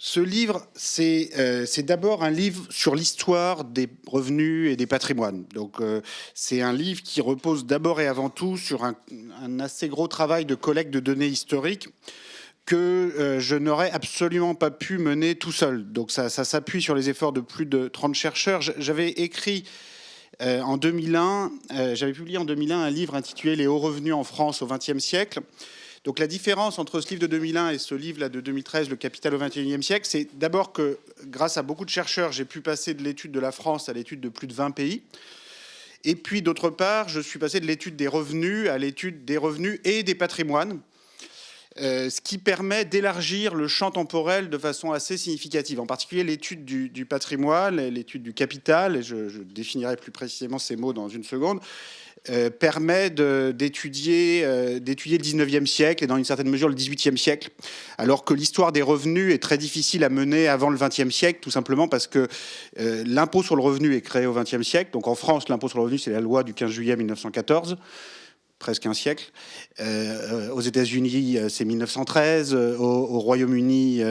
Ce livre, c'est d'abord un livre sur l'histoire des revenus et des patrimoines. Donc, c'est un livre qui repose d'abord et avant tout sur un assez gros travail de collecte de données historiques que je n'aurais absolument pas pu mener tout seul. Donc, ça s'appuie sur les efforts de plus de 30 chercheurs. J'avais écrit en 2001, j'avais publié en 2001 un livre intitulé « Les hauts revenus en France au XXe siècle ». Donc la différence entre ce livre de 2001 et ce livre là de 2013, Le Capital au XXIe siècle, c'est d'abord que grâce à beaucoup de chercheurs, j'ai pu passer de l'étude de la France à l'étude de plus de 20 pays. Et puis d'autre part, je suis passé de l'étude des revenus à l'étude des revenus et des patrimoines, ce qui permet d'élargir le champ temporel de façon assez significative. En particulier l'étude du patrimoine, l'étude du capital, et je définirai plus précisément ces mots dans une seconde, permet d'étudier le 19e siècle et dans une certaine mesure le 18e siècle, alors que l'histoire des revenus est très difficile à mener avant le 20e siècle, tout simplement parce que l'impôt sur le revenu est créé au 20e siècle. Donc en France, l'impôt sur le revenu, c'est la loi du 15 juillet 1914. Presque un siècle. Aux États-Unis, c'est 1913. Au Royaume-Uni,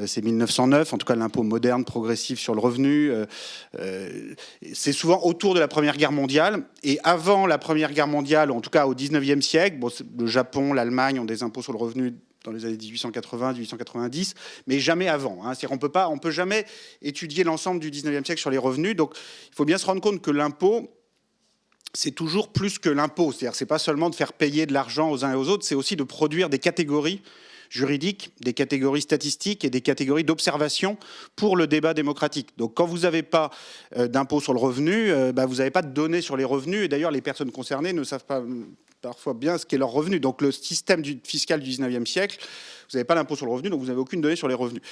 c'est 1909. En tout cas, l'impôt moderne progressif sur le revenu. C'est souvent autour de la Première Guerre mondiale. Et avant la Première Guerre mondiale, en tout cas au 19e siècle, bon, le Japon, l'Allemagne ont des impôts sur le revenu dans les années 1880, 1890, mais jamais avant. Hein. C'est-à-dire on peut jamais étudier l'ensemble du 19e siècle sur les revenus. Donc, il faut bien se rendre compte que l'impôt, c'est toujours plus que l'impôt. C'est-à-dire, c'est pas seulement de faire payer de l'argent aux uns et aux autres, c'est aussi de produire des catégories juridiques, des catégories statistiques et des catégories d'observation pour le débat démocratique. Donc, quand vous n'avez pas d'impôt sur le revenu, vous n'avez pas de données sur les revenus. Et d'ailleurs, les personnes concernées ne savent pas parfois bien ce qu'est leur revenu. Donc, le système fiscal du 19e siècle, vous n'avez pas l'impôt sur le revenu, donc vous n'avez aucune donnée sur les revenus.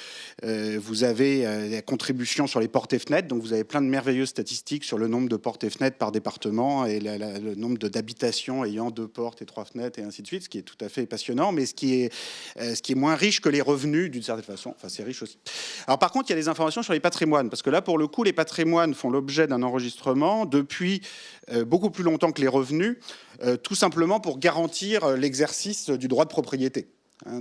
Vous avez la contribution sur les portes et fenêtres, donc vous avez plein de merveilleuses statistiques sur le nombre de portes et fenêtres par département et le nombre d'habitations ayant 2 portes et 3 fenêtres et ainsi de suite, ce qui est tout à fait passionnant, mais ce qui est moins riche que les revenus d'une certaine façon. Enfin, c'est riche aussi. Alors par contre, il y a des informations sur les patrimoines, parce que là, pour le coup, les patrimoines font l'objet d'un enregistrement depuis beaucoup plus longtemps que les revenus, tout simplement pour garantir l'exercice du droit de propriété.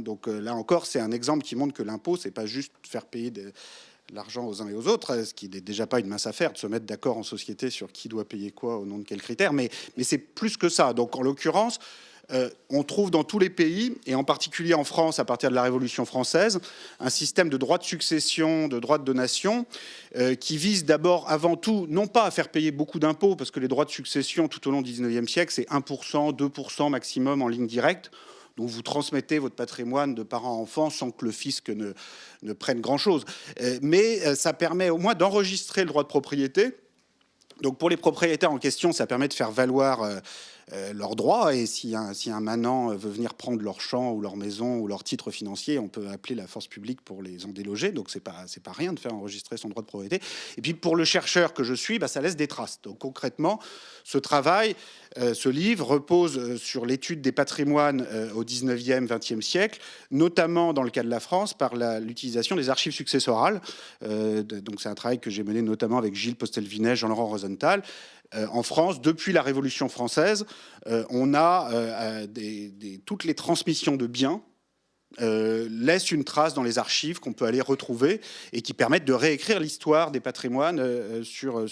Donc là encore, c'est un exemple qui montre que l'impôt, c'est pas juste faire payer de l'argent aux uns et aux autres, ce qui n'est déjà pas une mince affaire de se mettre d'accord en société sur qui doit payer quoi, au nom de quels critères, mais c'est plus que ça. Donc en l'occurrence, on trouve dans tous les pays, et en particulier en France, à partir de la Révolution française, un système de droit de succession, de droit de donation, qui vise d'abord, avant tout, non pas à faire payer beaucoup d'impôts, parce que les droits de succession tout au long du 19e siècle, c'est 1%, 2% maximum en ligne directe. Donc vous transmettez votre patrimoine de parent à enfant sans que le fisc ne prenne grand-chose. Mais ça permet au moins d'enregistrer le droit de propriété. Donc pour les propriétaires en question, ça permet de faire valoir leurs droits. Et si un manant veut venir prendre leur champ ou leur maison ou leur titre financier, on peut appeler la force publique pour les en déloger. Donc c'est pas rien de faire enregistrer son droit de propriété. Et puis pour le chercheur que je suis, ça laisse des traces. Donc concrètement, ce travail, ce livre repose sur l'étude des patrimoines au 19e, 20e siècle, notamment dans le cas de la France par l'utilisation des archives successorales. Donc c'est un travail que j'ai mené notamment avec Gilles Postel-Vinet, Jean-Laurent Rosenthal. En France, depuis la Révolution française, on a toutes les transmissions de biens laissent une trace dans les archives qu'on peut aller retrouver et qui permettent de réécrire l'histoire des patrimoines sur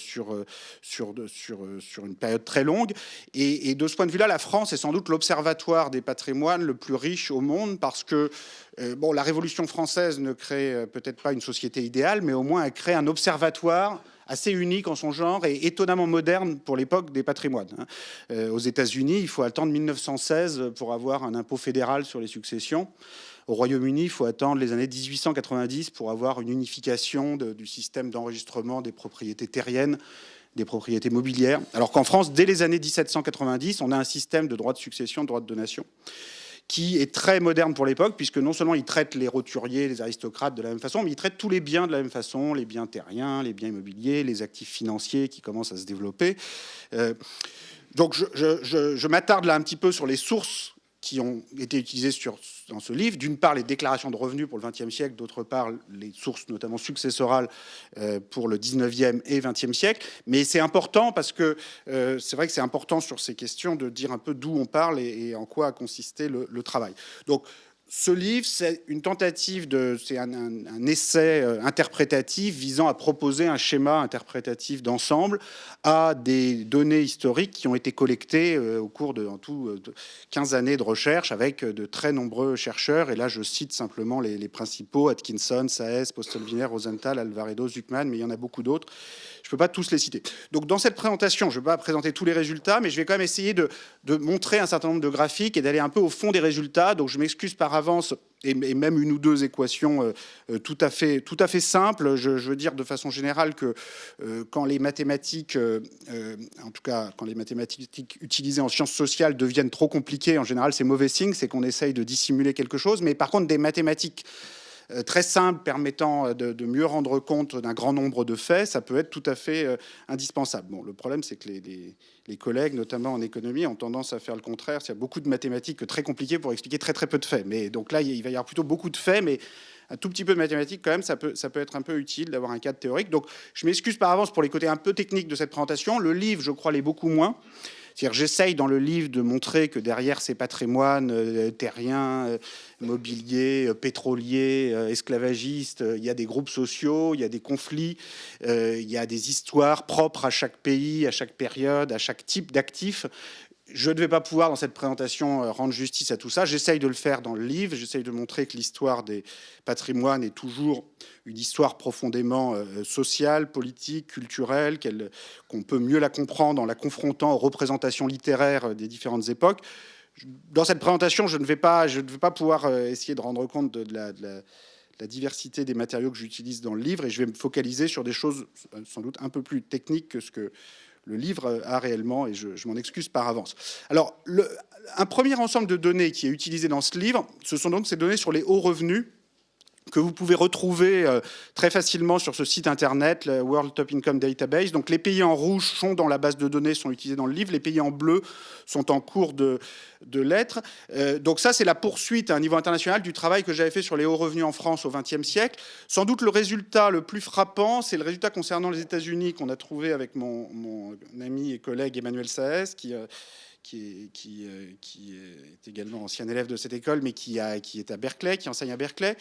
une période très longue. Et de ce point de vue-là, la France est sans doute l'observatoire des patrimoines le plus riche au monde parce que la Révolution française ne crée peut-être pas une société idéale, mais au moins elle crée un observatoire assez unique en son genre et étonnamment moderne pour l'époque des patrimoines. Aux États-Unis, il faut attendre 1916 pour avoir un impôt fédéral sur les successions. Au Royaume-Uni, il faut attendre les années 1890 pour avoir une unification du système d'enregistrement des propriétés terriennes, des propriétés mobilières. Alors qu'en France, dès les années 1790, on a un système de droit de succession, de droit de donation, qui est très moderne pour l'époque, puisque non seulement il traite les roturiers, les aristocrates de la même façon, mais il traite tous les biens de la même façon, les biens terriens, les biens immobiliers, les actifs financiers qui commencent à se développer. Donc je m'attarde là un petit peu sur les sources qui ont été utilisées dans ce livre. D'une part, les déclarations de revenus pour le XXe siècle, d'autre part, les sources notamment successorales pour le XIXe et XXe siècle. Mais c'est important parce que c'est vrai que c'est important sur ces questions de dire un peu d'où on parle et en quoi a consisté le travail. Donc, ce livre, c'est une tentative c'est un essai interprétatif visant à proposer un schéma interprétatif d'ensemble à des données historiques qui ont été collectées au cours en tout 15 années de recherche avec de très nombreux chercheurs. Et là, je cite simplement les principaux: Atkinson, Saez, Postelviner, Rosenthal, Alvaredo, Zuckman, mais il y en a beaucoup d'autres. Je ne peux pas tous les citer. Donc dans cette présentation, je ne vais pas présenter tous les résultats, mais je vais quand même essayer de montrer un certain nombre de graphiques et d'aller un peu au fond des résultats. Donc je m'excuse par avance, et même une ou deux équations tout à fait simples. Je veux dire de façon générale que quand les mathématiques, en tout cas quand les mathématiques utilisées en sciences sociales deviennent trop compliquées, en général c'est mauvais signe, c'est qu'on essaye de dissimuler quelque chose. Mais par contre des mathématiques très simple, permettant de mieux rendre compte d'un grand nombre de faits, ça peut être tout à fait indispensable. Bon, le problème, c'est que les collègues, notamment en économie, ont tendance à faire le contraire. Il y a beaucoup de mathématiques très compliquées pour expliquer très peu de faits. Mais donc là, il va y avoir plutôt beaucoup de faits, mais un tout petit peu de mathématiques, quand même, ça peut être un peu utile d'avoir un cadre théorique. Donc, je m'excuse par avance pour les côtés un peu techniques de cette présentation. Le livre, je crois, l'est beaucoup moins. C'est-à-dire, j'essaye dans le livre de montrer que derrière ces patrimoines terriens, mobiliers, pétroliers, esclavagistes, il y a des groupes sociaux, il y a des conflits, il y a des histoires propres à chaque pays, à chaque période, à chaque type d'actifs. Je ne vais pas pouvoir, dans cette présentation, rendre justice à tout ça. J'essaye de le faire dans le livre. J'essaye de montrer que l'histoire des patrimoines est toujours une histoire profondément sociale, politique, culturelle, qu'on peut mieux la comprendre en la confrontant aux représentations littéraires des différentes époques. Dans cette présentation, je ne vais pas pouvoir essayer de rendre compte de la diversité des matériaux que j'utilise dans le livre, et je vais me focaliser sur des choses sans doute un peu plus techniques que ce que le livre a réellement, et je m'en excuse par avance. Alors, un premier ensemble de données qui est utilisé dans ce livre, ce sont donc ces données sur les hauts revenus que vous pouvez retrouver très facilement sur ce site internet, le World Top Income Database. Donc les pays en rouge sont dans la base de données, sont utilisés dans le livre. Les pays en bleu sont en cours de l'être. Donc ça, c'est la poursuite à un niveau international du travail que j'avais fait sur les hauts revenus en France au XXe siècle. Sans doute le résultat le plus frappant, c'est le résultat concernant les États-Unis qu'on a trouvé avec mon ami et collègue Emmanuel Saez, qui est également ancien élève de cette école, mais qui est à Berkeley, qui enseigne à Berkeley.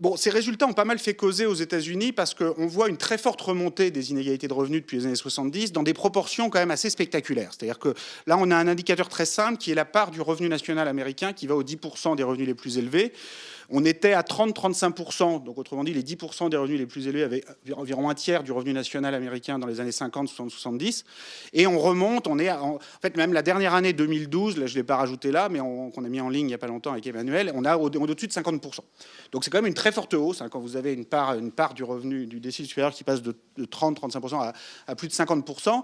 Bon, ces résultats ont pas mal fait causer aux États-Unis parce qu'on voit une très forte remontée des inégalités de revenus depuis les années 70 dans des proportions quand même assez spectaculaires. C'est-à-dire que là, on a un indicateur très simple qui est la part du revenu national américain qui va aux 10% des revenus les plus élevés. On était à 30-35%, donc autrement dit, les 10% des revenus les plus élevés avaient environ un tiers du revenu national américain dans les années 50, 60, 70. Et on remonte, en fait, même la dernière année 2012, là je ne l'ai pas rajouté là, mais qu'on a mis en ligne il n'y a pas longtemps avec Emmanuel, on a au-dessus de 50%. Donc c'est quand même une très forte hausse, hein, quand vous avez une part du revenu du décile supérieur qui passe de 30-35% à plus de 50%.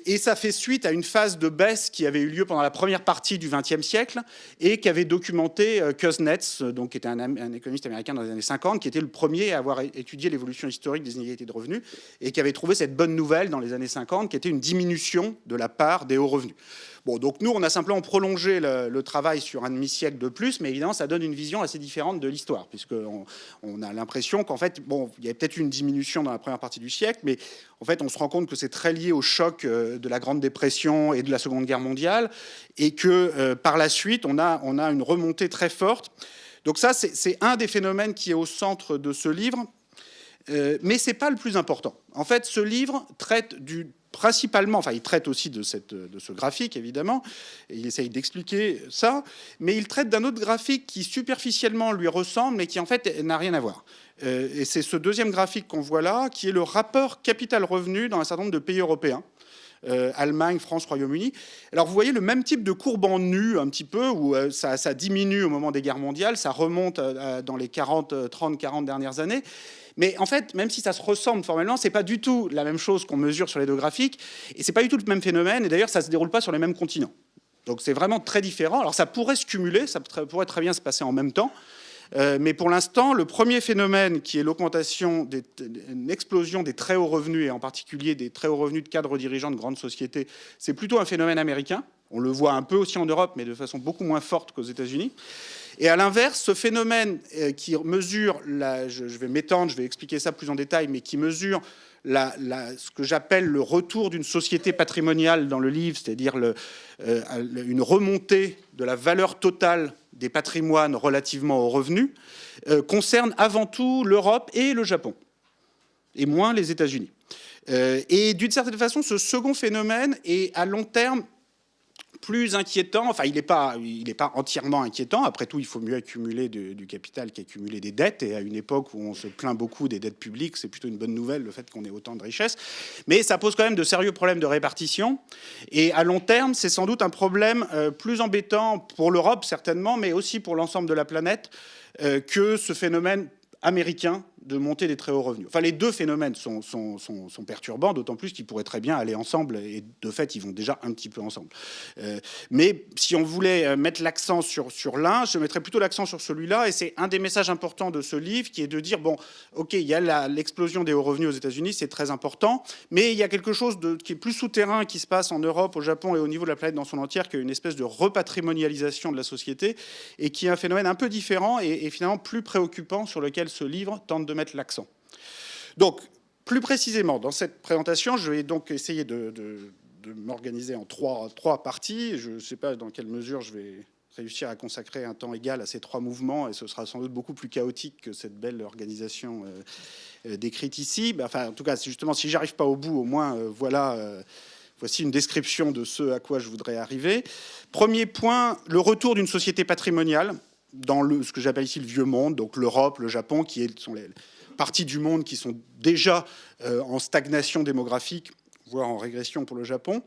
Et ça fait suite à une phase de baisse qui avait eu lieu pendant la première partie du XXe siècle et qu'avait documenté Kuznets, donc, qui était un économiste américain dans les années 50, qui était le premier à avoir étudié l'évolution historique des inégalités de revenus et qui avait trouvé cette bonne nouvelle dans les années 50, qui était une diminution de la part des hauts revenus. Bon, donc nous, on a simplement prolongé le travail sur un demi-siècle de plus, mais évidemment, ça donne une vision assez différente de l'histoire, puisqu'on a l'impression qu'en fait, bon, il y avait peut-être une diminution dans la première partie du siècle, mais en fait, on se rend compte que c'est très lié au choc de la Grande Dépression et de la Seconde Guerre mondiale, et que par la suite, on a une remontée très forte. Donc ça, c'est un des phénomènes qui est au centre de ce livre, mais c'est pas le plus important. En fait, ce livre traite principalement, enfin il traite aussi de ce graphique évidemment, et il essaye d'expliquer ça, mais il traite d'un autre graphique qui superficiellement lui ressemble, mais qui en fait n'a rien à voir. Et c'est ce deuxième graphique qu'on voit là, qui est le rapport capital-revenu dans un certain nombre de pays européens. Allemagne, France, Royaume-Uni. Alors vous voyez le même type de courbe en nu un petit peu, où ça diminue au moment des guerres mondiales, ça remonte dans les 30-40 dernières années. Mais en fait, même si ça se ressemble formellement, c'est pas du tout la même chose qu'on mesure sur les deux graphiques, et c'est pas du tout le même phénomène, et d'ailleurs ça se déroule pas sur les mêmes continents. Donc c'est vraiment très différent. Alors ça pourrait se cumuler, ça pourrait très bien se passer en même temps, mais pour l'instant, le premier phénomène, qui est l'augmentation, une explosion des très hauts revenus, et en particulier des très hauts revenus de cadres dirigeants de grandes sociétés, c'est plutôt un phénomène américain. On le voit un peu aussi en Europe, mais de façon beaucoup moins forte qu'aux États-Unis. Et à l'inverse, ce phénomène qui mesure, je vais m'étendre, je vais expliquer ça plus en détail, mais qui mesure ce que j'appelle le retour d'une société patrimoniale dans le livre, c'est-à-dire une remontée de la valeur totale des patrimoines relativement aux revenus, concerne avant tout l'Europe et le Japon, et moins les États-Unis. Et d'une certaine façon, ce second phénomène est à long terme plus inquiétant. Enfin, il n'est pas entièrement inquiétant. Après tout, il faut mieux accumuler du capital qu'accumuler des dettes. Et à une époque où on se plaint beaucoup des dettes publiques, c'est plutôt une bonne nouvelle, le fait qu'on ait autant de richesses. Mais ça pose quand même de sérieux problèmes de répartition. Et à long terme, c'est sans doute un problème plus embêtant pour l'Europe, certainement, mais aussi pour l'ensemble de la planète, que ce phénomène américain de montée des très hauts revenus. Enfin, les deux phénomènes sont perturbants, d'autant plus qu'ils pourraient très bien aller ensemble, et de fait, ils vont déjà un petit peu ensemble. Mais si on voulait mettre l'accent sur l'un, je mettrais plutôt l'accent sur celui-là, et c'est un des messages importants de ce livre, qui est de dire, bon, ok, il y a l'explosion des hauts revenus aux États-Unis, c'est très important, mais il y a quelque chose qui est plus souterrain qui se passe en Europe, au Japon et au niveau de la planète dans son entière, qui est une espèce de repatrimonialisation de la société, et qui est un phénomène un peu différent et finalement plus préoccupant, sur lequel ce livre tente de mettre l'accent. Donc, plus précisément, dans cette présentation, je vais donc essayer de m'organiser en trois parties. Je ne sais pas dans quelle mesure je vais réussir à consacrer un temps égal à ces trois mouvements, et ce sera sans doute beaucoup plus chaotique que cette belle organisation décrite ici. Enfin, en tout cas, justement, si j'arrive pas au bout, au moins, voici une description de ce à quoi je voudrais arriver. Premier point, le retour d'une société patrimoniale dans ce que j'appelle ici le vieux monde, donc l'Europe, le Japon, qui sont les parties du monde qui sont déjà en stagnation démographique, voire en régression pour le Japon,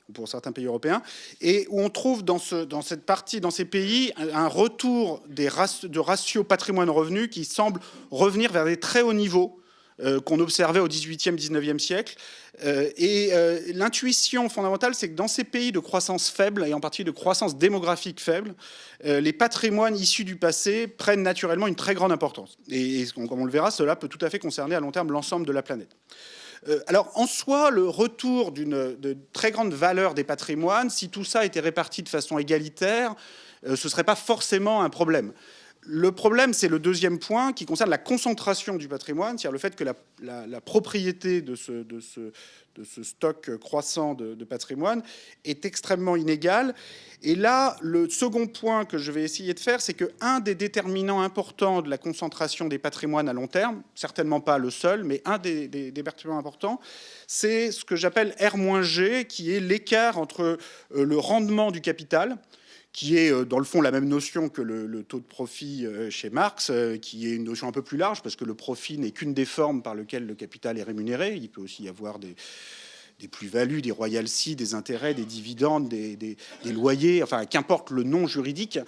ou pour certains pays européens, et où on trouve dans cette partie, dans ces pays, un retour de ratio patrimoine-revenu qui semble revenir vers des très hauts niveaux qu'on observait au XVIIIe, XIXe siècle. L'intuition fondamentale, c'est que dans ces pays de croissance faible, et en particulier de croissance démographique faible, les patrimoines issus du passé prennent naturellement une très grande importance. Et comme on le verra, cela peut tout à fait concerner à long terme l'ensemble de la planète. Alors, en soi, le retour de très grande valeur des patrimoines, si tout ça était réparti de façon égalitaire, ce ne serait pas forcément un problème. Le problème, c'est le deuxième point qui concerne la concentration du patrimoine, c'est-à-dire le fait que la propriété de ce stock croissant de patrimoine est extrêmement inégale. Et là, le second point que je vais essayer de faire, c'est qu'un des déterminants importants de la concentration des patrimoines à long terme, certainement pas le seul, mais un des déterminants importants, c'est ce que j'appelle R-G, qui est l'écart entre le rendement du capital, qui est dans le fond la même notion que le taux de profit chez Marx, qui est une notion un peu plus large, parce que le profit n'est qu'une des formes par lesquelles le capital est rémunéré. Il peut aussi y avoir des plus-values, des royalties, des intérêts, des dividendes, des loyers, enfin qu'importe le nom juridique,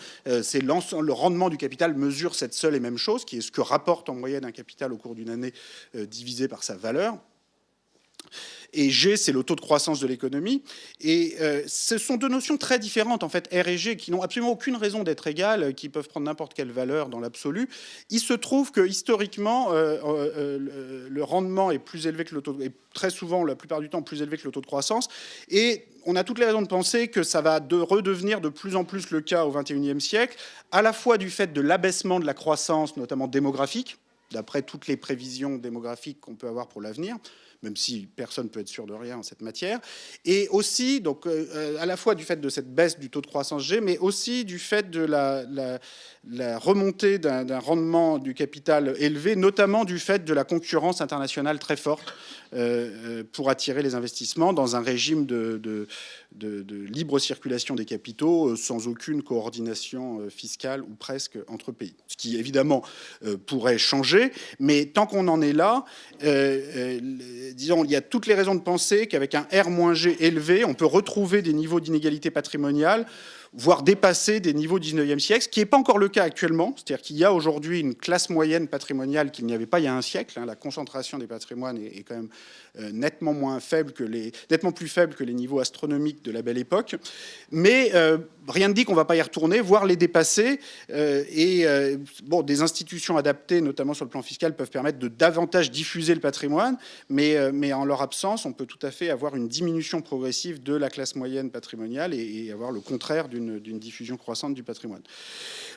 c'est le rendement du capital mesure cette seule et même chose, qui est ce que rapporte en moyenne un capital au cours d'une année divisé par sa valeur. Et G, c'est le taux de croissance de l'économie. Et ce sont deux notions très différentes, en fait, R et G, qui n'ont absolument aucune raison d'être égales, qui peuvent prendre n'importe quelle valeur dans l'absolu. Il se trouve que, historiquement, le rendement est plus élevé que le taux, et très souvent, la plupart du temps, plus élevé que le taux de croissance. Et on a toutes les raisons de penser que ça va redevenir de plus en plus le cas au XXIe siècle, à la fois du fait de l'abaissement de la croissance, notamment démographique, d'après toutes les prévisions démographiques qu'on peut avoir pour l'avenir, même si personne ne peut être sûr de rien en cette matière, et aussi, donc, à la fois du fait de cette baisse du taux de croissance G, mais aussi du fait de la remontée d'un rendement du capital élevé, notamment du fait de la concurrence internationale très forte pour attirer les investissements dans un régime de libre circulation des capitaux sans aucune coordination fiscale ou presque entre pays. Ce qui, évidemment, pourrait changer, mais tant qu'on en est là, disons, il y a toutes les raisons de penser qu'avec un R-G élevé, on peut retrouver des niveaux d'inégalité patrimoniale, voire dépasser des niveaux du 19e siècle, ce qui n'est pas encore le cas actuellement. C'est-à-dire qu'il y a aujourd'hui une classe moyenne patrimoniale qu'il n'y avait pas il y a un siècle. La concentration des patrimoines est quand même nettement plus faible que les niveaux astronomiques de la Belle Époque. Mais rien ne dit qu'on ne va pas y retourner, voire les dépasser. Bon, des institutions adaptées, notamment sur le plan fiscal, peuvent permettre de davantage diffuser le patrimoine. Mais en leur absence, on peut tout à fait avoir une diminution progressive de la classe moyenne patrimoniale et avoir le contraire d'une d'une diffusion croissante du patrimoine.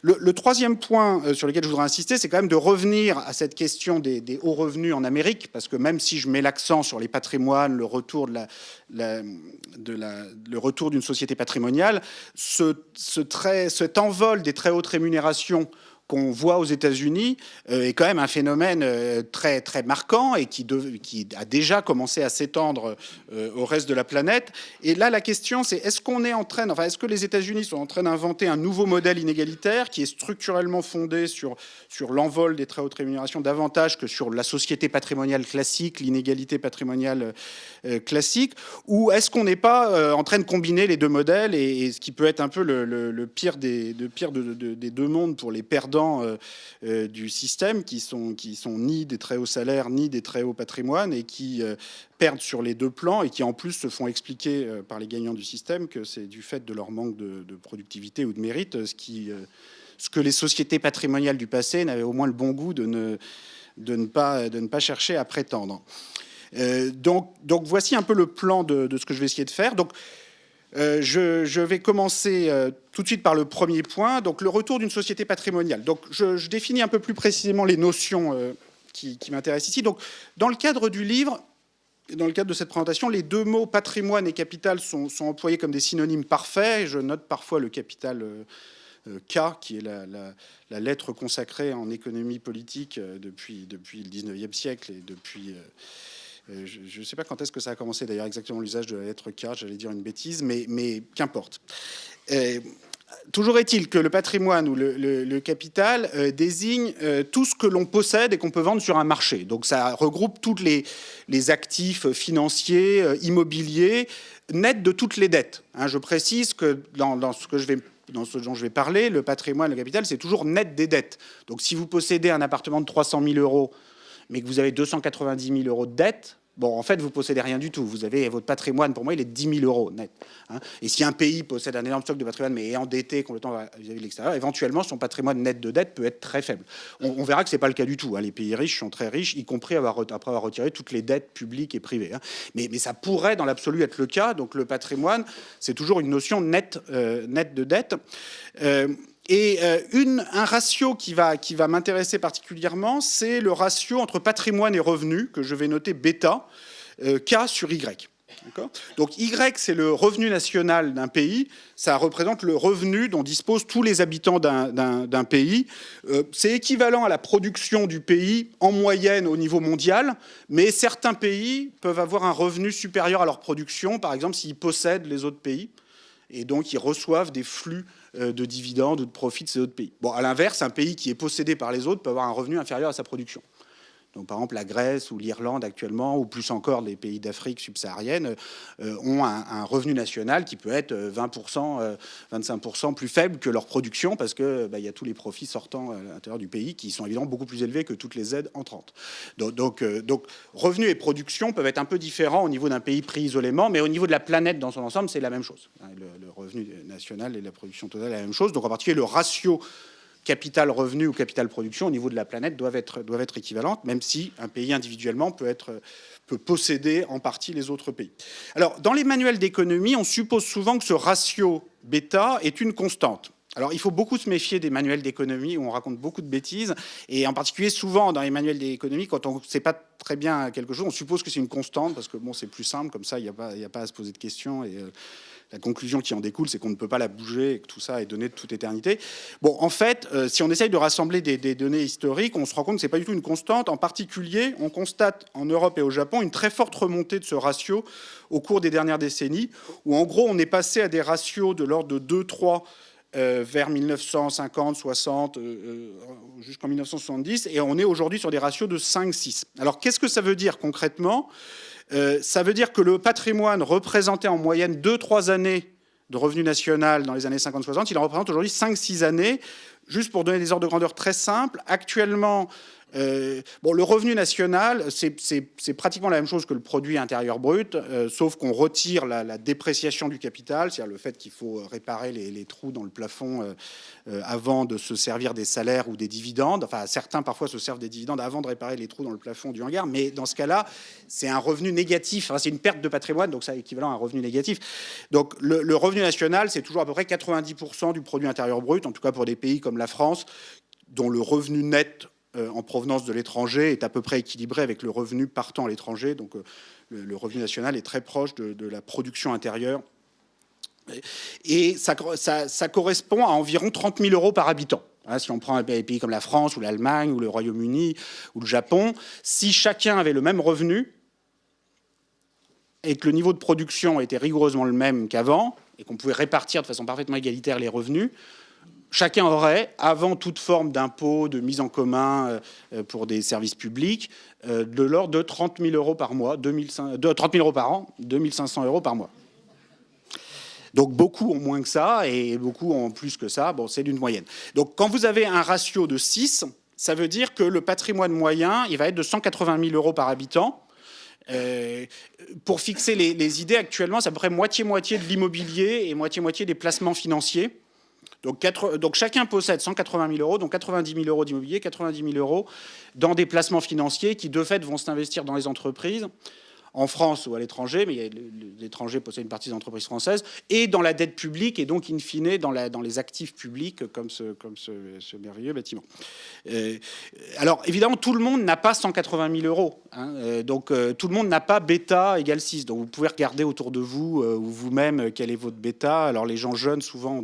Le troisième point sur lequel je voudrais insister, c'est quand même de revenir à cette question des hauts revenus en Amérique, parce que même si je mets l'accent sur les patrimoines, le retour le retour d'une société patrimoniale, cet envol des très hautes rémunérations qu'on voit aux États-Unis est quand même un phénomène très, très marquant et qui a déjà commencé à s'étendre au reste de la planète. Et là, la question, c'est est-ce que les États-Unis sont en train d'inventer un nouveau modèle inégalitaire qui est structurellement fondé sur l'envol des très hautes rémunérations davantage que sur la société patrimoniale classique, l'inégalité patrimoniale classique, ou est-ce qu'on n'est pas en train de combiner les deux modèles et ce qui peut être un peu le pire des deux mondes pour les perdants du système qui sont ni des très hauts salaires ni des très hauts patrimoines et qui perdent sur les deux plans et qui en plus se font expliquer par les gagnants du système que c'est du fait de leur manque de productivité ou de mérite, ce que les sociétés patrimoniales du passé n'avaient au moins le bon goût de ne pas chercher à prétendre. Donc voici un peu le plan de ce que je vais essayer de faire. Donc je vais commencer tout de suite par le premier point, donc le retour d'une société patrimoniale. Donc je définis un peu plus précisément les notions qui m'intéressent ici. Donc dans le cadre du livre, dans le cadre de cette présentation, les deux mots patrimoine et capital sont employés comme des synonymes parfaits. Je note parfois le capital K, qui est la lettre consacrée en économie politique depuis le 19e siècle et depuis... je ne sais pas quand est-ce que ça a commencé d'ailleurs exactement l'usage de la lettre K, j'allais dire une bêtise, mais qu'importe. Toujours est-il que le patrimoine ou le capital désigne tout ce que l'on possède et qu'on peut vendre sur un marché. Donc ça regroupe tous les actifs financiers, immobiliers, nets de toutes les dettes. Je précise que dans ce dont je vais parler, le patrimoine, le capital, c'est toujours net des dettes. Donc si vous possédez un appartement de 300 000 euros, mais que vous avez 290 000 euros de dette, bon, en fait, vous possédez rien du tout. Vous avez votre patrimoine, pour moi, il est de 10 000 euros net. Et si un pays possède un énorme stock de patrimoine, mais est endetté complètement vis-à-vis de l'extérieur, éventuellement, son patrimoine net de dette peut être très faible. On verra que c'est pas le cas du tout. Les pays riches sont très riches, y compris après avoir retiré toutes les dettes publiques et privées. Mais ça pourrait, dans l'absolu, être le cas. Donc, le patrimoine, c'est toujours une notion nette de dette. Et un ratio qui va m'intéresser particulièrement, c'est le ratio entre patrimoine et revenu, que je vais noter bêta, K sur Y. Donc Y, c'est le revenu national d'un pays, ça représente le revenu dont disposent tous les habitants d'un pays. C'est équivalent à la production du pays en moyenne au niveau mondial, mais certains pays peuvent avoir un revenu supérieur à leur production, par exemple s'ils possèdent les autres pays, et donc ils reçoivent des flux de dividendes ou de profits de ces autres pays. Bon, à l'inverse, un pays qui est possédé par les autres peut avoir un revenu inférieur à sa production. Donc, par exemple, la Grèce ou l'Irlande actuellement, ou plus encore les pays d'Afrique subsaharienne, ont un revenu national qui peut être 20%, 25% plus faible que leur production, parce que y a tous les profits sortant à l'intérieur du pays qui sont évidemment beaucoup plus élevés que toutes les aides entrantes. Donc revenus et production peuvent être un peu différents au niveau d'un pays pris isolément, mais au niveau de la planète dans son ensemble, c'est la même chose. Le revenu national et la production totale, la même chose. Donc, en particulier, le ratio capital-revenu ou capital-production au niveau de la planète doivent être équivalentes, même si un pays individuellement peut posséder en partie les autres pays. Alors, dans les manuels d'économie, on suppose souvent que ce ratio bêta est une constante. Alors, il faut beaucoup se méfier des manuels d'économie où on raconte beaucoup de bêtises, et en particulier souvent dans les manuels d'économie, quand on ne sait pas très bien quelque chose, on suppose que c'est une constante, parce que bon, c'est plus simple, comme ça, il n'y a pas à se poser de questions, et la conclusion qui en découle, c'est qu'on ne peut pas la bouger et que tout ça est donné de toute éternité. Bon, en fait, si on essaye de rassembler des données historiques, on se rend compte que ce n'est pas du tout une constante. En particulier, on constate en Europe et au Japon une très forte remontée de ce ratio au cours des dernières décennies, où en gros, on est passé à des ratios de l'ordre de 2-3 vers 1950, 60, jusqu'en 1970, et on est aujourd'hui sur des ratios de 5-6. Alors, qu'est-ce que ça veut dire concrètement ? Ça veut dire que le patrimoine représentait en moyenne 2-3 années de revenu national dans les années 50-60, il en représente aujourd'hui 5-6 années. Juste pour donner des ordres de grandeur très simples, actuellement, Bon, le revenu national, c'est pratiquement la même chose que le produit intérieur brut, sauf qu'on retire la dépréciation du capital, c'est-à-dire le fait qu'il faut réparer les trous dans le plafond avant de se servir des salaires ou des dividendes. Enfin, certains parfois se servent des dividendes avant de réparer les trous dans le plafond du hangar, mais dans ce cas-là, c'est un revenu négatif. Enfin, c'est une perte de patrimoine, donc c'est équivalent à un revenu négatif. Donc le revenu national, c'est toujours à peu près 90% du produit intérieur brut, en tout cas pour des pays comme la France, dont le revenu net en provenance de l'étranger est à peu près équilibré avec le revenu partant à l'étranger. Donc le revenu national est très proche de la production intérieure. Et ça correspond à environ 30 000 euros par habitant. Hein, si on prend des pays comme la France ou l'Allemagne ou le Royaume-Uni ou le Japon, si chacun avait le même revenu et que le niveau de production était rigoureusement le même qu'avant et qu'on pouvait répartir de façon parfaitement égalitaire les revenus, chacun aurait, avant toute forme d'impôt, de mise en commun pour des services publics, de l'ordre de 30 000 euros par mois, 30 000 euros par an, 2 500 euros par mois. Donc beaucoup ont moins que ça et beaucoup ont plus que ça. Bon, c'est d'une moyenne. Donc quand vous avez un ratio de 6, ça veut dire que le patrimoine moyen, il va être de 180 000 euros par habitant. Pour fixer les idées, actuellement, c'est à peu près moitié-moitié de l'immobilier et moitié-moitié des placements financiers. Donc chacun possède 180 000 euros, donc 90 000 euros d'immobilier, 90 000 euros dans des placements financiers qui, de fait, vont s'investir dans les entreprises, en France ou à l'étranger, mais l'étranger possède une partie des entreprises françaises, et dans la dette publique, et donc, in fine, dans les actifs publics, comme ce merveilleux bâtiment. Alors, évidemment, tout le monde n'a pas 180 000 euros. Hein, donc, tout le monde n'a pas bêta égale 6. Donc, vous pouvez regarder autour de vous, ou vous-même, quel est votre bêta. Alors, les gens jeunes, souvent,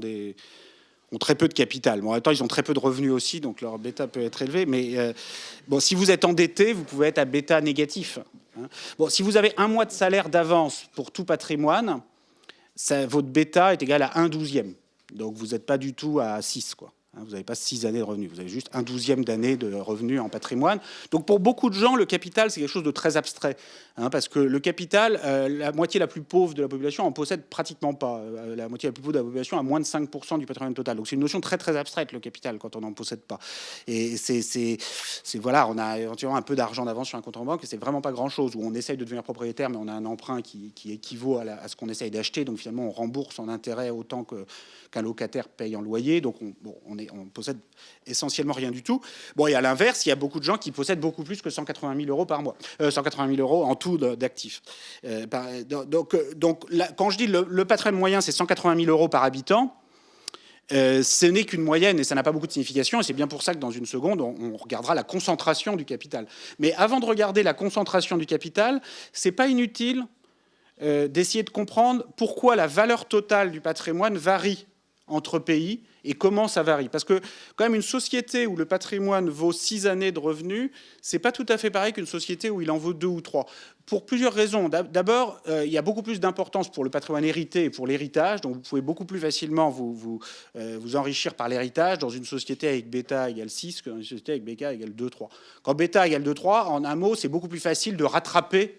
ont très peu de capital. Bon, en même temps, ils ont très peu de revenus aussi, donc leur bêta peut être élevé. Mais bon, si vous êtes endetté, vous pouvez être à bêta négatif. Hein. Bon, si vous avez un mois de salaire d'avance pour tout patrimoine, votre bêta est égal à 1/12e. Donc, vous n'êtes pas du tout à 6, quoi. Vous n'avez pas 6 années de revenus, vous avez juste 1/12e d'année de revenus en patrimoine. Donc pour beaucoup de gens, le capital, c'est quelque chose de très abstrait. Hein, parce que le capital, la moitié la plus pauvre de la population en possède pratiquement pas. La moitié la plus pauvre de la population a moins de 5% du patrimoine total. Donc c'est une notion très très abstraite, le capital, quand on n'en possède pas. Et voilà, on a éventuellement un peu d'argent d'avance sur un compte en banque, et c'est vraiment pas grand-chose. Où on essaye de devenir propriétaire, mais on a un emprunt qui équivaut à ce qu'on essaye d'acheter. Donc finalement, on rembourse en intérêt autant qu'un locataire paye en loyer. Donc on possède essentiellement rien du tout. Bon, et à l'inverse, il y a beaucoup de gens qui possèdent beaucoup plus que 180 000 euros par mois. 180 000 euros en tout d'actifs. Donc là, quand je dis le patrimoine moyen, c'est 180 000 euros par habitant, ce n'est qu'une moyenne et ça n'a pas beaucoup de signification. Et c'est bien pour ça que dans une seconde, on regardera la concentration du capital. Mais avant de regarder la concentration du capital, c'est pas inutile d'essayer de comprendre pourquoi la valeur totale du patrimoine varie entre pays et comment ça varie. Parce que quand même une société où le patrimoine vaut 6 années de revenus, c'est pas tout à fait pareil qu'une société où il en vaut 2 ou 3. Pour plusieurs raisons. D'abord, il y a beaucoup plus d'importance pour le patrimoine hérité et pour l'héritage. Donc vous pouvez beaucoup plus facilement vous enrichir par l'héritage dans une société avec bêta égale 6 que dans une société avec bêta égale 2, 3. Quand bêta égale 2, 3, en un mot, c'est beaucoup plus facile de rattraper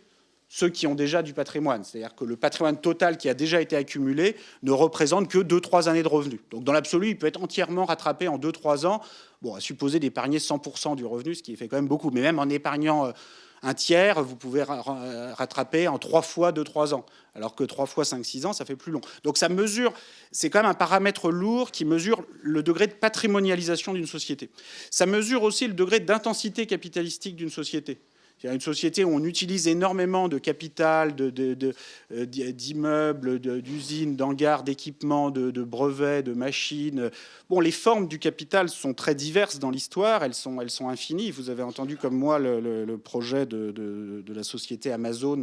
ceux qui ont déjà du patrimoine. C'est-à-dire que le patrimoine total qui a déjà été accumulé ne représente que 2-3 années de revenus. Donc dans l'absolu, il peut être entièrement rattrapé en 2-3 ans. Bon, à supposer d'épargner 100% du revenu, ce qui fait quand même beaucoup. Mais même en épargnant un tiers, vous pouvez rattraper en 3 fois 2-3 ans. Alors que 3 fois 5-6 ans, ça fait plus long. Donc ça mesure, c'est quand même un paramètre lourd qui mesure le degré de patrimonialisation d'une société. Ça mesure aussi le degré d'intensité capitalistique d'une société. C'est une société où on utilise énormément de capital, d'immeubles, d'usines, d'hangars, d'équipements, de brevets, de machines. Bon, les formes du capital sont très diverses dans l'histoire, elles sont infinies. Vous avez entendu comme moi le projet de la société Amazon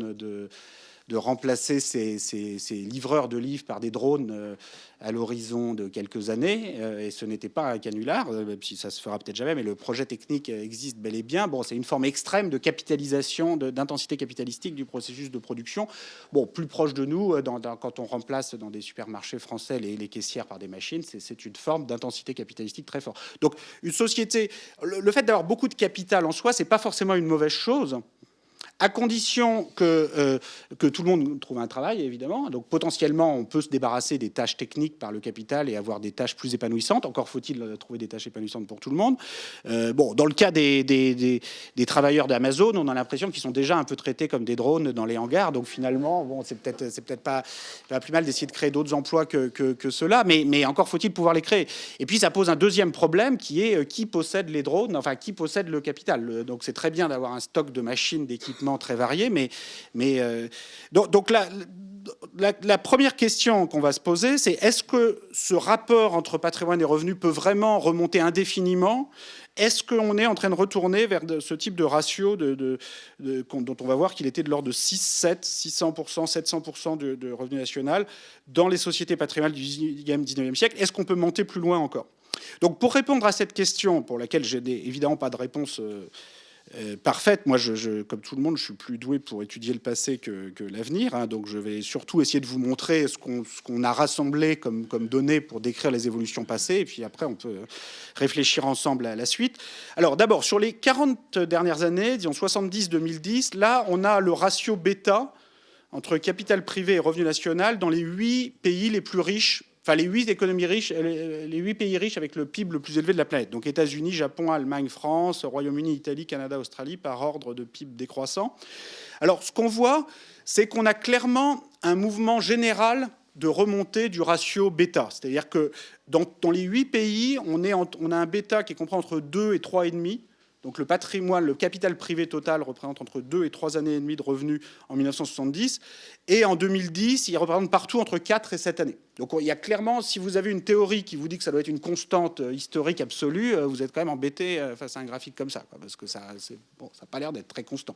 de remplacer ces livreurs de livres par des drones à l'horizon de quelques années. Et ce n'était pas un canular, même si ça se fera peut-être jamais, mais le projet technique existe bel et bien. Bon, c'est une forme extrême de capitalisation, d'intensité capitalistique du processus de production. Bon, plus proche de nous, quand on remplace dans des supermarchés français les caissières par des machines, c'est une forme d'intensité capitalistique très forte. Donc, une société, le fait d'avoir beaucoup de capital en soi, c'est pas forcément une mauvaise chose. à condition que tout le monde trouve un travail, évidemment. Donc potentiellement, on peut se débarrasser des tâches techniques par le capital et avoir des tâches plus épanouissantes. Encore faut-il trouver des tâches épanouissantes pour tout le monde. Bon, dans le cas des travailleurs d'Amazon, on a l'impression qu'ils sont déjà un peu traités comme des drones dans les hangars. Donc finalement, bon, c'est peut-être pas plus mal d'essayer de créer d'autres emplois que ceux-là, mais encore faut-il pouvoir les créer. Et puis ça pose un deuxième problème qui est qui possède les drones, enfin qui possède le capital. Donc c'est très bien d'avoir un stock de machines, d'équipements très variés, donc la première question qu'on va se poser, c'est est-ce que ce rapport entre patrimoine et revenus peut vraiment remonter indéfiniment? Est-ce qu'on est en train de retourner vers ce type de ratio dont on va voir qu'il était de l'ordre de 600%, 700% de revenu national dans les sociétés patrimoniales du 19e siècle? Est-ce qu'on peut monter plus loin encore? Donc pour répondre à cette question, pour laquelle j'ai évidemment pas de réponse parfaite, moi, comme tout le monde, je suis plus doué pour étudier le passé que l'avenir. Hein, donc je vais surtout essayer de vous montrer ce qu'on a rassemblé comme données pour décrire les évolutions passées. Et puis après, on peut réfléchir ensemble à la suite. Alors d'abord, sur les 40 dernières années, disons 70-2010, là, on a le ratio bêta entre capital privé et revenu national dans les 8 pays les plus riches. Enfin, les 8 économies riches, les 8 pays riches avec le PIB le plus élevé de la planète. Donc États-Unis, Japon, Allemagne, France, Royaume-Uni, Italie, Canada, Australie, par ordre de PIB décroissant. Alors, ce qu'on voit, c'est qu'on a clairement un mouvement général de remontée du ratio bêta. C'est-à-dire que dans les 8 pays, on a un bêta qui comprend entre 2 et 3,5. Donc le patrimoine, le capital privé total représente entre 2 et 3 années et demie de revenus en 1970. Et en 2010, il représente partout entre 4 et 7 années. Donc il y a clairement, si vous avez une théorie qui vous dit que ça doit être une constante historique absolue, vous êtes quand même embêté face à un graphique comme ça, parce que ça n'a pas l'air d'être très constant.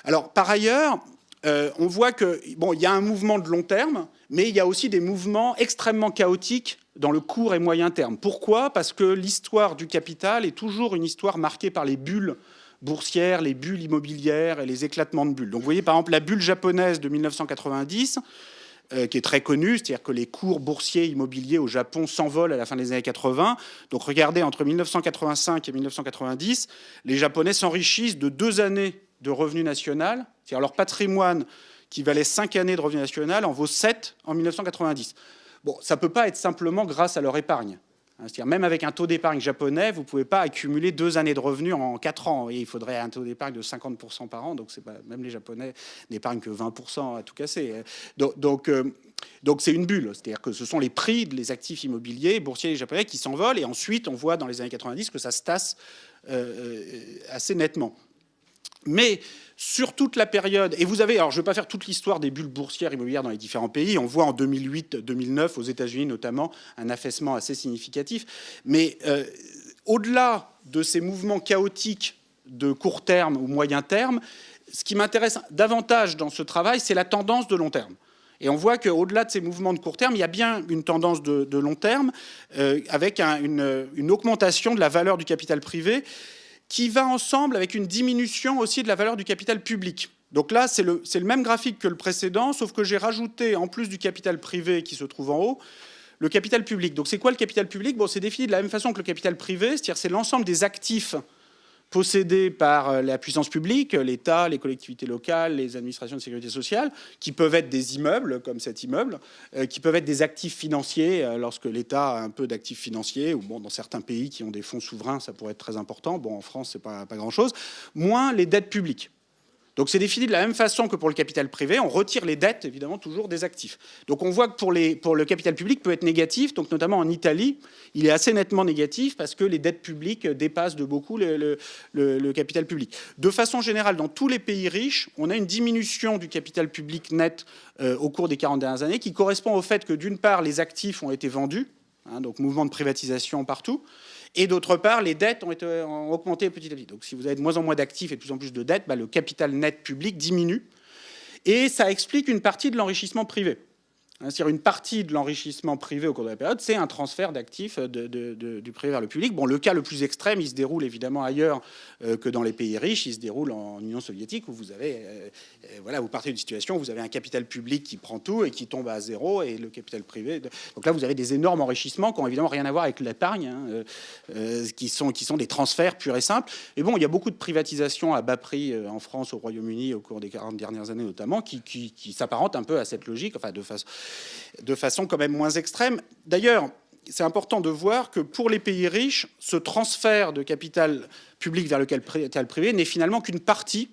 Alors par ailleurs, on voit que il y a un mouvement de long terme, mais il y a aussi des mouvements extrêmement chaotiques dans le court et moyen terme. Pourquoi? Parce que l'histoire du capital est toujours une histoire marquée par les bulles boursières, les bulles immobilières et les éclatements de bulles. Donc vous voyez par exemple la bulle japonaise de 1990, qui est très connue, c'est-à-dire que les cours boursiers immobiliers au Japon s'envolent à la fin des années 80. Donc regardez, entre 1985 et 1990, les Japonais s'enrichissent de 2 années de revenu national, c'est-à-dire leur patrimoine qui valait 5 années de revenu national en vaut 7 en 1990. Bon, ça ne peut pas être simplement grâce à leur épargne. C'est-à-dire même avec un taux d'épargne japonais, vous ne pouvez pas accumuler 2 années de revenus en 4 ans. Et il faudrait un taux d'épargne de 50% par an. Donc même les Japonais n'épargnent que 20% à tout casser. Donc c'est une bulle. C'est-à-dire que ce sont les prix des actifs immobiliers boursiers des Japonais qui s'envolent. Et ensuite, on voit dans les années 90 que ça se tasse assez nettement. Mais sur toute la période, et vous avez, alors je ne vais pas faire toute l'histoire des bulles boursières immobilières dans les différents pays, on voit en 2008-2009, aux États-Unis notamment, un affaissement assez significatif. Mais au-delà de ces mouvements chaotiques de court terme ou moyen terme, ce qui m'intéresse davantage dans ce travail, c'est la tendance de long terme. Et on voit qu'au-delà de ces mouvements de court terme, il y a bien une tendance de long terme avec une augmentation de la valeur du capital privé qui va ensemble avec une diminution aussi de la valeur du capital public. Donc là, c'est le même graphique que le précédent, sauf que j'ai rajouté, en plus du capital privé qui se trouve en haut, le capital public. Donc c'est quoi le capital public? Bon, c'est défini de la même façon que le capital privé, c'est-à-dire c'est l'ensemble des actifs possédés par la puissance publique, l'État, les collectivités locales, les administrations de sécurité sociale, qui peuvent être des immeubles, comme cet immeuble, qui peuvent être des actifs financiers, lorsque l'État a un peu d'actifs financiers, ou bon, dans certains pays qui ont des fonds souverains, ça pourrait être très important. Bon, en France, c'est pas grand-chose. Moins les dettes publiques. Donc c'est défini de la même façon que pour le capital privé, on retire les dettes, évidemment, toujours des actifs. Donc on voit que pour le capital public peut être négatif, donc notamment en Italie, il est assez nettement négatif parce que les dettes publiques dépassent de beaucoup le capital public. De façon générale, dans tous les pays riches, on a une diminution du capital public net au cours des 40 dernières années qui correspond au fait que d'une part, les actifs ont été vendus, donc mouvement de privatisation partout, et d'autre part, les dettes ont augmenté petit à petit. Donc si vous avez de moins en moins d'actifs et de plus en plus de dettes, le capital net public diminue. Et ça explique une partie de l'enrichissement privé. C'est-à-dire une partie de l'enrichissement privé au cours de la période, c'est un transfert d'actifs du privé vers le public. Bon, le cas le plus extrême, il se déroule évidemment ailleurs que dans les pays riches. Il se déroule en Union soviétique où vous avez, voilà, vous partez d'une situation où vous avez un capital public qui prend tout et qui tombe à zéro et le capital privé. Donc là, vous avez des énormes enrichissements qui n'ont évidemment rien à voir avec l'épargne, qui sont des transferts purs et simples. Et bon, il y a beaucoup de privatisations à bas prix en France, au Royaume-Uni, au cours des 40 dernières années notamment, qui s'apparentent un peu à cette logique, enfin de façon quand même moins extrême. D'ailleurs, c'est important de voir que pour les pays riches, ce transfert de capital public vers le capital privé n'est finalement qu'une partie,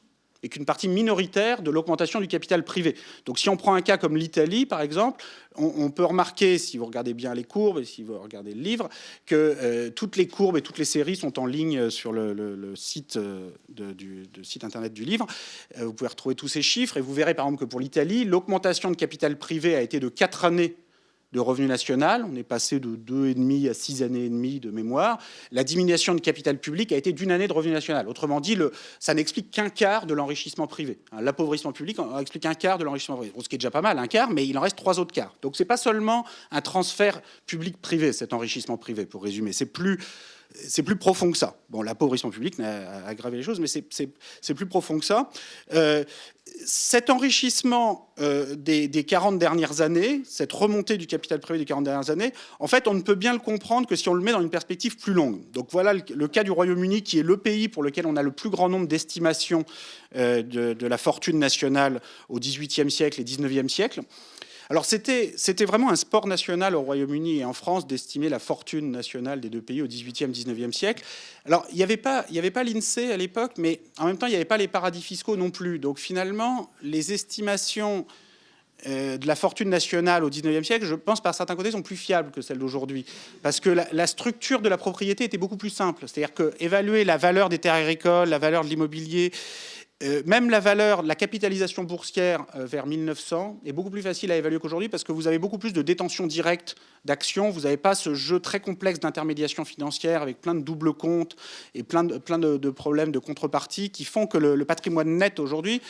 et qu'une partie minoritaire de l'augmentation du capital privé. Donc si on prend un cas comme l'Italie, par exemple, on peut remarquer, si vous regardez bien les courbes, et si vous regardez le livre, que toutes les courbes et toutes les séries sont en ligne sur le site, site internet du livre. Vous pouvez retrouver tous ces chiffres, et vous verrez par exemple que pour l'Italie, l'augmentation de capital privé a été de 4 années de revenu national. On est passé de 2,5 à 6 années et demie de mémoire. La diminution de capital public a été d'1 année de revenu national. Autrement dit, ça n'explique qu'un quart de l'enrichissement privé. L'appauvrissement public explique un quart de l'enrichissement privé. Ce qui est déjà pas mal, un quart, mais il en reste 3 autres quarts. Donc c'est pas seulement un transfert public-privé, cet enrichissement privé, pour résumer. C'est plus profond que ça. Bon, l'appauvrissement public a aggravé les choses, mais c'est plus profond que ça. Cet enrichissement des 40 dernières années, cette remontée du capital privé des 40 dernières années, en fait, on ne peut bien le comprendre que si on le met dans une perspective plus longue. Donc voilà le cas du Royaume-Uni, qui est le pays pour lequel on a le plus grand nombre d'estimations de la fortune nationale au XVIIIe siècle et XIXe siècle. Alors c'était vraiment un sport national au Royaume-Uni et en France d'estimer la fortune nationale des deux pays au XVIIIe, XIXe siècle. Alors il n'y avait pas l'INSEE à l'époque, mais en même temps il n'y avait pas les paradis fiscaux non plus. Donc finalement les estimations de la fortune nationale au XIXe siècle, je pense par certains côtés, sont plus fiables que celles d'aujourd'hui. Parce que la structure de la propriété était beaucoup plus simple. C'est-à-dire qu'évaluer la valeur des terres agricoles, la valeur de l'immobilier, même la valeur, la capitalisation boursière vers 1900 est beaucoup plus facile à évaluer qu'aujourd'hui parce que vous avez beaucoup plus de détention directe d'actions. Vous n'avez pas ce jeu très complexe d'intermédiation financière avec plein de doubles comptes et plein de problèmes de contrepartie qui font que le patrimoine net aujourd'hui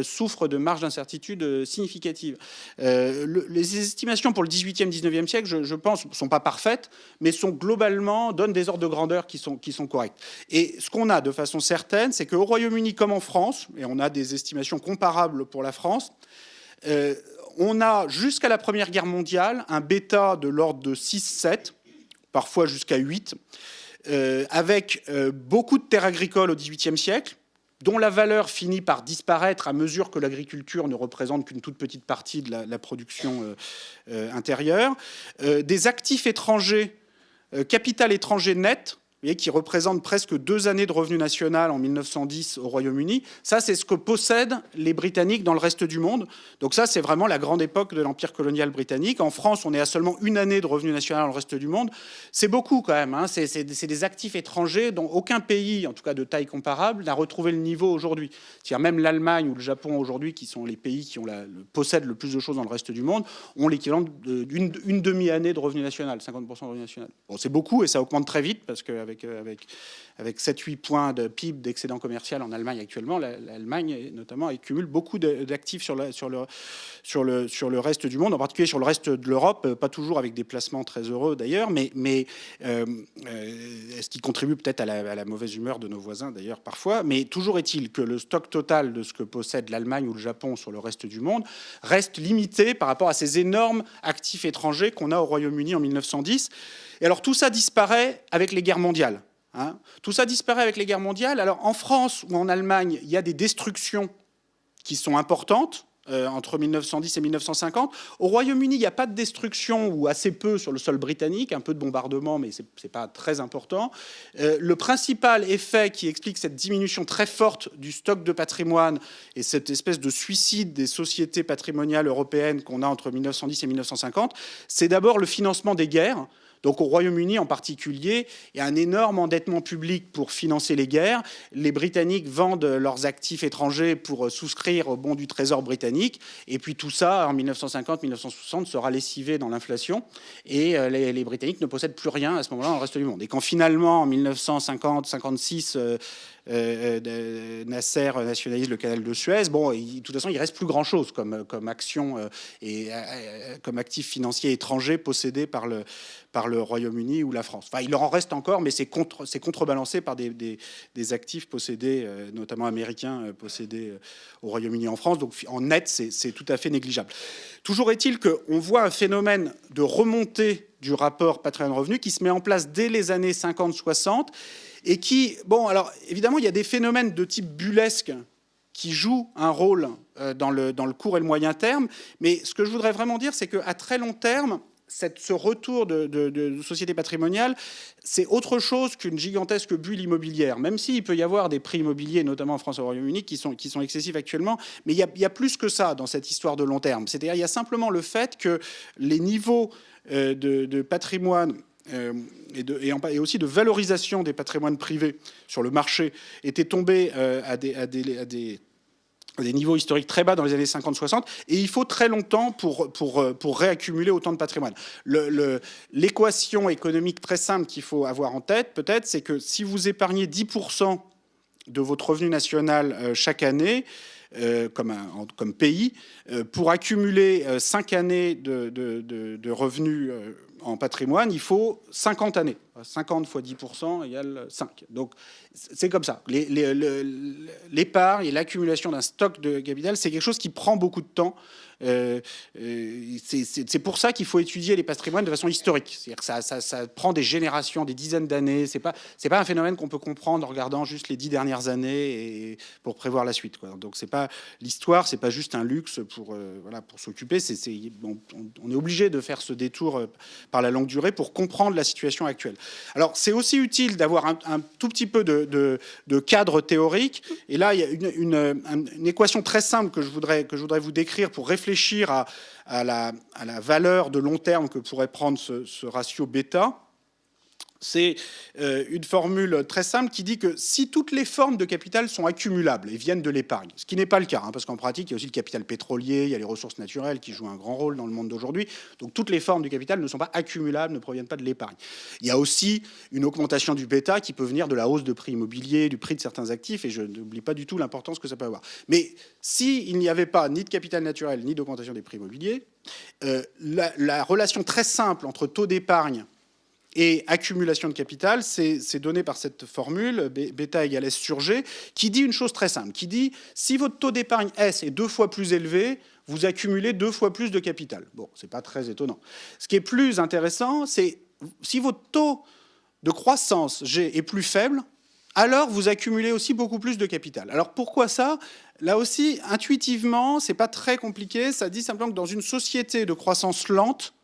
souffre de marges d'incertitude significatives. Les estimations pour le 18e, 19e siècle, je pense, ne sont pas parfaites, mais sont globalement, donnent des ordres de grandeur qui sont corrects. Et ce qu'on a de façon certaine, c'est qu'au Royaume-Uni comme en France, et on a des estimations comparables pour la France, on a jusqu'à la Première Guerre mondiale un bêta de l'ordre de 6-7, parfois jusqu'à 8, avec beaucoup de terres agricoles au XVIIIe siècle, dont la valeur finit par disparaître à mesure que l'agriculture ne représente qu'une toute petite partie de la production intérieure, des actifs étrangers, capital étranger net, qui représente presque 2 années de revenu national en 1910 au Royaume-Uni. Ça, c'est ce que possèdent les Britanniques dans le reste du monde. Donc ça, c'est vraiment la grande époque de l'Empire colonial britannique. En France, on est à seulement 1 année de revenu national dans le reste du monde. C'est beaucoup quand même. Hein. C'est des actifs étrangers dont aucun pays, en tout cas de taille comparable, n'a retrouvé le niveau aujourd'hui. C'est-à-dire même l'Allemagne ou le Japon aujourd'hui, qui sont les pays qui possèdent le plus de choses dans le reste du monde, ont l'équivalent d'une demi-année de revenu national, 50% de revenu national. Bon, c'est beaucoup et ça augmente très vite parce qu'avec 7-8 points de PIB d'excédent commercial en Allemagne actuellement, l'Allemagne notamment accumule beaucoup d'actifs sur le reste du monde, en particulier sur le reste de l'Europe, pas toujours avec des placements très heureux d'ailleurs, mais ce qui contribue peut-être à la mauvaise humeur de nos voisins d'ailleurs parfois, mais toujours est-il que le stock total de ce que possède l'Allemagne ou le Japon sur le reste du monde reste limité par rapport à ces énormes actifs étrangers qu'on a au Royaume-Uni en 1910. Et alors tout ça disparaît avec les guerres mondiales. Hein. Tout ça disparaît avec les guerres mondiales. Alors en France ou en Allemagne, il y a des destructions qui sont importantes entre 1910 et 1950. Au Royaume-Uni, il n'y a pas de destruction ou assez peu sur le sol britannique, un peu de bombardement, mais ce n'est pas très important. Le principal effet qui explique cette diminution très forte du stock de patrimoine et cette espèce de suicide des sociétés patrimoniales européennes qu'on a entre 1910 et 1950, c'est d'abord le financement des guerres. Donc au Royaume-Uni en particulier, il y a un énorme endettement public pour financer les guerres. Les Britanniques vendent leurs actifs étrangers pour souscrire au bon du Trésor britannique. Et puis tout ça, en 1950-1960, sera lessivé dans l'inflation. Et les Britanniques ne possèdent plus rien à ce moment-là dans le reste du monde. Et quand finalement, en 1950-56, Nasser nationalise le canal de Suez. Bon, de toute façon, il reste plus grand-chose comme action et comme actif financier étranger possédé par le Royaume-Uni ou la France. Enfin, il leur en reste encore, mais c'est contrebalancé par des actifs possédés, notamment américains, possédés au Royaume-Uni et en France. Donc, en net, c'est tout à fait négligeable. Toujours est-il qu'on voit un phénomène de remontée du rapport patrimoine-revenu qui se met en place dès les années 50-60 et qui, bon, alors évidemment, il y a des phénomènes de type bullesque qui jouent un rôle dans le court et le moyen terme. Mais ce que je voudrais vraiment dire, c'est qu'à très long terme, ce retour de société patrimoniale, c'est autre chose qu'une gigantesque bulle immobilière. Même s'il peut y avoir des prix immobiliers, notamment en France et au Royaume-Uni, qui sont excessifs actuellement. Mais il y a plus que ça dans cette histoire de long terme. C'est-à-dire il y a simplement le fait que les niveaux de patrimoine et aussi de valorisation des patrimoines privés sur le marché étaient tombés à des niveaux historiques très bas dans les années 50-60, et il faut très longtemps pour réaccumuler autant de patrimoine. L'équation économique très simple qu'il faut avoir en tête, peut-être, c'est que si vous épargnez 10% de votre revenu national chaque année, comme pays, pour accumuler 5 années de revenus en patrimoine, il faut 50 années. 50 fois 10% égale 5. Donc, c'est comme ça. L'épargne et l'accumulation d'un stock de capital, c'est quelque chose qui prend beaucoup de temps. C'est pour ça qu'il faut étudier les patrimoines de façon historique. C'est-à-dire que ça prend des générations, des dizaines d'années. C'est pas un phénomène qu'on peut comprendre en regardant juste les 10 dernières années et pour prévoir la suite, quoi. Donc, l'histoire, c'est pas juste un luxe pour s'occuper. On est obligé de faire ce détour par la longue durée pour comprendre la situation actuelle. Alors, c'est aussi utile d'avoir un tout petit peu de cadre théorique. Et là, il y a une équation très simple que je voudrais vous décrire pour réfléchir à la valeur de long terme que pourrait prendre ce ratio bêta. C'est une formule très simple qui dit que si toutes les formes de capital sont accumulables et viennent de l'épargne, ce qui n'est pas le cas, parce qu'en pratique, il y a aussi le capital pétrolier, il y a les ressources naturelles qui jouent un grand rôle dans le monde d'aujourd'hui. Donc toutes les formes du capital ne sont pas accumulables, ne proviennent pas de l'épargne. Il y a aussi une augmentation du bêta qui peut venir de la hausse de prix immobiliers, du prix de certains actifs, et je n'oublie pas du tout l'importance que ça peut avoir. Mais s'il n'y avait pas ni de capital naturel, ni d'augmentation des prix immobiliers, la relation très simple entre taux d'épargne et accumulation de capital, c'est donné par cette formule, bêta égale S sur G, qui dit une chose très simple, qui dit si votre taux d'épargne S est 2 fois plus élevé, vous accumulez 2 fois plus de capital. Bon, c'est pas très étonnant. Ce qui est plus intéressant, c'est si votre taux de croissance G est plus faible, alors vous accumulez aussi beaucoup plus de capital. Alors pourquoi ça? Là aussi, intuitivement, c'est pas très compliqué, ça dit simplement que dans une société de croissance lente,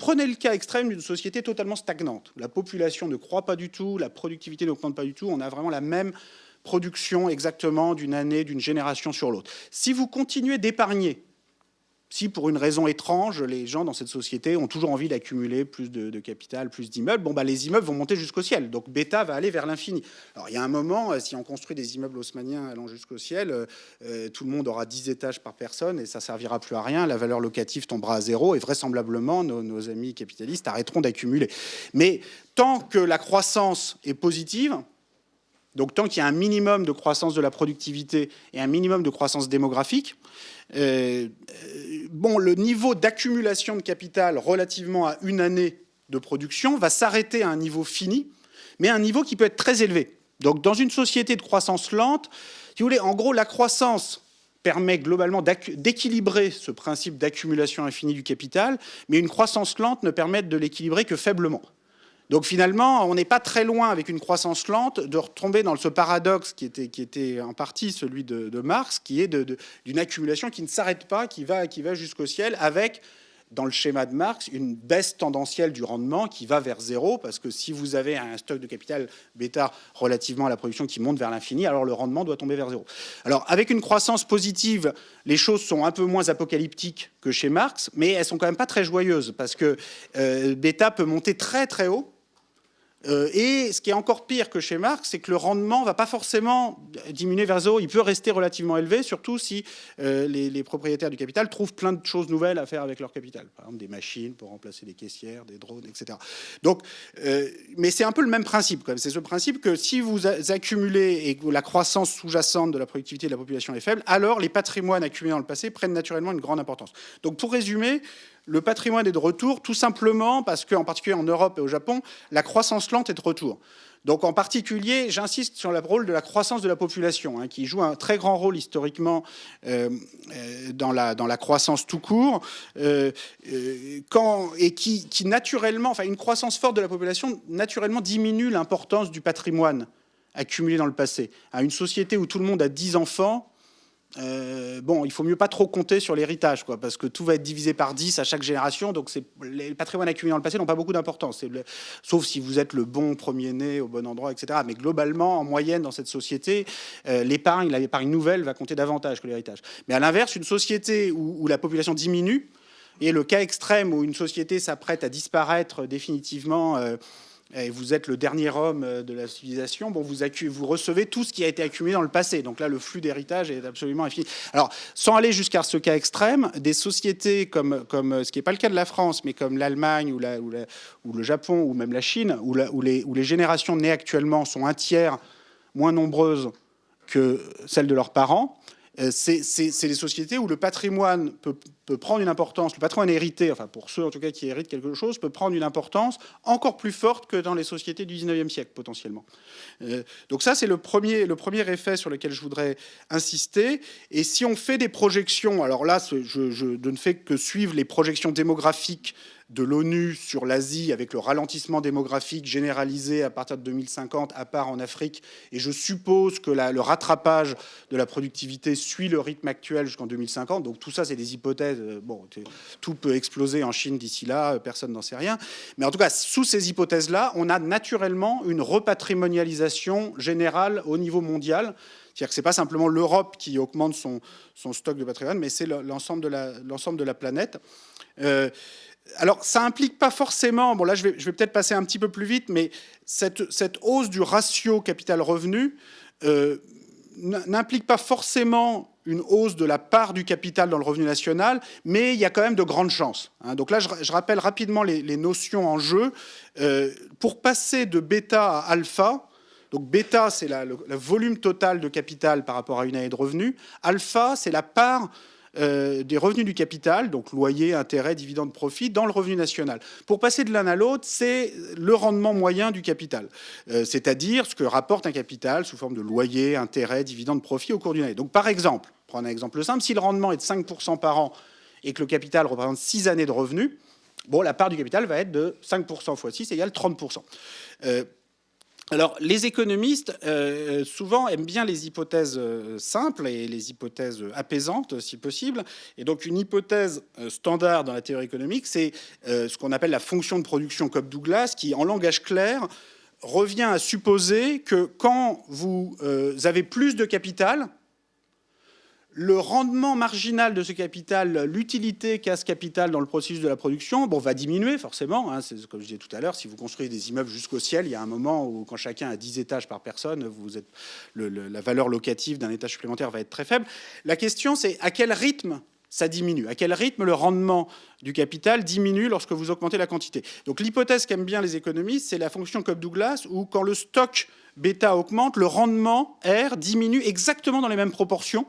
prenez le cas extrême d'une société totalement stagnante. La population ne croît pas du tout, la productivité n'augmente pas du tout, on a vraiment la même production exactement d'une année, d'une génération sur l'autre. Si vous continuez d'épargner, si pour une raison étrange, les gens dans cette société ont toujours envie d'accumuler plus de capital, plus d'immeubles, bon, les immeubles vont monter jusqu'au ciel. Donc bêta va aller vers l'infini. Alors il y a un moment, si on construit des immeubles haussmanniens allant jusqu'au ciel, tout le monde aura 10 étages par personne et ça servira plus à rien. La valeur locative tombera à zéro et vraisemblablement nos amis capitalistes arrêteront d'accumuler. Mais tant que la croissance est positive, donc tant qu'il y a un minimum de croissance de la productivité et un minimum de croissance démographique, le niveau d'accumulation de capital relativement à une année de production va s'arrêter à un niveau fini, mais à un niveau qui peut être très élevé. Donc dans une société de croissance lente, si vous voulez, en gros, la croissance permet globalement d'équilibrer ce principe d'accumulation infinie du capital, mais une croissance lente ne permet de l'équilibrer que faiblement. Donc finalement, on n'est pas très loin avec une croissance lente de retomber dans ce paradoxe qui était en partie celui de Marx, qui est d'une accumulation qui ne s'arrête pas, qui va jusqu'au ciel, avec, dans le schéma de Marx, une baisse tendancielle du rendement qui va vers zéro, parce que si vous avez un stock de capital bêta relativement à la production qui monte vers l'infini, alors le rendement doit tomber vers zéro. Alors avec une croissance positive, les choses sont un peu moins apocalyptiques que chez Marx, mais elles sont quand même pas très joyeuses, parce que bêta peut monter très très haut, Et ce qui est encore pire que chez Marx, c'est que le rendement ne va pas forcément diminuer vers zéro. Il peut rester relativement élevé, surtout si les propriétaires du capital trouvent plein de choses nouvelles à faire avec leur capital. Par exemple, des machines pour remplacer des caissières, des drones, etc. Donc, mais c'est un peu le même principe, quand même. C'est ce principe que si vous accumulez et que la croissance sous-jacente de la productivité de la population est faible, alors les patrimoines accumulés dans le passé prennent naturellement une grande importance. Donc, pour résumer, le patrimoine est de retour tout simplement parce qu'en particulier en Europe et au Japon, la croissance lente est de retour. Donc en particulier, j'insiste sur le rôle de la croissance de la population, qui joue un très grand rôle historiquement dans la croissance tout court, et qui naturellement, enfin une croissance forte de la population naturellement diminue l'importance du patrimoine accumulé dans le passé. Une société où tout le monde a 10 enfants, bon, il faut mieux pas trop compter sur l'héritage, quoi, parce que tout va être divisé par 10 à chaque génération, donc les patrimoines accumulés dans le passé n'ont pas beaucoup d'importance, sauf si vous êtes le bon premier-né au bon endroit, etc. Mais globalement, en moyenne, dans cette société, l'épargne nouvelle va compter davantage que l'héritage. Mais à l'inverse, une société où la population diminue, et le cas extrême où une société s'apprête à disparaître définitivement, et vous êtes le dernier homme de la civilisation, bon, vous recevez tout ce qui a été accumulé dans le passé. Donc là, le flux d'héritage est absolument infini. Alors, sans aller jusqu'à ce cas extrême, des sociétés comme ce qui n'est pas le cas de la France, mais comme l'Allemagne ou le Japon ou même la Chine, où les générations nées actuellement sont un tiers moins nombreuses que celles de leurs parents, c'est des sociétés où le patrimoine peut prendre une importance, le patrimoine hérité, enfin pour ceux en tout cas qui héritent quelque chose, peut prendre une importance encore plus forte que dans les sociétés du 19e siècle potentiellement. Donc ça c'est le premier effet sur lequel je voudrais insister. Et si on fait des projections, alors là je ne fais que suivre les projections démographiques de l'ONU sur l'Asie avec le ralentissement démographique généralisé à partir de 2050, à part en Afrique. Et je suppose que le rattrapage de la productivité suit le rythme actuel jusqu'en 2050. Donc tout ça, c'est des hypothèses. Bon, tout peut exploser en Chine d'ici là, personne n'en sait rien. Mais en tout cas, sous ces hypothèses-là, on a naturellement une repatrimonialisation générale au niveau mondial. C'est-à-dire que ce n'est pas simplement l'Europe qui augmente son stock de patrimoine, mais c'est l'ensemble de la planète. Alors, ça implique pas forcément, bon là je vais peut-être passer un petit peu plus vite, mais cette hausse du ratio capital-revenu n'implique pas forcément une hausse de la part du capital dans le revenu national, mais il y a quand même de grandes chances. Donc là, je rappelle rapidement les notions en jeu. Pour passer de bêta à alpha, donc bêta, c'est le volume total de capital par rapport à une année de revenu. Alpha, c'est la part des revenus du capital, donc loyer, intérêt, dividendes, profit, dans le revenu national. Pour passer de l'un à l'autre, c'est le rendement moyen du capital, c'est-à-dire ce que rapporte un capital sous forme de loyer, intérêt, dividendes, profit au cours d'une année. Donc par exemple, prendre un exemple simple, si le rendement est de 5% par an et que le capital représente 6 années de revenus, bon, la part du capital va être de 5% x 6 égale 30%. Alors, les économistes, souvent, aiment bien les hypothèses simples et les hypothèses apaisantes, si possible. Et donc, une hypothèse standard dans la théorie économique, c'est ce qu'on appelle la fonction de production Cobb-Douglas, qui, en langage clair, revient à supposer que quand vous avez plus de capital, le rendement marginal de ce capital, l'utilité qu'a ce capital dans le processus de la production, bon, va diminuer forcément. C'est comme je disais tout à l'heure, si vous construisez des immeubles jusqu'au ciel, il y a un moment où, quand chacun a 10 étages par personne, la valeur locative d'un étage supplémentaire va être très faible. La question, c'est à quel rythme ça diminue, à quel rythme le rendement du capital diminue lorsque vous augmentez la quantité. Donc l'hypothèse qu'aiment bien les économistes, c'est la fonction Cobb-Douglas, où quand le stock bêta augmente, le rendement R diminue exactement dans les mêmes proportions,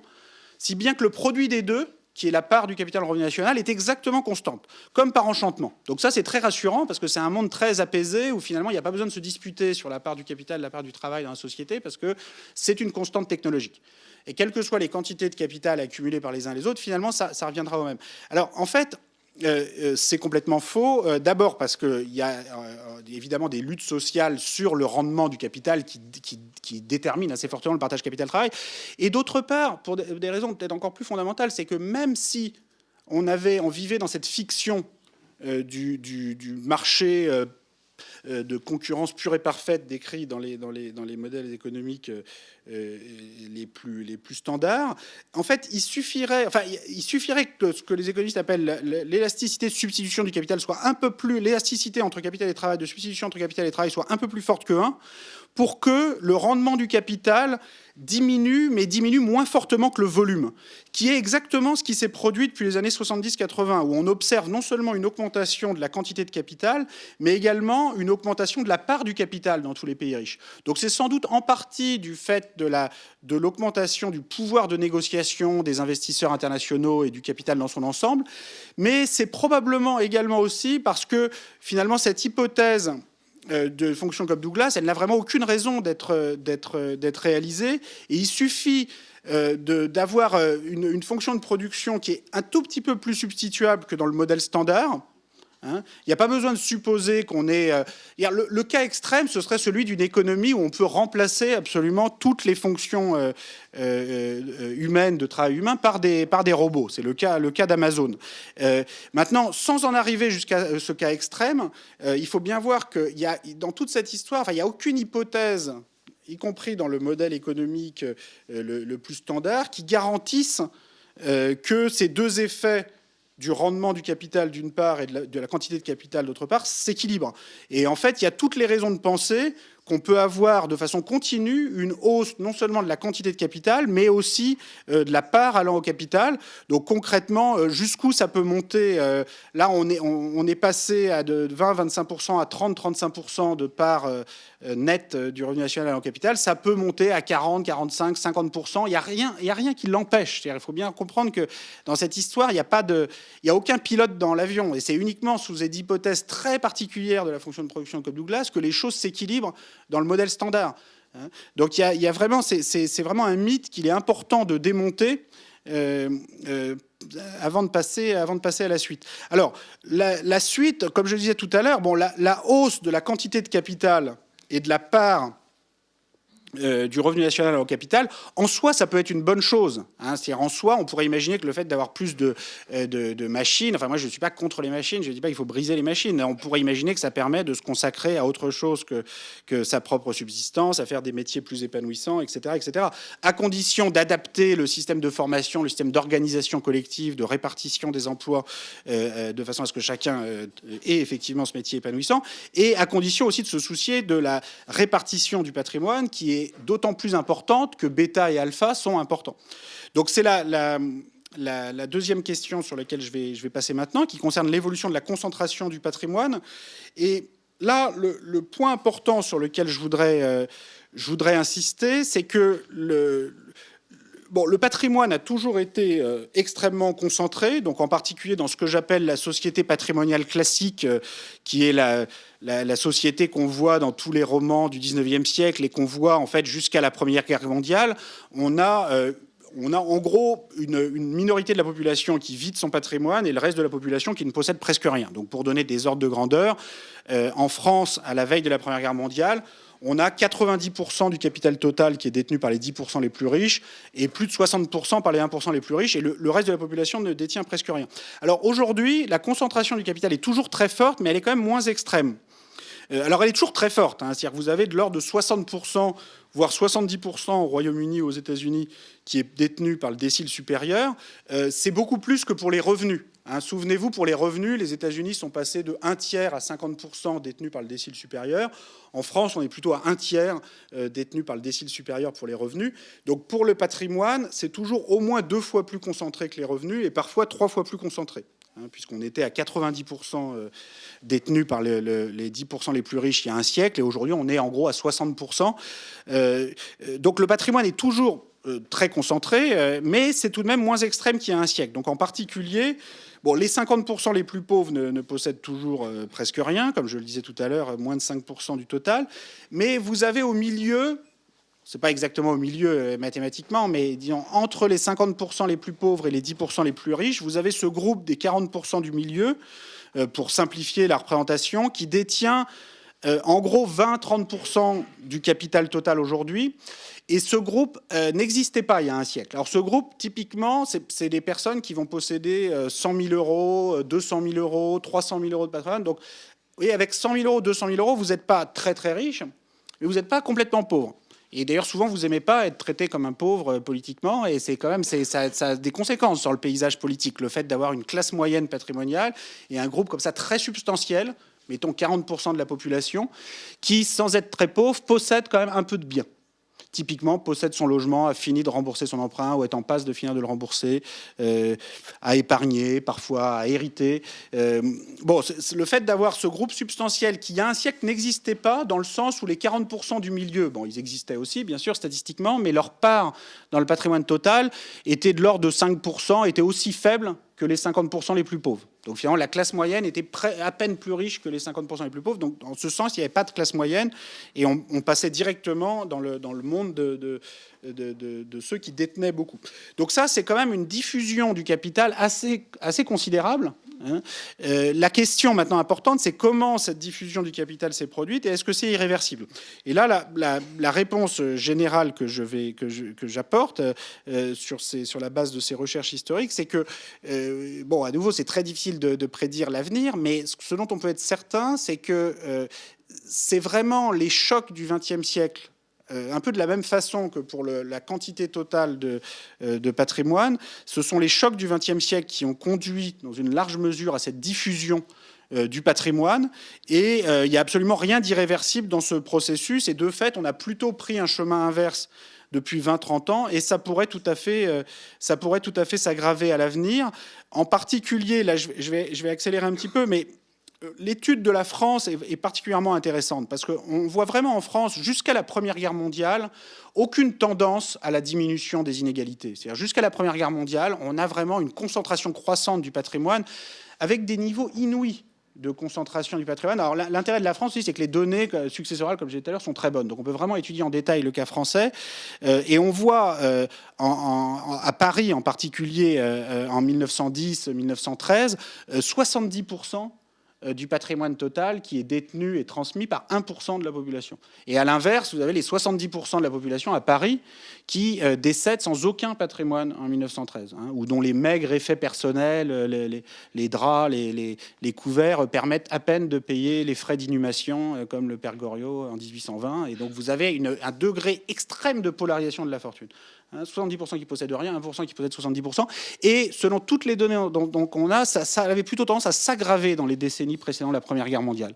si bien que le produit des deux, qui est la part du capital revenu national, est exactement constante, comme par enchantement. Donc ça, c'est très rassurant, parce que c'est un monde très apaisé, où finalement, il n'y a pas besoin de se disputer sur la part du capital, la part du travail dans la société, parce que c'est une constante technologique. Et quelles que soient les quantités de capital accumulées par les uns et les autres, finalement, ça reviendra au même. Alors, en fait, c'est complètement faux. D'abord parce qu'il y a évidemment des luttes sociales sur le rendement du capital qui déterminent assez fortement le partage capital-travail. Et d'autre part, pour des raisons peut-être encore plus fondamentales, c'est que même si on vivait dans cette fiction du marché de concurrence pure et parfaite décrit dans les modèles économiques les plus standards. En fait, il suffirait que ce que les économistes appellent l'élasticité de substitution du capital soit un peu plus, l'élasticité entre capital et travail, de substitution entre capital et travail soit un peu plus forte que 1 pour que le rendement du capital diminue, mais diminue moins fortement que le volume, qui est exactement ce qui s'est produit depuis les années 70-80, où on observe non seulement une augmentation de la quantité de capital, mais également une augmentation de la part du capital dans tous les pays riches. Donc c'est sans doute en partie du fait de l'augmentation du pouvoir de négociation des investisseurs internationaux et du capital dans son ensemble, mais c'est probablement également aussi parce que finalement cette hypothèse de fonction Cobb-Douglas, elle n'a vraiment aucune raison d'être réalisée. Et il suffit d'avoir une fonction de production qui est un tout petit peu plus substituable que dans le modèle standard. Il n'y a pas besoin de supposer qu'on est... le cas extrême, ce serait celui d'une économie où on peut remplacer absolument toutes les fonctions humaines, de travail humain, par des robots. C'est le cas d'Amazon. Maintenant, sans en arriver jusqu'à ce cas extrême, il faut bien voir que dans toute cette histoire, il n'y a aucune hypothèse, y compris dans le modèle économique le plus standard, qui garantisse que ces deux effets du rendement du capital d'une part et de la quantité de capital d'autre part s'équilibrent. Et en fait, il y a toutes les raisons de penser qu'on peut avoir de façon continue une hausse non seulement de la quantité de capital, mais aussi de la part allant au capital. Donc concrètement, jusqu'où ça peut monter là, on est passé de 20-25% à 30-35% de part nette du revenu national allant au capital. Ça peut monter à 40, 45, 50%. Il y a rien qui l'empêche. Il faut bien comprendre que dans cette histoire, il n'y a aucun pilote dans l'avion. Et c'est uniquement sous des hypothèses très particulières de la fonction de production de Cobb-Douglas que les choses s'équilibrent dans le modèle standard. Donc il y a vraiment, c'est vraiment un mythe qu'il est important de démonter avant de passer à la suite. Alors la suite, comme je le disais tout à l'heure, bon, la hausse de la quantité de capital et de la part du revenu national au capital, en soi, ça peut être une bonne chose. C'est-à-dire, en soi, on pourrait imaginer que le fait d'avoir plus de machines, enfin, moi, je ne suis pas contre les machines, je ne dis pas qu'il faut briser les machines. On pourrait imaginer que ça permet de se consacrer à autre chose que sa propre subsistance, à faire des métiers plus épanouissants, etc., etc., à condition d'adapter le système de formation, le système d'organisation collective, de répartition des emplois, de façon à ce que chacun ait effectivement ce métier épanouissant, et à condition aussi de se soucier de la répartition du patrimoine qui est d'autant plus importante que bêta et alpha sont importants. Donc c'est la deuxième question sur laquelle je vais passer maintenant, qui concerne l'évolution de la concentration du patrimoine. Et là, le point important sur lequel je voudrais insister, c'est que le patrimoine a toujours été extrêmement concentré, donc en particulier dans ce que j'appelle la société patrimoniale classique, qui est la société qu'on voit dans tous les romans du 19e siècle et qu'on voit en fait jusqu'à la Première Guerre mondiale. On a en gros une minorité de la population qui vide son patrimoine et le reste de la population qui ne possède presque rien. Donc pour donner des ordres de grandeur, en France, à la veille de la Première Guerre mondiale, on a 90% du capital total qui est détenu par les 10% les plus riches et plus de 60% par les 1% les plus riches, et le reste de la population ne détient presque rien. Alors aujourd'hui, la concentration du capital est toujours très forte, mais elle est quand même moins extrême. Alors elle est toujours très forte, c'est-à-dire que vous avez de l'ordre de 60%, voire 70% au Royaume-Uni, aux États-Unis, qui est détenu par le décile supérieur. C'est beaucoup plus que pour les revenus. Souvenez-vous, pour les revenus, les États-Unis sont passés de 1 tiers à 50% détenus par le décile supérieur. En France, on est plutôt à 1 tiers détenus par le décile supérieur pour les revenus. Donc pour le patrimoine, c'est toujours au moins 2 fois plus concentré que les revenus et parfois 3 fois plus concentré. Puisqu'on était à 90% détenus par les 10% les plus riches il y a un siècle, et aujourd'hui on est en gros à 60%. Donc le patrimoine est toujours très concentré, mais c'est tout de même moins extrême qu'il y a un siècle. Donc en particulier, les 50% les plus pauvres ne possèdent toujours presque rien, comme je le disais tout à l'heure, moins de 5% du total. Mais vous avez au milieu... C'est pas exactement au milieu mathématiquement, mais disons entre les 50% les plus pauvres et les 10% les plus riches, vous avez ce groupe des 40% du milieu, pour simplifier la représentation, qui détient en gros 20-30% du capital total aujourd'hui. Et ce groupe n'existait pas il y a un siècle. Alors ce groupe, typiquement, c'est des personnes qui vont posséder 100 000 euros, 200 000 euros, 300 000 euros de patrimoine. Donc, oui, avec 100 000 euros, 200 000 euros, vous n'êtes pas très très riche, mais vous n'êtes pas complètement pauvre. Et d'ailleurs, souvent, vous n'aimez pas être traité comme un pauvre politiquement, et c'est quand même, ça a des conséquences sur le paysage politique, le fait d'avoir une classe moyenne patrimoniale et un groupe comme ça très substantiel, mettons 40% de la population, qui, sans être très pauvre, possède quand même un peu de biens. Typiquement, possède son logement, a fini de rembourser son emprunt ou est en passe de finir de le rembourser, a épargné, parfois a hérité. Bon, le fait d'avoir ce groupe substantiel qui, il y a un siècle, n'existait pas, dans le sens où les 40% du milieu, bon, ils existaient aussi, bien sûr, statistiquement, mais leur part dans le patrimoine total était de l'ordre de 5%, était aussi faible que les 50% les plus pauvres. Donc finalement, la classe moyenne était à peine plus riche que les 50% les plus pauvres. Donc en ce sens, il n'y avait pas de classe moyenne et on passait directement dans le monde de ceux qui détenaient beaucoup. Donc ça, c'est quand même une diffusion du capital assez considérable. Hein. La question maintenant importante, c'est comment cette diffusion du capital s'est produite et est-ce que c'est irréversible? Et là, la réponse générale que j'apporte sur la base de ces recherches historiques, c'est que, bon, à nouveau, c'est très difficile de prédire l'avenir, mais ce dont on peut être certain, c'est que c'est vraiment les chocs du XXe siècle, un peu de la même façon que pour la quantité totale de patrimoine, ce sont les chocs du XXe siècle qui ont conduit, dans une large mesure, à cette diffusion du patrimoine. Et il n'y a absolument rien d'irréversible dans ce processus. Et de fait, on a plutôt pris un chemin inverse depuis 20-30 ans, et ça pourrait tout à fait s'aggraver à l'avenir. En particulier, là, je vais accélérer un petit peu, mais l'étude de la France est particulièrement intéressante parce qu'on voit vraiment en France, jusqu'à la Première Guerre mondiale, aucune tendance à la diminution des inégalités. C'est-à-dire jusqu'à la Première Guerre mondiale, on a vraiment une concentration croissante du patrimoine avec des niveaux inouïs de concentration du patrimoine. Alors l'intérêt de la France aussi, c'est que les données successorales, comme je disais tout à l'heure, sont très bonnes. Donc on peut vraiment étudier en détail le cas français. Et on voit à Paris en particulier en 1910-1913, 70% du patrimoine total qui est détenu et transmis par 1% de la population. Et à l'inverse, vous avez les 70% de la population à Paris qui décèdent sans aucun patrimoine en 1913, hein, ou dont les maigres effets personnels, les draps, les couverts permettent à peine de payer les frais d'inhumation, comme le père Goriot en 1820. Et donc vous avez un degré extrême de polarisation de la fortune. 70% qui possèdent rien, 1% qui possèdent 70%. Et selon toutes les données qu'on a, ça avait plutôt tendance à s'aggraver dans les décennies précédant la Première Guerre mondiale.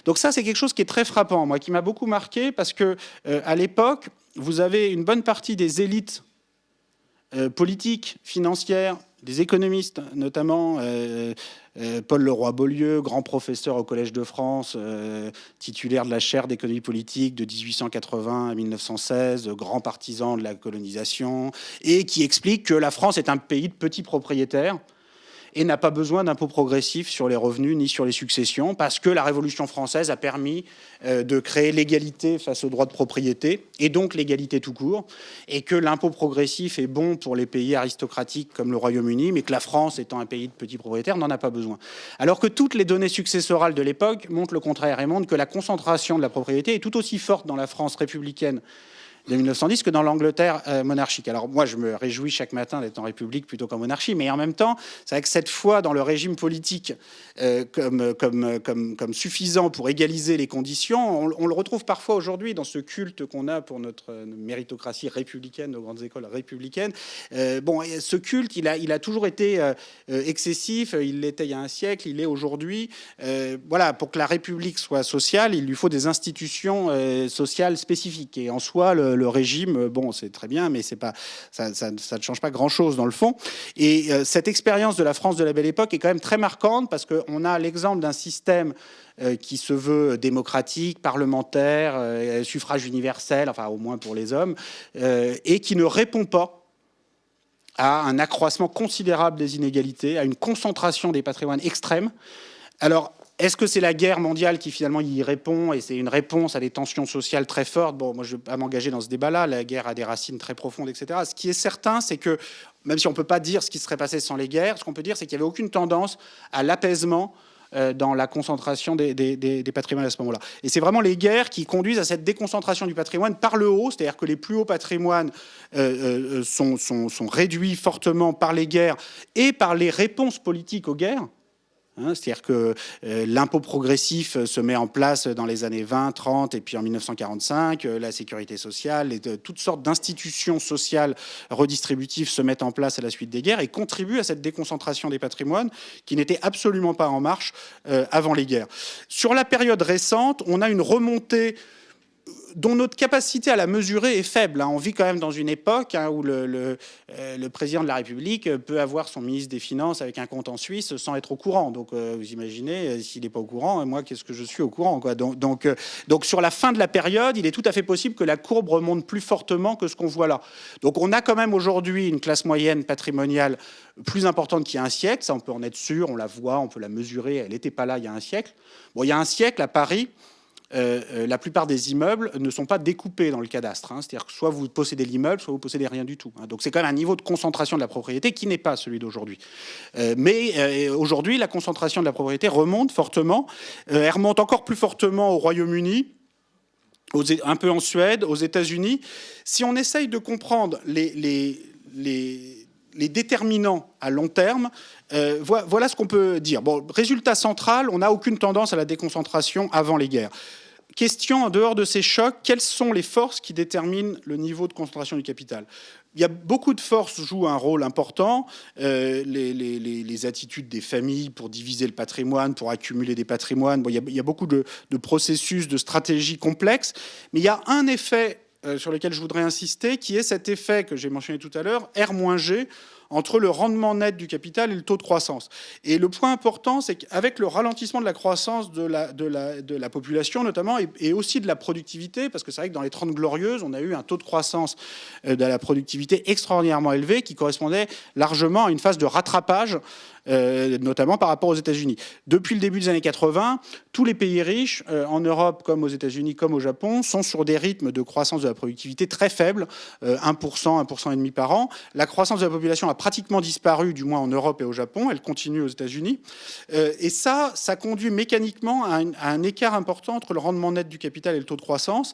Donc ça, c'est quelque chose qui est très frappant, moi, qui m'a beaucoup marqué, parce que à l'époque, vous avez une bonne partie des élites politiques, financières, des économistes, notamment Paul Leroy-Beaulieu, grand professeur au Collège de France, titulaire de la chaire d'économie politique de 1880 à 1916, grand partisan de la colonisation, et qui explique que la France est un pays de petits propriétaires et n'a pas besoin d'impôts progressifs sur les revenus ni sur les successions, parce que la Révolution française a permis de créer l'égalité face au droit de propriété, et donc l'égalité tout court, et que l'impôt progressif est bon pour les pays aristocratiques comme le Royaume-Uni, mais que la France, étant un pays de petits propriétaires, n'en a pas besoin. Alors que toutes les données successorales de l'époque montrent le contraire, et montrent que la concentration de la propriété est tout aussi forte dans la France républicaine de 1910 que dans l'Angleterre monarchique. Alors moi, je me réjouis chaque matin d'être en République plutôt qu'en monarchie, mais en même temps, c'est vrai que cette foi dans le régime politique comme suffisant pour égaliser les conditions, on le retrouve parfois aujourd'hui dans ce culte qu'on a pour notre méritocratie républicaine, nos grandes écoles républicaines. Bon, ce culte, il a toujours été excessif, il l'était il y a un siècle, il l'est aujourd'hui. Voilà, pour que la République soit sociale, il lui faut des institutions sociales spécifiques. Et en soi, le régime, bon, c'est très bien, mais c'est pas, ça ne change pas grand-chose dans le fond. Et cette expérience de la France de la Belle Époque est quand même très marquante parce qu'on a l'exemple d'un système qui se veut démocratique, parlementaire, suffrage universel, enfin au moins pour les hommes, et qui ne répond pas à un accroissement considérable des inégalités, à une concentration des patrimoines extrêmes. Alors, est-ce que c'est la guerre mondiale qui finalement y répond et c'est une réponse à des tensions sociales très fortes? Bon, moi je ne vais pas m'engager dans ce débat-là, la guerre a des racines très profondes, etc. Ce qui est certain, c'est que, même si on ne peut pas dire ce qui serait passé sans les guerres, ce qu'on peut dire, c'est qu'il n'y avait aucune tendance à l'apaisement dans la concentration des patrimoines à ce moment-là. Et c'est vraiment les guerres qui conduisent à cette déconcentration du patrimoine par le haut, c'est-à-dire que les plus hauts patrimoines sont réduits fortement par les guerres et par les réponses politiques aux guerres. C'est-à-dire que l'impôt progressif se met en place dans les années 20, 30 et puis en 1945, la sécurité sociale, et toutes sortes d'institutions sociales redistributives se mettent en place à la suite des guerres et contribuent à cette déconcentration des patrimoines qui n'était absolument pas en marche avant les guerres. Sur la période récente, on a une remontée dont notre capacité à la mesurer est faible. On vit quand même dans une époque où le président de la République peut avoir son ministre des Finances avec un compte en Suisse sans être au courant. Donc, vous imaginez, s'il n'est pas au courant, moi, qu'est-ce que je suis au courant, quoi. Donc, sur la fin de la période, il est tout à fait possible que la courbe remonte plus fortement que ce qu'on voit là. Donc, on a quand même aujourd'hui une classe moyenne patrimoniale plus importante qu'il y a un siècle. Ça, on peut en être sûr, on la voit, on peut la mesurer. Elle n'était pas là il y a un siècle. Bon, il y a un siècle, à Paris, la plupart des immeubles ne sont pas découpés dans le cadastre. C'est-à-dire que soit vous possédez l'immeuble, soit vous possédez rien du tout. Donc c'est quand même un niveau de concentration de la propriété qui n'est pas celui d'aujourd'hui. Mais aujourd'hui, la concentration de la propriété remonte fortement. Elle remonte encore plus fortement au Royaume-Uni, un peu en Suède, aux États-Unis. Si on essaye de comprendre les déterminants à long terme, voilà ce qu'on peut dire. Bon, résultat central, on n'a aucune tendance à la déconcentration avant les guerres. Question, en dehors de ces chocs, quelles sont les forces qui déterminent le niveau de concentration du capital ? Il y a beaucoup de forces jouent un rôle important. Les attitudes des familles pour diviser le patrimoine, pour accumuler des patrimoines. Bon, il y a beaucoup de processus, de stratégies complexes. Mais il y a un effet sur lequel je voudrais insister, qui est cet effet que j'ai mentionné tout à l'heure, R-G, entre le rendement net du capital et le taux de croissance. Et le point important, c'est qu'avec le ralentissement de la croissance de la population, notamment, et aussi de la productivité, parce que c'est vrai que dans les 30 glorieuses, on a eu un taux de croissance de la productivité extraordinairement élevé, qui correspondait largement à une phase de rattrapage, notamment par rapport aux États-Unis. Depuis le début des années 80, tous les pays riches, en Europe comme aux États-Unis comme au Japon, sont sur des rythmes de croissance de la productivité très faibles, 1%, 1,5% par an. La croissance de la population a pratiquement disparu, du moins en Europe et au Japon. Elle continue aux États-Unis. Et ça conduit mécaniquement à un écart important entre le rendement net du capital et le taux de croissance.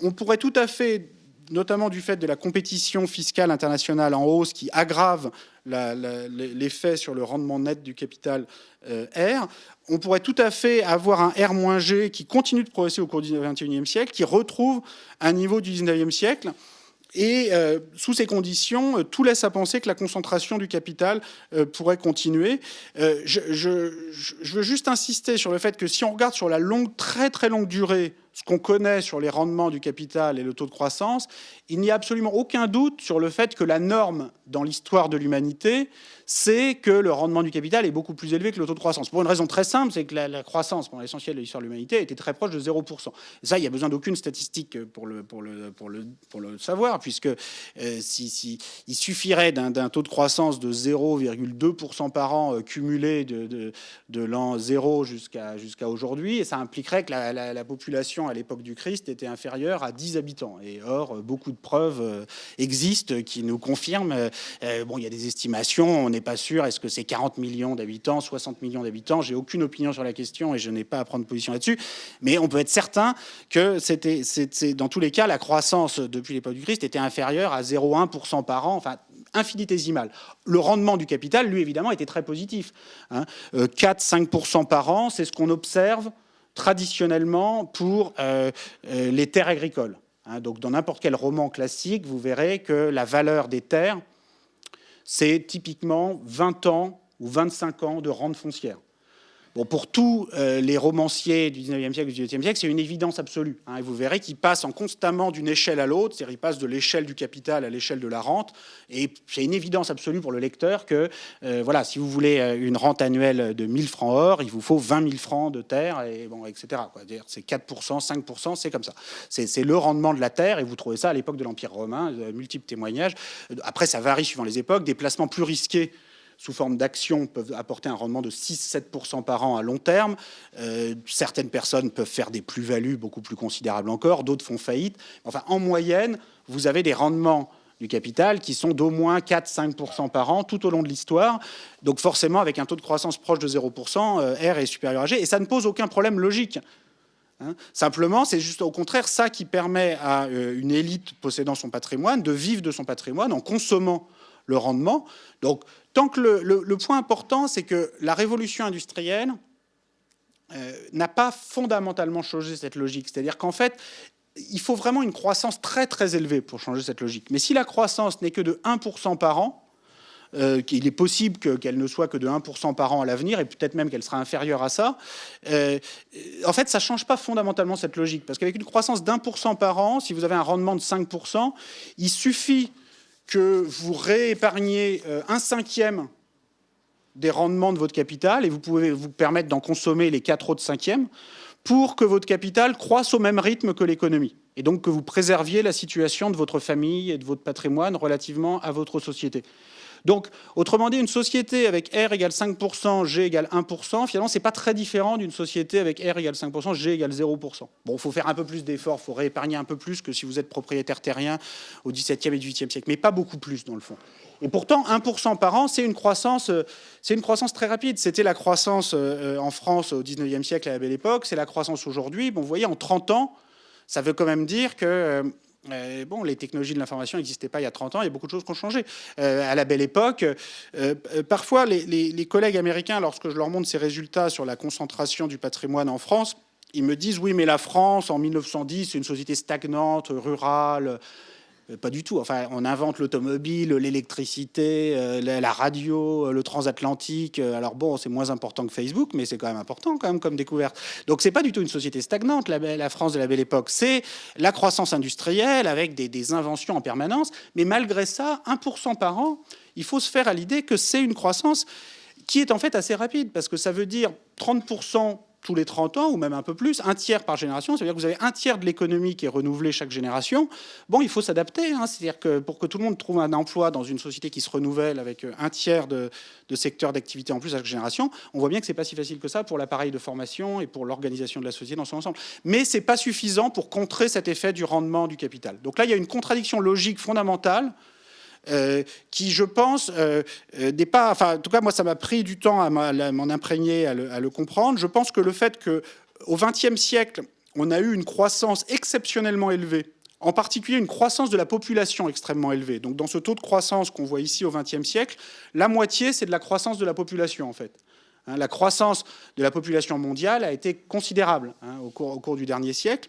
On pourrait tout à fait, notamment du fait de la compétition fiscale internationale en hausse qui aggrave l'effet sur le rendement net du capital R, on pourrait tout à fait avoir un R-G qui continue de progresser au cours du XXIe siècle, qui retrouve un niveau du XIXe siècle. Et sous ces conditions, tout laisse à penser que la concentration du capital pourrait continuer. Je veux juste insister sur le fait que si on regarde sur la très très longue durée, ce qu'on connaît sur les rendements du capital et le taux de croissance, il n'y a absolument aucun doute sur le fait que la norme dans l'histoire de l'humanité, c'est que le rendement du capital est beaucoup plus élevé que le taux de croissance. Pour une raison très simple, c'est que la croissance, pendant l'essentiel de l'histoire de l'humanité, était très proche de 0%. Et ça, il n'y a besoin d'aucune statistique pour le savoir, puisque il suffirait d'un taux de croissance de 0,2% par an cumulé de l'an 0 jusqu'à aujourd'hui, et ça impliquerait que la population à l'époque du Christ était inférieure à 10 habitants. Et or, beaucoup de preuves existent qui nous confirment. Bon, il y a des estimations, on n'est pas sûr. Est-ce que c'est 40 millions d'habitants, 60 millions d'habitants? J'ai aucune opinion sur la question et je n'ai pas à prendre position là-dessus. Mais on peut être certain que dans tous les cas, la croissance depuis l'époque du Christ était inférieure à 0,1% par an, enfin infinitésimal. Le rendement du capital, lui, évidemment, était très positif. 4-5% par an, c'est ce qu'on observe traditionnellement pour les terres agricoles. Donc, dans n'importe quel roman classique, vous verrez que la valeur des terres, c'est typiquement 20 ans ou 25 ans de rente foncière. Bon, pour tous les romanciers du 19e siècle et du 18e siècle, c'est une évidence absolue. Et vous verrez qu'ils passent constamment d'une échelle à l'autre, c'est-à-dire ils passent de l'échelle du capital à l'échelle de la rente. Et c'est une évidence absolue pour le lecteur que, voilà, si vous voulez une rente annuelle de 1000 francs or, il vous faut 20 000 francs de terre, et bon, etc. C'est 4%, 5%, c'est comme ça. C'est le rendement de la terre, et vous trouvez ça à l'époque de l'Empire romain, multiples témoignages. Après, ça varie suivant les époques. Des placements plus risqués sous forme d'actions peuvent apporter un rendement de 6-7% par an à long terme. Certaines personnes peuvent faire des plus-values beaucoup plus considérables encore, d'autres font faillite. Enfin, en moyenne, vous avez des rendements du capital qui sont d'au moins 4-5% par an tout au long de l'histoire. Donc forcément, avec un taux de croissance proche de 0%, R est supérieur à G, et ça ne pose aucun problème logique. Simplement, c'est juste au contraire ça qui permet à une élite possédant son patrimoine de vivre de son patrimoine en consommant le rendement. Donc, tant que le point important, c'est que la révolution industrielle n'a pas fondamentalement changé cette logique. C'est-à-dire qu'en fait, il faut vraiment une croissance très très élevée pour changer cette logique. Mais si la croissance n'est que de 1% par an, qu'il est possible qu'elle ne soit que de 1% par an à l'avenir, et peut-être même qu'elle sera inférieure à ça, en fait, ça ne change pas fondamentalement cette logique. Parce qu'avec une croissance d'1% par an, si vous avez un rendement de 5%, il suffit que vous réépargniez un cinquième des rendements de votre capital, et vous pouvez vous permettre d'en consommer les 4 autres cinquièmes, pour que votre capital croisse au même rythme que l'économie. Et donc que vous préserviez la situation de votre famille et de votre patrimoine relativement à votre société. Donc, autrement dit, une société avec R égale 5%, G égale 1%, finalement, ce n'est pas très différent d'une société avec R égale 5%, G égale 0%. Bon, il faut faire un peu plus d'efforts, il faut réépargner un peu plus que si vous êtes propriétaire terrien au XVIIe et XVIIIe siècle, mais pas beaucoup plus dans le fond. Et pourtant, 1% par an, c'est une croissance très rapide. C'était la croissance en France au XIXe siècle à la Belle Époque, c'est la croissance aujourd'hui. Bon, vous voyez, en 30 ans, ça veut quand même dire que... bon, les technologies de l'information n'existaient pas il y a 30 ans, il y a beaucoup de choses qui ont changé. À la Belle Époque, parfois, les collègues américains, lorsque je leur montre ces résultats sur la concentration du patrimoine en France, ils me disent « Oui, mais la France, en 1910, c'est une société stagnante, rurale. » Pas du tout. Enfin, on invente l'automobile, l'électricité, la radio, le transatlantique. Alors bon, c'est moins important que Facebook, mais c'est quand même important quand même comme découverte. Donc c'est pas du tout une société stagnante, la France de la Belle Époque. C'est la croissance industrielle avec des inventions en permanence. Mais malgré ça, 1% par an, il faut se faire à l'idée que c'est une croissance qui est en fait assez rapide, parce que ça veut dire 30% tous les 30 ans, ou même un peu plus, un tiers par génération. C'est-à-dire que vous avez un tiers de l'économie qui est renouvelée chaque génération. Bon, il faut s'adapter. Hein. C'est-à-dire que pour que tout le monde trouve un emploi dans une société qui se renouvelle avec un tiers de secteurs d'activité en plus à chaque génération, on voit bien que c'est pas si facile que ça pour l'appareil de formation et pour l'organisation de la société dans son ensemble. Mais c'est pas suffisant pour contrer cet effet du rendement du capital. Donc là, il y a une contradiction logique fondamentale qui, je pense, n'est pas... Enfin, en tout cas, moi, ça m'a pris du temps à m'en imprégner, à le comprendre. Je pense que le fait qu'au XXe siècle, on a eu une croissance exceptionnellement élevée, en particulier une croissance de la population extrêmement élevée. Donc, dans ce taux de croissance qu'on voit ici au XXe siècle, la moitié, c'est de la croissance de la population, en fait. Hein, la croissance de la population mondiale a été considérable au cours du dernier siècle.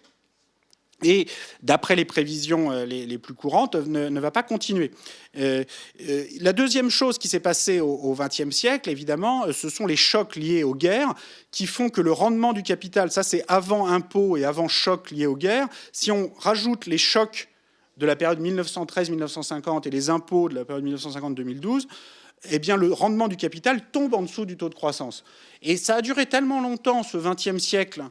Et d'après les prévisions les plus courantes, ne va pas continuer. La deuxième chose qui s'est passée au XXe siècle, évidemment, ce sont les chocs liés aux guerres qui font que le rendement du capital, ça c'est avant impôts et avant chocs liés aux guerres, si on rajoute les chocs de la période 1913-1950 et les impôts de la période 1950-2012, eh bien, le rendement du capital tombe en dessous du taux de croissance. Et ça a duré tellement longtemps, ce XXe siècle,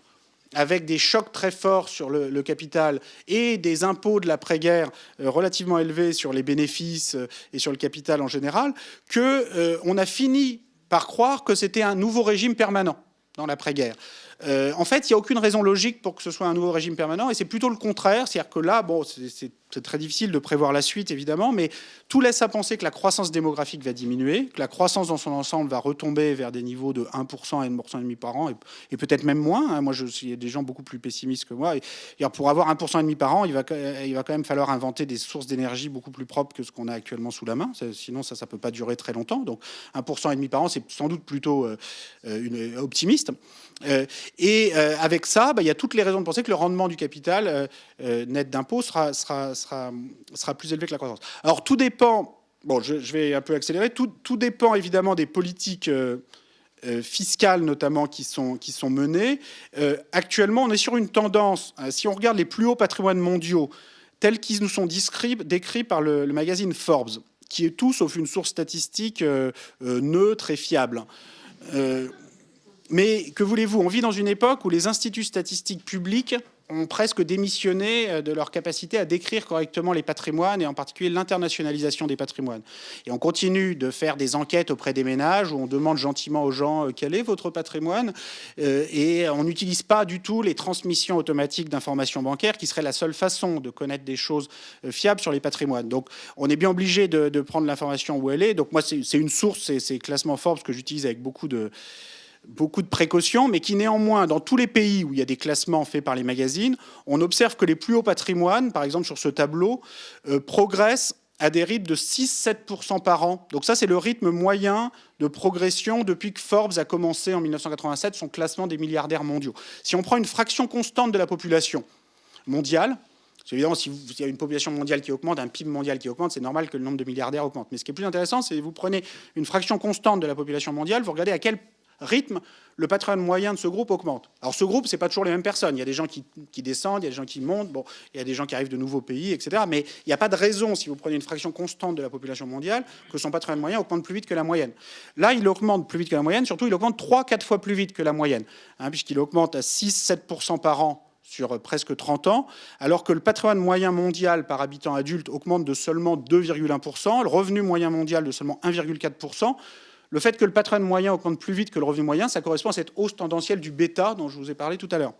avec des chocs très forts sur le capital et des impôts de l'après-guerre relativement élevés sur les bénéfices et sur le capital en général, qu'on a fini par croire que c'était un nouveau régime permanent dans l'après-guerre. En fait, il n'y a aucune raison logique pour que ce soit un nouveau régime permanent, et c'est plutôt le contraire. C'est-à-dire que là, bon, c'est très difficile de prévoir la suite, évidemment, mais tout laisse à penser que la croissance démographique va diminuer, que la croissance dans son ensemble va retomber vers des niveaux de 1% à 1,5% par an, et peut-être même moins. Hein. Moi, il y a des gens beaucoup plus pessimistes que moi. Et pour avoir 1,5% par an, il va quand même falloir inventer des sources d'énergie beaucoup plus propres que ce qu'on a actuellement sous la main. Sinon, ça ne peut pas durer très longtemps. Donc, 1,5% par an, c'est sans doute plutôt optimiste. Avec ça, il y a toutes les raisons de penser que le rendement du capital net d'impôt sera plus élevé que la croissance. Alors tout dépend, bon, je vais un peu accélérer, tout dépend évidemment des politiques fiscales notamment qui sont menées. Actuellement, on est sur une tendance, si on regarde les plus hauts patrimoines mondiaux, tels qu'ils nous sont décrits par le magazine Forbes, qui est tout sauf une source statistique neutre et fiable. Mais que voulez-vous? On vit dans une époque où les instituts statistiques publics ont presque démissionné de leur capacité à décrire correctement les patrimoines, et en particulier l'internationalisation des patrimoines. Et on continue de faire des enquêtes auprès des ménages où on demande gentiment aux gens quel est votre patrimoine, et on n'utilise pas du tout les transmissions automatiques d'informations bancaires qui seraient la seule façon de connaître des choses fiables sur les patrimoines. Donc on est bien obligé de prendre l'information où elle est. Donc moi c'est une source, c'est Classement Forbes que j'utilise avec beaucoup de précautions, mais qui néanmoins, dans tous les pays où il y a des classements faits par les magazines, on observe que les plus hauts patrimoines, par exemple sur ce tableau, progressent à des rythmes de 6-7% par an. Donc ça, c'est le rythme moyen de progression depuis que Forbes a commencé en 1987 son classement des milliardaires mondiaux. Si on prend une fraction constante de la population mondiale, c'est évidemment, s'il y a une population mondiale qui augmente, un PIB mondial qui augmente, c'est normal que le nombre de milliardaires augmente. Mais ce qui est plus intéressant, c'est que vous prenez une fraction constante de la population mondiale, vous regardez à quel rythme le patrimoine moyen de ce groupe augmente. Alors ce groupe, c'est pas toujours les mêmes personnes. Il y a des gens qui descendent, il y a des gens qui montent, bon, il y a des gens qui arrivent de nouveaux pays, etc. Mais il n'y a pas de raison, si vous prenez une fraction constante de la population mondiale, que son patrimoine moyen augmente plus vite que la moyenne. Là, il augmente plus vite que la moyenne, surtout il augmente 3-4 fois plus vite que la moyenne, puisqu'il augmente à 6-7% par an sur presque 30 ans, alors que le patrimoine moyen mondial par habitant adulte augmente de seulement 2,1%, le revenu moyen mondial de seulement 1,4%. Le fait que le patrimoine moyen augmente plus vite que le revenu moyen, ça correspond à cette hausse tendancielle du bêta dont je vous ai parlé tout à l'heure.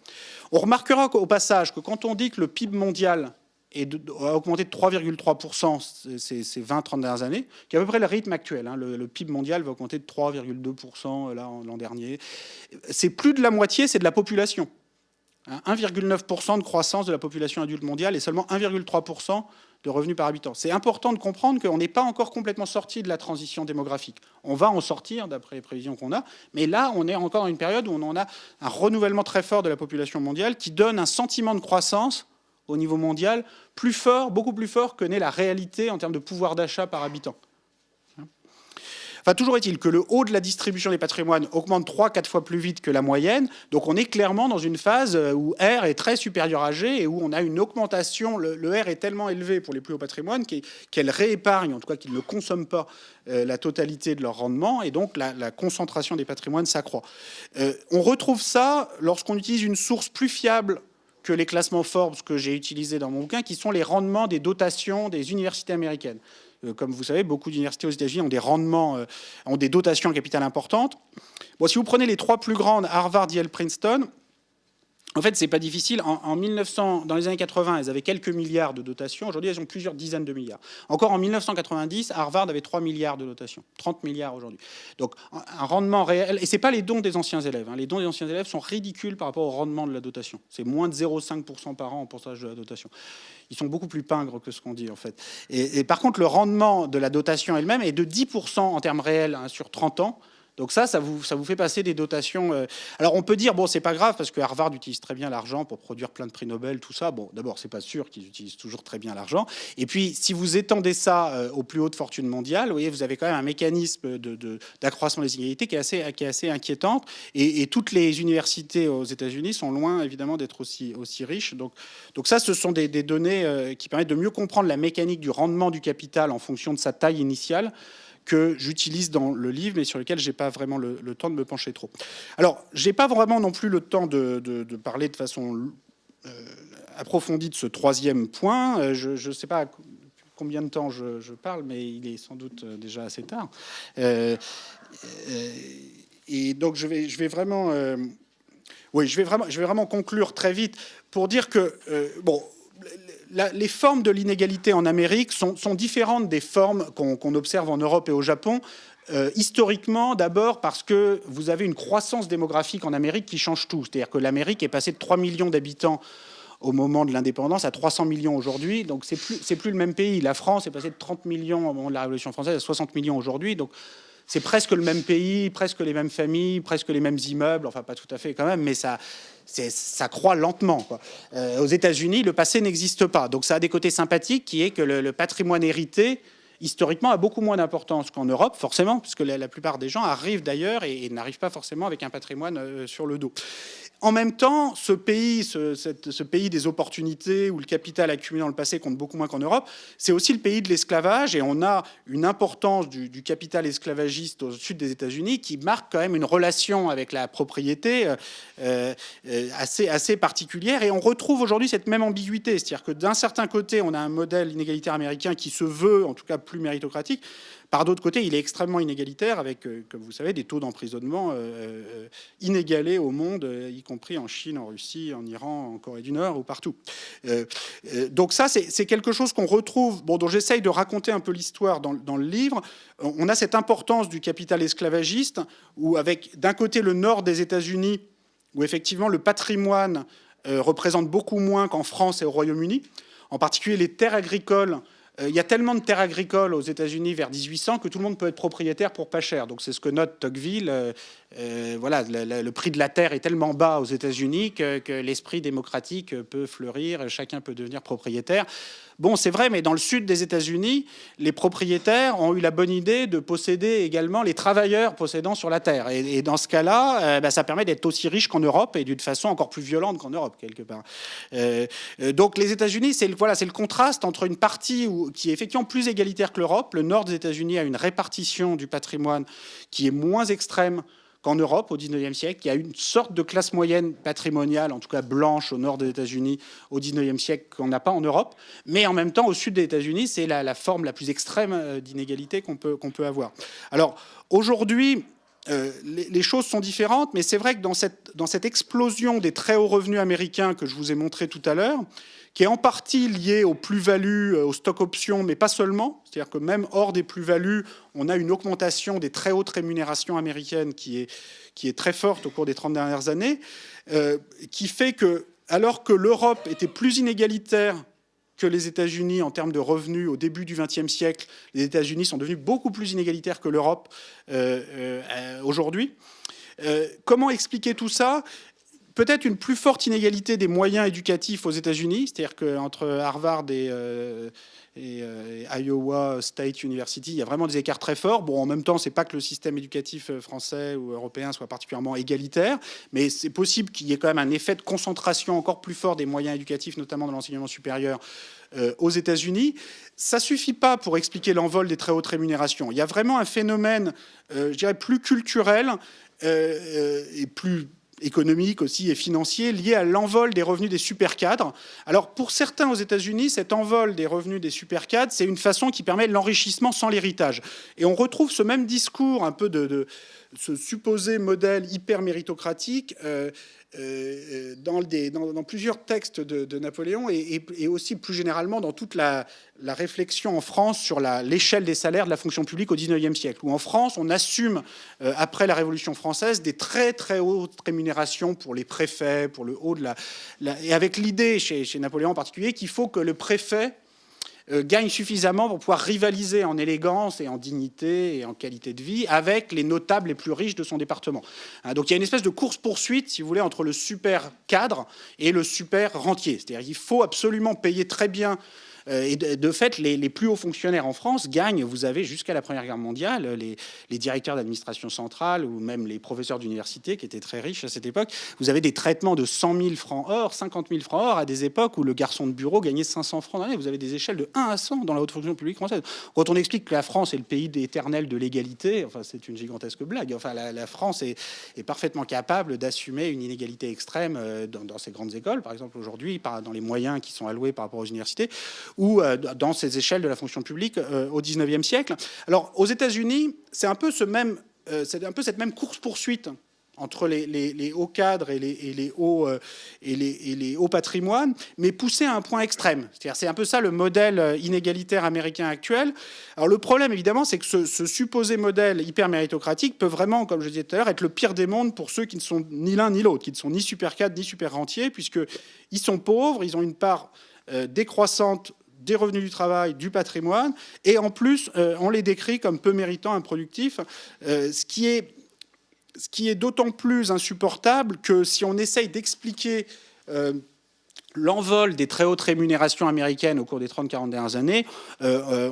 On remarquera au passage que quand on dit que le PIB mondial a augmenté de 3,3% ces 20-30 dernières années, qui est à peu près le rythme actuel. Le PIB mondial va augmenter de 3,2% l'an dernier. C'est plus de la moitié, c'est de la population. 1,9% de croissance de la population adulte mondiale et seulement 1,3% de revenus par habitant. C'est important de comprendre qu'on n'est pas encore complètement sorti de la transition démographique. On va en sortir, d'après les prévisions qu'on a, mais là, on est encore dans une période où on en a un renouvellement très fort de la population mondiale qui donne un sentiment de croissance au niveau mondial plus fort, beaucoup plus fort que n'est la réalité en termes de pouvoir d'achat par habitant. Enfin, toujours est-il que le haut de la distribution des patrimoines augmente 3-4 fois plus vite que la moyenne. Donc on est clairement dans une phase où R est très supérieur à G et où on a une augmentation. Le R est tellement élevé pour les plus hauts patrimoines qu'elles réépargnent, en tout cas qu'ils ne consomment pas la totalité de leur rendement. Et donc la concentration des patrimoines s'accroît. On retrouve ça lorsqu'on utilise une source plus fiable que les classements Forbes que j'ai utilisés dans mon bouquin, qui sont les rendements des dotations des universités américaines. Comme vous savez, beaucoup d'universités aux États-Unis ont des rendements, ont des dotations en capital importantes. Bon, si vous prenez les trois plus grandes, Harvard, Yale, Princeton, en fait, c'est pas difficile. En 1900, dans les années 80, elles avaient quelques milliards de dotations. Aujourd'hui, elles ont plusieurs dizaines de milliards. Encore en 1990, Harvard avait 3 milliards de dotations. 30 milliards aujourd'hui. Donc, un rendement réel. Et c'est pas les dons des anciens élèves. Les dons des anciens élèves sont ridicules par rapport au rendement de la dotation. C'est moins de 0,5% par an en pourcentage de la dotation. Ils sont beaucoup plus pingres que ce qu'on dit, en fait. Et par contre, le rendement de la dotation elle-même est de 10% en termes réels sur 30 ans. Donc ça vous fait passer des dotations. Alors on peut dire, bon, c'est pas grave parce que Harvard utilise très bien l'argent pour produire plein de prix Nobel, tout ça. Bon, d'abord, c'est pas sûr qu'ils utilisent toujours très bien l'argent. Et puis, si vous étendez ça aux plus hautes fortunes mondiales, vous voyez, vous avez quand même un mécanisme d'accroissement des inégalités qui est assez inquiétante. Et toutes les universités aux États-Unis sont loin, évidemment, d'être aussi riches. Donc ça, ce sont des données qui permettent de mieux comprendre la mécanique du rendement du capital en fonction de sa taille initiale, que j'utilise dans le livre, mais sur lequel je n'ai pas vraiment le temps de me pencher trop. Alors, je n'ai pas vraiment non plus le temps de parler de façon approfondie de ce troisième point. Je ne sais pas combien de temps je parle, mais il est sans doute déjà assez tard. Et donc, je vais vraiment... oui, je vais vraiment conclure très vite pour dire que... bon, les formes de l'inégalité en Amérique sont différentes des formes qu'on observe en Europe et au Japon. Historiquement, d'abord parce que vous avez une croissance démographique en Amérique qui change tout. C'est-à-dire que l'Amérique est passée de 3 millions d'habitants au moment de l'indépendance à 300 millions aujourd'hui. Donc c'est plus le même pays. La France est passée de 30 millions au moment de la Révolution française à 60 millions aujourd'hui. Donc c'est presque le même pays, presque les mêmes familles, presque les mêmes immeubles. Enfin, pas tout à fait quand même, mais ça croît lentement, quoi. Aux États-Unis, le passé n'existe pas. Donc ça a des côtés sympathiques, qui est que le patrimoine hérité, historiquement, a beaucoup moins d'importance qu'en Europe, forcément, puisque la plupart des gens arrivent d'ailleurs et n'arrivent pas forcément avec un patrimoine sur le dos. En même temps, ce pays des opportunités où le capital accumulé dans le passé compte beaucoup moins qu'en Europe, c'est aussi le pays de l'esclavage et on a une importance du capital esclavagiste au sud des États-Unis qui marque quand même une relation avec la propriété assez particulière. Et on retrouve aujourd'hui cette même ambiguïté, c'est-à-dire que d'un certain côté, on a un modèle inégalitaire américain qui se veut en tout cas plus méritocratique. Par d'autre côté, il est extrêmement inégalitaire avec, comme vous savez, des taux d'emprisonnement inégalés au monde, y compris en Chine, en Russie, en Iran, en Corée du Nord ou partout. Donc ça, c'est quelque chose qu'on retrouve, dont j'essaye de raconter un peu l'histoire dans le livre. On a cette importance du capital esclavagiste, où avec d'un côté le nord des États-Unis, où effectivement le patrimoine représente beaucoup moins qu'en France et au Royaume-Uni. En particulier, les terres agricoles il y a tellement de terres agricoles aux États-Unis vers 1800 que tout le monde peut être propriétaire pour pas cher. Donc c'est ce que note Tocqueville. Voilà, le prix de la terre est tellement bas aux États-Unis que l'esprit démocratique peut fleurir, chacun peut devenir propriétaire. Bon, c'est vrai, mais dans le sud des États-Unis, les propriétaires ont eu la bonne idée de posséder également les travailleurs possédant sur la terre. Et dans ce cas-là, ça permet d'être aussi riche qu'en Europe et d'une façon encore plus violente qu'en Europe, quelque part. Donc les États-Unis, c'est le contraste entre une partie qui est effectivement plus égalitaire que l'Europe. Le nord des États-Unis a une répartition du patrimoine qui est moins extrême qu'en Europe au XIXe siècle. Il y a une sorte de classe moyenne patrimoniale, en tout cas blanche au nord des États-Unis au XIXe siècle qu'on n'a pas en Europe. Mais en même temps, au sud des États-Unis, c'est la forme la plus extrême d'inégalité qu'on peut avoir. Alors aujourd'hui, les choses sont différentes, mais c'est vrai que dans cette explosion des très hauts revenus américains que je vous ai montré tout à l'heure, qui est en partie liée aux plus-values, aux stock options, mais pas seulement. C'est-à-dire que même hors des plus-values, on a une augmentation des très hautes rémunérations américaines qui est très forte au cours des 30 dernières années, qui fait que, alors que l'Europe était plus inégalitaire que les États-Unis en termes de revenus au début du XXe siècle, les États-Unis sont devenus beaucoup plus inégalitaires que l'Europe aujourd'hui. Comment expliquer tout ça ? Peut-être une plus forte inégalité des moyens éducatifs aux États-Unis, c'est-à-dire qu'entre Harvard et Iowa State University, il y a vraiment des écarts très forts. Bon, en même temps, c'est pas que le système éducatif français ou européen soit particulièrement égalitaire, mais c'est possible qu'il y ait quand même un effet de concentration encore plus fort des moyens éducatifs, notamment dans l'enseignement supérieur, aux États-Unis. Ça suffit pas pour expliquer l'envol des très hautes rémunérations. Il y a vraiment un phénomène, je dirais, plus culturel et plus économique aussi et financier lié à l'envol des revenus des supercadres. Alors pour certains aux États-Unis, cet envol des revenus des supercadres, c'est une façon qui permet l'enrichissement sans l'héritage. Et on retrouve ce même discours un peu de ce supposé modèle hyper méritocratique dans plusieurs textes de Napoléon et aussi plus généralement dans toute la réflexion en France sur l'échelle des salaires de la fonction publique au XIXe siècle, où en France, on assume, après la Révolution française, des très très hautes rémunérations pour les préfets, pour le haut de et avec l'idée, chez Napoléon en particulier, qu'il faut que le préfet gagne suffisamment pour pouvoir rivaliser en élégance et en dignité et en qualité de vie avec les notables les plus riches de son département. Donc il y a une espèce de course-poursuite, si vous voulez, entre le super cadre et le super rentier. C'est-à-dire qu'il faut absolument payer très bien. Et de fait, les plus hauts fonctionnaires en France gagnent, vous avez jusqu'à la Première Guerre mondiale, les directeurs d'administration centrale ou même les professeurs d'université qui étaient très riches à cette époque, vous avez des traitements de 100 000 francs or, 50 000 francs or à des époques où le garçon de bureau gagnait 500 francs d'année. Vous avez des échelles de 1 à 100 dans la haute fonction publique française. Quand on explique que la France est le pays éternel de l'égalité, enfin, c'est une gigantesque blague. Enfin, la France est parfaitement capable d'assumer une inégalité extrême dans ces grandes écoles, par exemple aujourd'hui, dans les moyens qui sont alloués par rapport aux universités, ou dans ces échelles de la fonction publique au XIXe siècle. Alors, aux États-Unis, c'est un peu cette même course-poursuite entre les hauts cadres et les hauts patrimoines, mais poussé à un point extrême. C'est-à-dire, c'est un peu ça le modèle inégalitaire américain actuel. Alors, le problème, évidemment, c'est que ce supposé modèle hyper méritocratique peut vraiment, comme je disais tout à l'heure, être le pire des mondes pour ceux qui ne sont ni l'un ni l'autre, qui ne sont ni super cadres ni super rentiers, puisqu'ils sont pauvres, ils ont une part décroissante des revenus du travail, du patrimoine, et en plus, on les décrit comme peu méritants, improductifs, ce qui est d'autant plus insupportable que si on essaye d'expliquer l'envol des très hautes rémunérations américaines au cours des 30-40 dernières années, on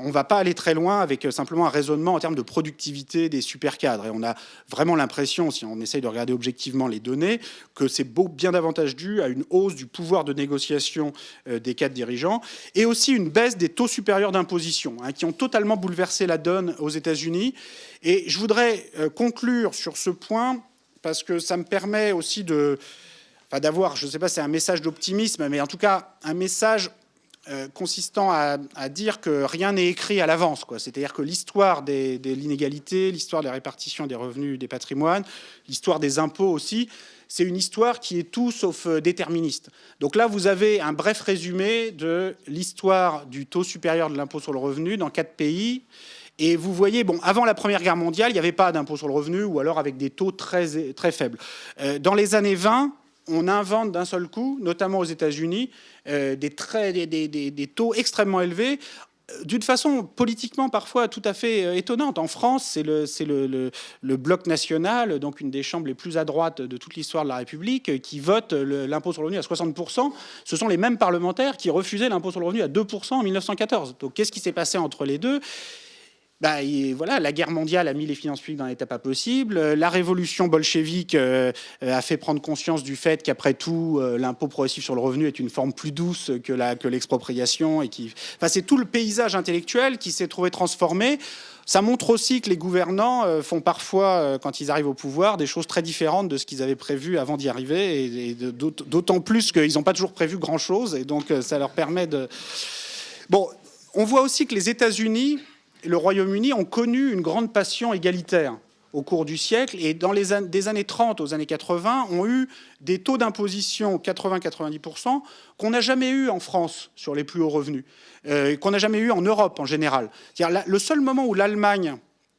ne va pas aller très loin avec simplement un raisonnement en termes de productivité des supercadres. Et on a vraiment l'impression, si on essaye de regarder objectivement les données, que c'est bien davantage dû à une hausse du pouvoir de négociation des cadres dirigeants et aussi une baisse des taux supérieurs d'imposition qui ont totalement bouleversé la donne aux États-Unis. Et je voudrais conclure sur ce point parce que ça me permet aussi d'avoir, je ne sais pas si c'est un message d'optimisme, mais en tout cas un message consistant à dire que rien n'est écrit à l'avance. C'est-à-dire que l'histoire de l'inégalité, l'histoire de la répartition des revenus, des patrimoines, l'histoire des impôts aussi, c'est une histoire qui est tout sauf déterministe. Donc là, vous avez un bref résumé de l'histoire du taux supérieur de l'impôt sur le revenu dans 4 pays. Et vous voyez, bon, avant la Première Guerre mondiale, il n'y avait pas d'impôt sur le revenu ou alors avec des taux très, très faibles. Dans les années 20, on invente d'un seul coup, notamment aux États-Unis, des taux extrêmement élevés d'une façon politiquement parfois tout à fait étonnante. En France, c'est le bloc national, donc une des chambres les plus à droite de toute l'histoire de la République, qui vote l'impôt sur le revenu à 60%. Ce sont les mêmes parlementaires qui refusaient l'impôt sur le revenu à 2% en 1914. Donc qu'est-ce qui s'est passé entre les deux ? Voilà, la guerre mondiale a mis les finances publiques dans l'état pas possible. La révolution bolchevique a fait prendre conscience du fait qu'après tout, l'impôt progressif sur le revenu est une forme plus douce que l'expropriation. Enfin, c'est tout le paysage intellectuel qui s'est trouvé transformé. Ça montre aussi que les gouvernants font parfois, quand ils arrivent au pouvoir, des choses très différentes de ce qu'ils avaient prévu avant d'y arriver. Et d'autant plus qu'ils n'ont pas toujours prévu grand-chose. Et donc, ça leur permet de... Bon, on voit aussi que les États-Unis... le Royaume-Uni ont connu une grande passion égalitaire au cours du siècle et des années 30 aux années 80 ont eu des taux d'imposition 80-90% qu'on n'a jamais eu en France sur les plus hauts revenus, qu'on n'a jamais eu en Europe en général. C'est-à-dire le seul moment où l'Allemagne,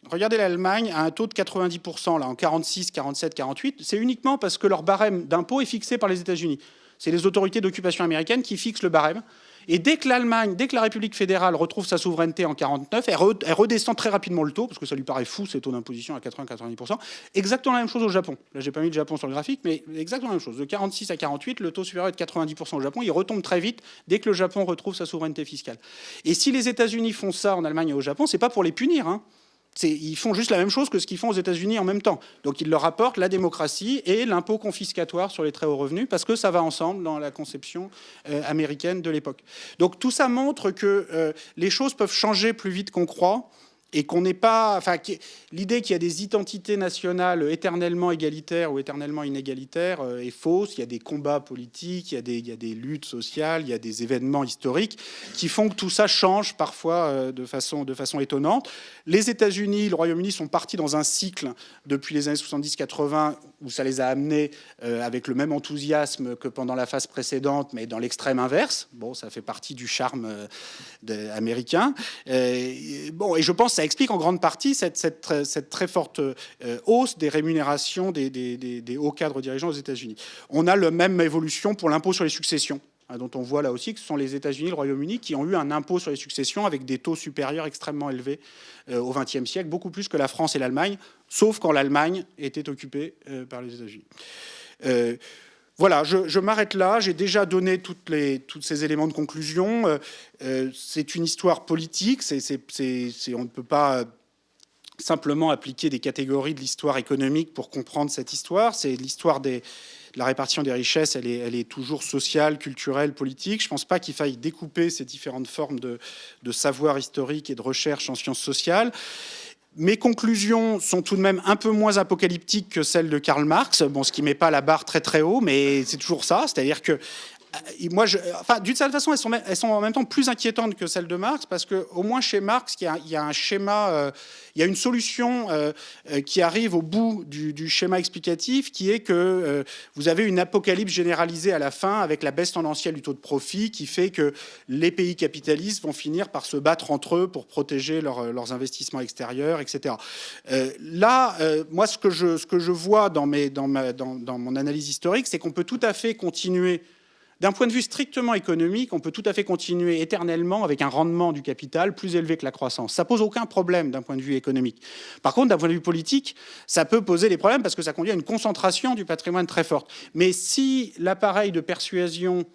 regardez l'Allemagne, a un taux de 90% là, en 46, 47, 48, c'est uniquement parce que leur barème d'impôt est fixé par les États-Unis. C'est les autorités d'occupation américaines qui fixent le barème. Et dès que la République fédérale retrouve sa souveraineté en 49, elle redescend très rapidement le taux, parce que ça lui paraît fou, ces taux d'imposition à 80-90%. Exactement la même chose au Japon. Là, j'ai pas mis le Japon sur le graphique, mais exactement la même chose. De 46 à 48, le taux supérieur est de 90% au Japon. Il retombe très vite dès que le Japon retrouve sa souveraineté fiscale. Et si les États-Unis font ça en Allemagne et au Japon, c'est pas pour les punir, hein. Ils font juste la même chose que ce qu'ils font aux États-Unis en même temps. Donc ils leur apportent la démocratie et l'impôt confiscatoire sur les très hauts revenus parce que ça va ensemble dans la conception américaine de l'époque. Donc tout ça montre que les choses peuvent changer plus vite qu'on croit et qu'on n'est pas... Enfin, l'idée qu'il y a des identités nationales éternellement égalitaires ou éternellement inégalitaires est fausse. Il y a des combats politiques, il y a des luttes sociales, il y a des événements historiques qui font que tout ça change parfois de façon étonnante. Les États-Unis, le Royaume-Uni sont partis dans un cycle depuis les années 70-80 où ça les a amenés avec le même enthousiasme que pendant la phase précédente, mais dans l'extrême inverse. Bon, ça fait partie du charme américain. Et je pense que ça explique en grande partie cette très forte hausse des rémunérations des hauts cadres dirigeants aux États-Unis. On a la même évolution pour l'impôt sur les successions, dont on voit là aussi que ce sont les États-Unis, le Royaume-Uni, qui ont eu un impôt sur les successions avec des taux supérieurs extrêmement élevés au XXe siècle, beaucoup plus que la France et l'Allemagne, sauf quand l'Allemagne était occupée par les États-Unis. Voilà, je m'arrête là. J'ai déjà donné tous ces éléments de conclusion. C'est une histoire politique. On ne peut pas simplement appliquer des catégories de l'histoire économique pour comprendre cette histoire. C'est l'histoire de la répartition des richesses. Elle est toujours sociale, culturelle, politique. Je ne pense pas qu'il faille découper ces différentes formes de savoir historique et de recherche en sciences sociales. Mes conclusions sont tout de même un peu moins apocalyptiques que celles de Karl Marx, ce qui ne met pas la barre très très haut, mais c'est toujours ça, c'est-à-dire que d'une certaine façon, elles sont en même temps plus inquiétantes que celles de Marx, parce qu'au moins chez Marx, il y a un schéma, il y a une solution qui arrive au bout du schéma explicatif, qui est que vous avez une apocalypse généralisée à la fin, avec la baisse tendancielle du taux de profit, qui fait que les pays capitalistes vont finir par se battre entre eux pour protéger leurs investissements extérieurs, etc. Moi, ce que je vois dans mon analyse historique, c'est qu'on peut tout à fait continuer. D'un point de vue strictement économique, on peut tout à fait continuer éternellement avec un rendement du capital plus élevé que la croissance. Ça pose aucun problème d'un point de vue économique. Par contre, d'un point de vue politique, ça peut poser des problèmes parce que ça conduit à une concentration du patrimoine très forte. Mais si l'appareil de persuasion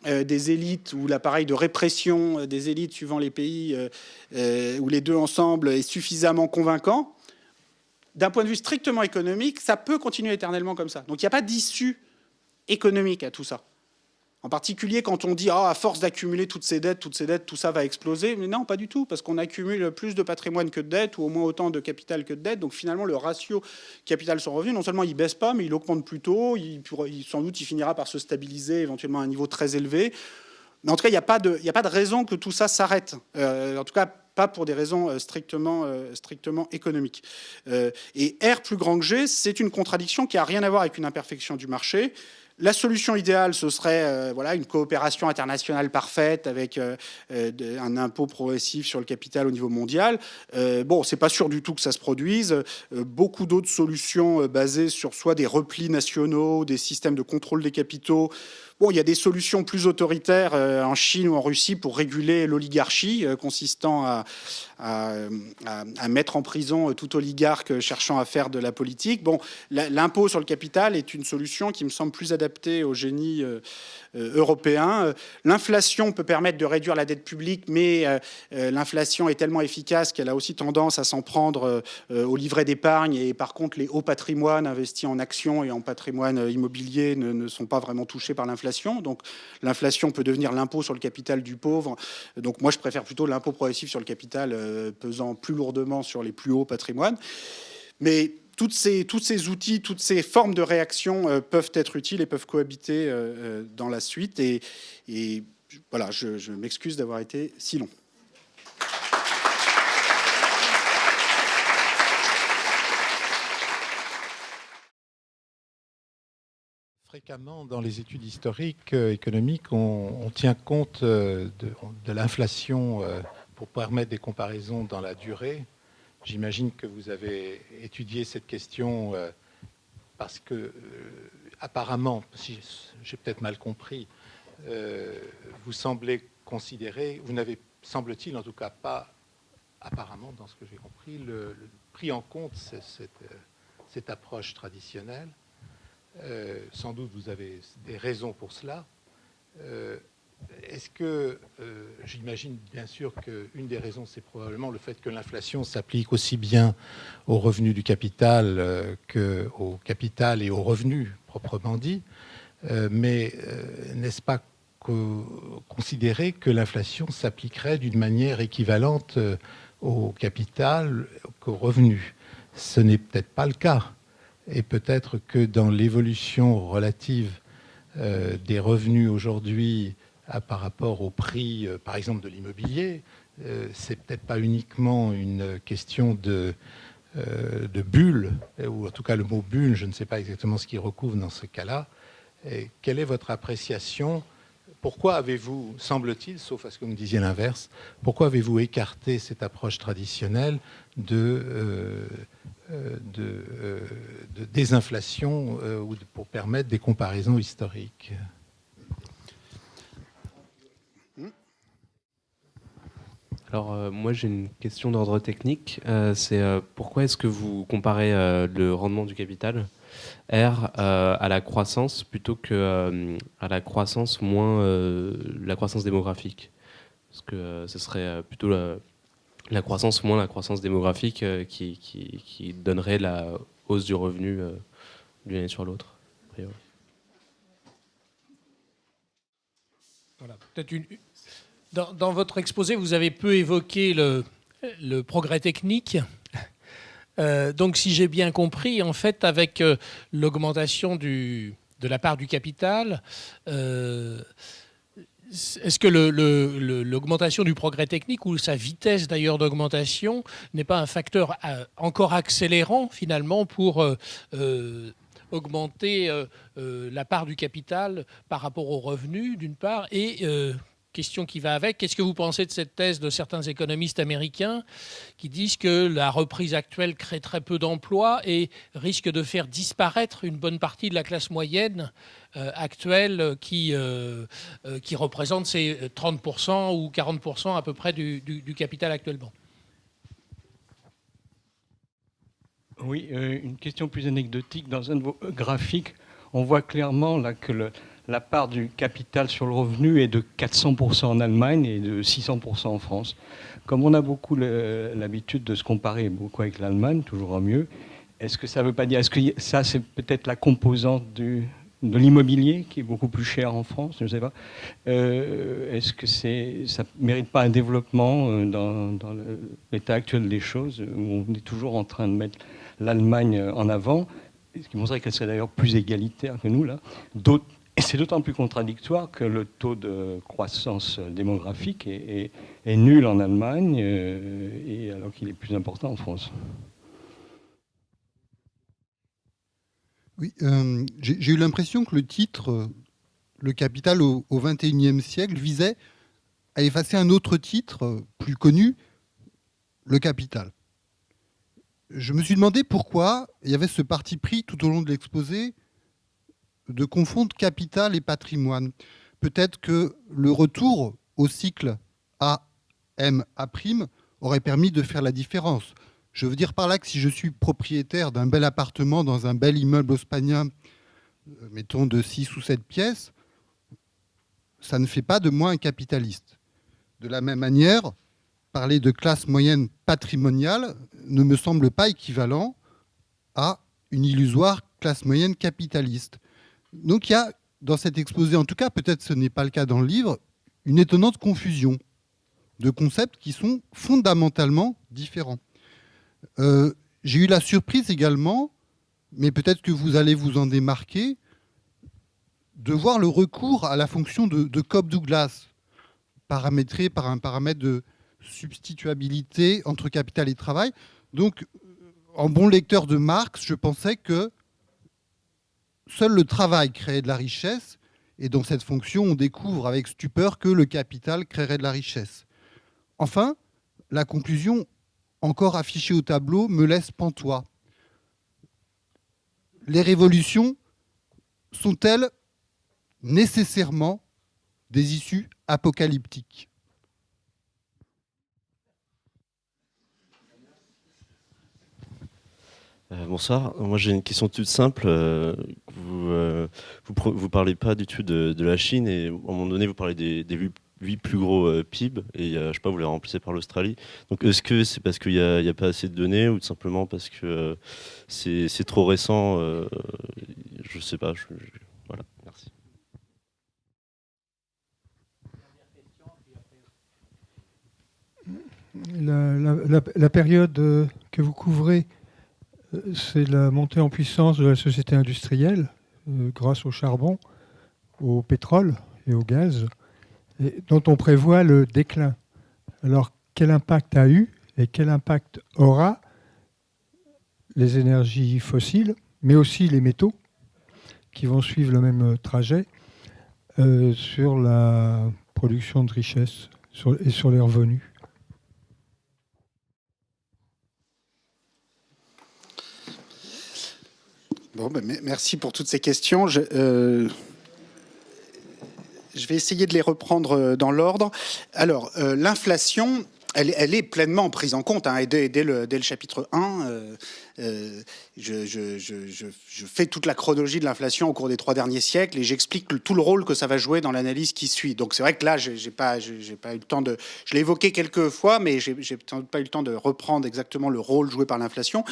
des élites ou l'appareil de répression des élites suivant les pays ou les deux ensemble est suffisamment convaincant, d'un point de vue strictement économique, ça peut continuer éternellement comme ça. Donc il n'y a pas d'issue économique à tout ça. En particulier quand on dit à force d'accumuler toutes ces dettes, tout ça va exploser. Mais non, pas du tout, parce qu'on accumule plus de patrimoine que de dettes, ou au moins autant de capital que de dettes. Donc finalement, le ratio capital sur revenu, non seulement il baisse pas, mais il augmente plutôt. Sans doute, il finira par se stabiliser éventuellement à un niveau très élevé. Mais en tout cas, il n'y a pas de raison que tout ça s'arrête. En tout cas, pas pour des raisons strictement économiques. Et R plus grand que G, c'est une contradiction qui n'a rien à voir avec une imperfection du marché. La solution idéale, ce serait une coopération internationale parfaite avec un impôt progressif sur le capital au niveau mondial. C'est pas sûr du tout que ça se produise. Beaucoup d'autres solutions basées sur soit des replis nationaux, des systèmes de contrôle des capitaux, Bon, il y a des solutions plus autoritaires en Chine ou en Russie pour réguler l'oligarchie, consistant à mettre en prison tout oligarque cherchant à faire de la politique. Bon, l'impôt sur le capital est une solution qui me semble plus adaptée au génie européen. L'inflation peut permettre de réduire la dette publique, mais l'inflation est tellement efficace qu'elle a aussi tendance à s'en prendre au livret d'épargne. Et par contre, les hauts patrimoines investis en actions et en patrimoine immobilier ne sont pas vraiment touchés par l'inflation. Donc l'inflation peut devenir l'impôt sur le capital du pauvre. Donc moi, je préfère plutôt l'impôt progressif sur le capital pesant plus lourdement sur les plus hauts patrimoines. Mais tous ces outils, toutes ces formes de réaction peuvent être utiles et peuvent cohabiter dans la suite. Et voilà, je m'excuse d'avoir été si long. Fréquemment, dans les études historiques économiques, on tient compte de l'inflation pour permettre des comparaisons dans la durée. J'imagine que vous avez étudié cette question parce que, apparemment, si j'ai peut-être mal compris, vous semblez considérer, vous n'avez, semble-t-il en tout cas pas, apparemment, dans ce que j'ai compris, pris en compte cette approche traditionnelle. Sans doute vous avez des raisons pour cela. Est-ce que, j'imagine bien sûr qu'une des raisons, c'est probablement le fait que l'inflation s'applique aussi bien aux revenus du capital qu'au capital et aux revenus proprement dit. Mais n'est-ce pas considérer que l'inflation s'appliquerait d'une manière équivalente au capital qu'aux revenus? Ce n'est peut-être pas le cas. Et peut-être que dans l'évolution relative des revenus aujourd'hui par rapport au prix, par exemple, de l'immobilier, c'est peut-être pas uniquement une question de bulle, ou en tout cas le mot bulle, je ne sais pas exactement ce qu'il recouvre dans ce cas-là. Et quelle est votre appréciation? Pourquoi avez-vous, semble-t-il, sauf à ce que vous me disiez l'inverse, pourquoi avez-vous écarté cette approche traditionnelle de désinflation ou pour permettre des comparaisons historiques? Alors moi j'ai une question d'ordre technique. C'est pourquoi est-ce que vous comparez le rendement du capital R à la croissance plutôt que à la croissance moins la croissance démographique? Parce que ce serait plutôt la croissance moins la croissance démographique qui donnerait la hausse du revenu d'une année sur l'autre. Voilà, peut-être dans votre exposé, vous avez peu évoqué le progrès technique. Donc, si j'ai bien compris, en fait, avec l'augmentation de la part du capital, est-ce que l'augmentation du progrès technique ou sa vitesse d'ailleurs d'augmentation n'est pas un facteur encore accélérant finalement pour augmenter la part du capital par rapport aux revenus d'une part et question qui va avec, qu'est-ce que vous pensez de cette thèse de certains économistes américains qui disent que la reprise actuelle crée très peu d'emplois et risque de faire disparaître une bonne partie de la classe moyenne actuelle qui représente ces 30% ou 40% à peu près du capital actuellement? Oui, une question plus anecdotique. Dans un de vos graphiques, on voit clairement là, que la part du capital sur le revenu est de 400% en Allemagne et de 600% en France. Comme on a beaucoup l'habitude de se comparer beaucoup avec l'Allemagne, toujours en mieux, est-ce que ça ne veut pas dire... Est-ce que ça, c'est peut-être la composante de l'immobilier qui est beaucoup plus cher en France? Je ne sais pas. Est-ce que ça ne mérite pas un développement dans l'état actuel des choses, où on est toujours en train de mettre l'Allemagne en avant, ce qui montrerait qu'elle serait d'ailleurs plus égalitaire que nous, là. Et c'est d'autant plus contradictoire que le taux de croissance démographique est nul en Allemagne, et alors qu'il est plus important en France. Oui, j'ai eu l'impression que le titre « Le capital au XXIe siècle » visait à effacer un autre titre plus connu, « Le capital ». Je me suis demandé pourquoi il y avait ce parti pris tout au long de l'exposé de confondre capital et patrimoine. Peut-être que le retour au cycle A-M-A' aurait permis de faire la différence. Je veux dire par là que si je suis propriétaire d'un bel appartement dans un bel immeuble haussmannien, mettons de 6 ou 7 pièces, ça ne fait pas de moi un capitaliste. De la même manière, parler de classe moyenne patrimoniale ne me semble pas équivalent à une illusoire classe moyenne capitaliste. Donc il y a, dans cet exposé, en tout cas, peut-être ce n'est pas le cas dans le livre, une étonnante confusion de concepts qui sont fondamentalement différents. J'ai eu la surprise également, mais peut-être que vous allez vous en démarquer, de voir le recours à la fonction de Cobb-Douglas, paramétrée par un paramètre de substituabilité entre capital et travail. Donc, en bon lecteur de Marx, je pensais que seul le travail créait de la richesse, et dans cette fonction, on découvre avec stupeur que le capital créerait de la richesse. Enfin, la conclusion encore affichée au tableau me laisse pantois. Les révolutions sont-elles nécessairement des issues apocalyptiques ? Bonsoir, moi j'ai une question toute simple. Vous parlez pas du tout de la Chine et à un moment donné vous parlez des 8 plus gros PIB et je sais pas, vous les remplacez par l'Australie. Donc est-ce que c'est parce qu'il y a pas assez de données ou tout simplement parce que c'est trop récent je sais pas. Voilà, merci. La période que vous couvrez, c'est la montée en puissance de la société industrielle grâce au charbon, au pétrole et au gaz, et dont on prévoit le déclin. Alors, quel impact a eu et quel impact aura les énergies fossiles, mais aussi les métaux, qui vont suivre le même trajet, sur la production de richesses et sur les revenus ? Bon, ben, merci pour toutes ces questions. Je vais essayer de les reprendre dans l'ordre. Alors, l'inflation, elle est pleinement prise en compte. Hein, et dès le chapitre 1, je fais toute la chronologie de l'inflation au cours des 3 derniers siècles et j'explique tout le rôle que ça va jouer dans l'analyse qui suit. Donc c'est vrai que là, j'ai pas eu le temps de... Je l'ai évoqué quelques fois, mais j'ai pas eu le temps de reprendre exactement le rôle joué par l'inflation.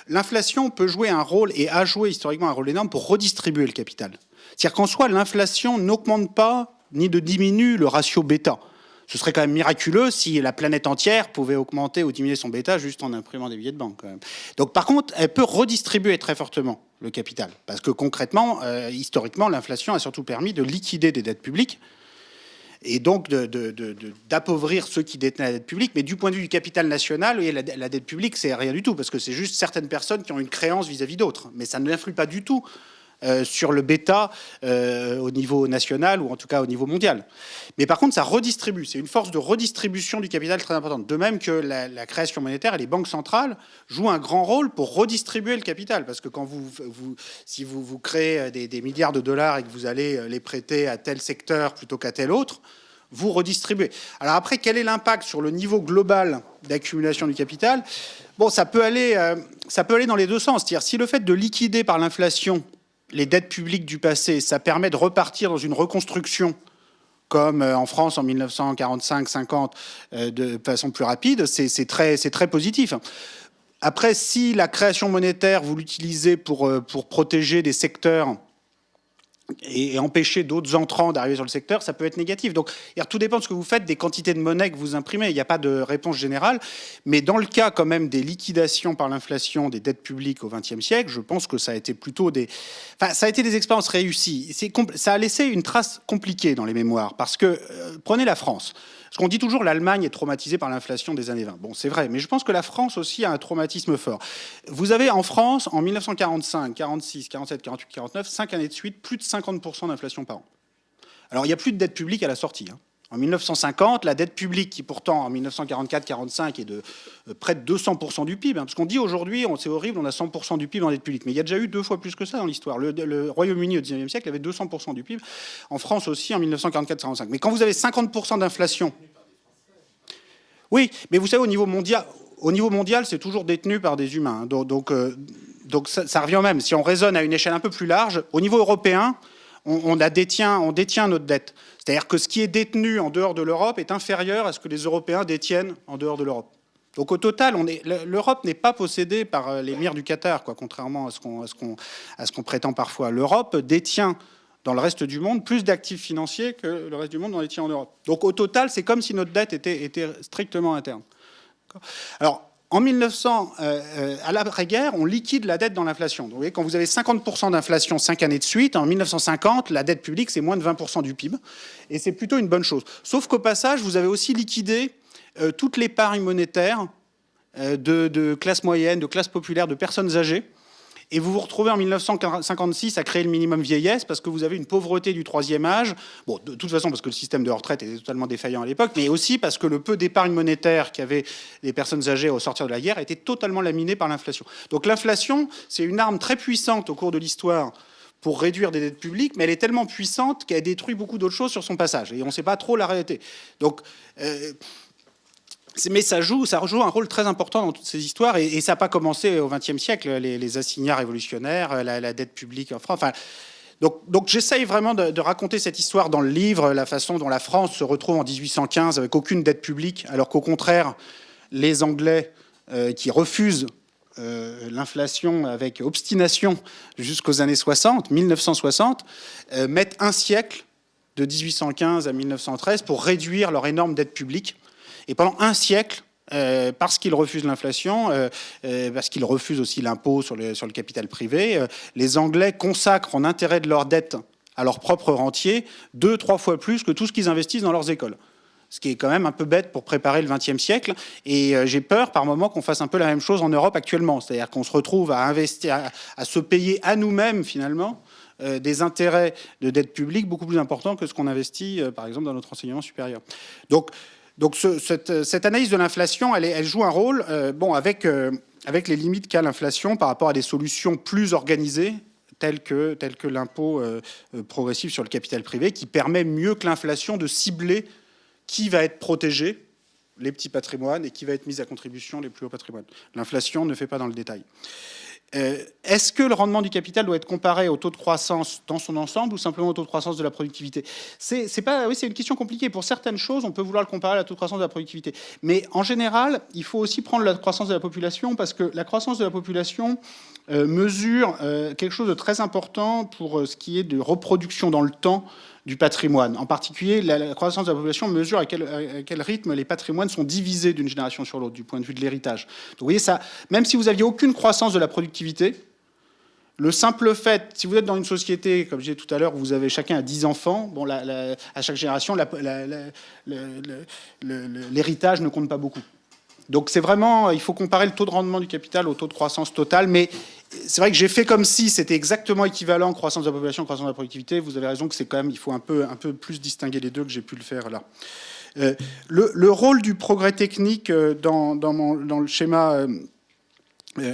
L'inflation peut jouer un rôle et a joué historiquement un rôle énorme pour redistribuer le capital. C'est-à-dire qu'en soi, l'inflation n'augmente pas ni ne diminue le ratio bêta. Ce serait quand même miraculeux si la planète entière pouvait augmenter ou diminuer son bêta juste en imprimant des billets de banque. Quand même. Donc par contre, elle peut redistribuer très fortement le capital. Parce que concrètement, historiquement, l'inflation a surtout permis de liquider des dettes publiques et donc d'appauvrir ceux qui détenaient la dette publique. Mais du point de vue du capital national, oui, la dette publique, c'est rien du tout, parce que c'est juste certaines personnes qui ont une créance vis-à-vis d'autres. Mais ça ne l'influe pas du tout sur le bêta au niveau national ou en tout cas au niveau mondial. Mais par contre, ça redistribue. C'est une force de redistribution du capital très importante. De même que la création monétaire et les banques centrales jouent un grand rôle pour redistribuer le capital. Parce que quand si vous créez des milliards de dollars et que vous allez les prêter à tel secteur plutôt qu'à tel autre, vous redistribuez. Alors après, quel est l'impact sur le niveau global d'accumulation du capital ? Bon, ça peut aller dans les deux sens. C'est-à-dire, si le fait de liquider par l'inflation les dettes publiques du passé, ça permet de repartir dans une reconstruction, comme en France en 1945-50, de façon plus rapide, c'est très positif. Après, si la création monétaire, vous l'utilisez pour protéger des secteurs et empêcher d'autres entrants d'arriver sur le secteur, ça peut être négatif. Donc, tout dépend de ce que vous faites, des quantités de monnaie que vous imprimez. Il n'y a pas de réponse générale. Mais dans le cas, quand même, des liquidations par l'inflation des dettes publiques au XXe siècle, je pense que ça a été plutôt ça a été des expériences réussies. Ça a laissé une trace compliquée dans les mémoires. Parce que, prenez la France. Parce qu'on dit toujours l'Allemagne est traumatisée par l'inflation des années 20. Bon, c'est vrai, mais je pense que la France aussi a un traumatisme fort. Vous avez en France, en 1945, 46, 47, 48, 49, 5 années de suite, plus de 50% d'inflation par an. Alors, il n'y a plus de dette publique à la sortie. Hein. En 1950, la dette publique, qui pourtant en 1944-45 est de près de 200% du PIB, hein, parce qu'on dit aujourd'hui, c'est horrible, on a 100% du PIB en dette publique, mais il y a déjà eu 2 fois plus que ça dans l'histoire. Le Royaume-Uni au XIXe siècle avait 200% du PIB, en France aussi en 1944-45. Mais quand vous avez 50% d'inflation, oui, mais vous savez, au niveau mondial, c'est toujours détenu par des humains. Hein, donc ça revient au même. Si on raisonne à une échelle un peu plus large, au niveau européen, on détient notre dette. C'est-à-dire que ce qui est détenu en dehors de l'Europe est inférieur à ce que les Européens détiennent en dehors de l'Europe. Donc au total, l'Europe n'est pas possédée par l'émir du Qatar, quoi, contrairement à ce qu'on prétend parfois. L'Europe détient dans le reste du monde plus d'actifs financiers que le reste du monde en détient en Europe. Donc au total, c'est comme si notre dette était strictement interne. Alors, en 1900, à l'après-guerre, on liquide la dette dans l'inflation. Donc, vous voyez, quand vous avez 50% d'inflation 5 années de suite, en 1950, la dette publique, c'est moins de 20% du PIB. Et c'est plutôt une bonne chose. Sauf qu'au passage, vous avez aussi liquidé toute l'épargne monétaire de classe moyenne, de classe populaire, de personnes âgées. Et vous vous retrouvez en 1956 à créer le minimum vieillesse parce que vous avez une pauvreté du troisième âge. Bon, de toute façon, parce que le système de retraite était totalement défaillant à l'époque, mais aussi parce que le peu d'épargne monétaire qu'avaient les personnes âgées au sortir de la guerre était totalement laminé par l'inflation. Donc l'inflation, c'est une arme très puissante au cours de l'histoire pour réduire des dettes publiques, mais elle est tellement puissante qu'elle détruit beaucoup d'autres choses sur son passage. Et on ne sait pas trop l'arrêter. Donc... mais ça joue un rôle très important dans toutes ces histoires, et ça n'a pas commencé au XXe siècle, les assignats révolutionnaires, la dette publique en France. Enfin, donc j'essaye vraiment de raconter cette histoire dans le livre, la façon dont la France se retrouve en 1815 avec aucune dette publique, alors qu'au contraire, les Anglais qui refusent l'inflation avec obstination jusqu'aux années 60, 1960, mettent un siècle de 1815 à 1913 pour réduire leur énorme dette publique. Et pendant un siècle, parce qu'ils refusent l'inflation, parce qu'ils refusent aussi l'impôt sur le capital privé, les Anglais consacrent en intérêt de leur dette à leur propre rentier 2-3 fois plus que tout ce qu'ils investissent dans leurs écoles. Ce qui est quand même un peu bête pour préparer le XXe siècle. Et j'ai peur par moment qu'on fasse un peu la même chose en Europe actuellement. C'est-à-dire qu'on se retrouve à investir, à se payer à nous-mêmes finalement des intérêts de dette publique beaucoup plus importants que ce qu'on investit, par exemple, dans notre enseignement supérieur. Donc cette analyse de l'inflation, elle joue un rôle, avec les limites qu'a l'inflation par rapport à des solutions plus organisées, telles que l'impôt progressif sur le capital privé, qui permet mieux que l'inflation de cibler qui va être protégé, les petits patrimoines, et qui va être mis à contribution, les plus hauts patrimoines. L'inflation ne fait pas dans le détail. Est-ce que le rendement du capital doit être comparé au taux de croissance dans son ensemble ou simplement au taux de croissance de la productivité ? C'est une question compliquée. Pour certaines choses, on peut vouloir le comparer à la taux de croissance de la productivité. Mais en général, il faut aussi prendre la croissance de la population, parce que la croissance de la population mesure quelque chose de très important pour ce qui est de reproduction dans le temps du patrimoine. En particulier, la croissance de la population mesure à quel rythme les patrimoines sont divisés d'une génération sur l'autre, du point de vue de l'héritage. Donc vous voyez, ça, même si vous n'aviez aucune croissance de la productivité, le simple fait, si vous êtes dans une société, comme je disais tout à l'heure, où vous avez chacun 10 enfants, bon, à chaque génération, l'héritage ne compte pas beaucoup. Donc c'est vraiment, il faut comparer le taux de rendement du capital au taux de croissance totale, mais c'est vrai que j'ai fait comme si c'était exactement équivalent, croissance de la population, croissance de la productivité. Vous avez raison que c'est quand même, il faut un peu plus distinguer les deux, que j'ai pu le faire là. Le rôle du progrès technique dans le schéma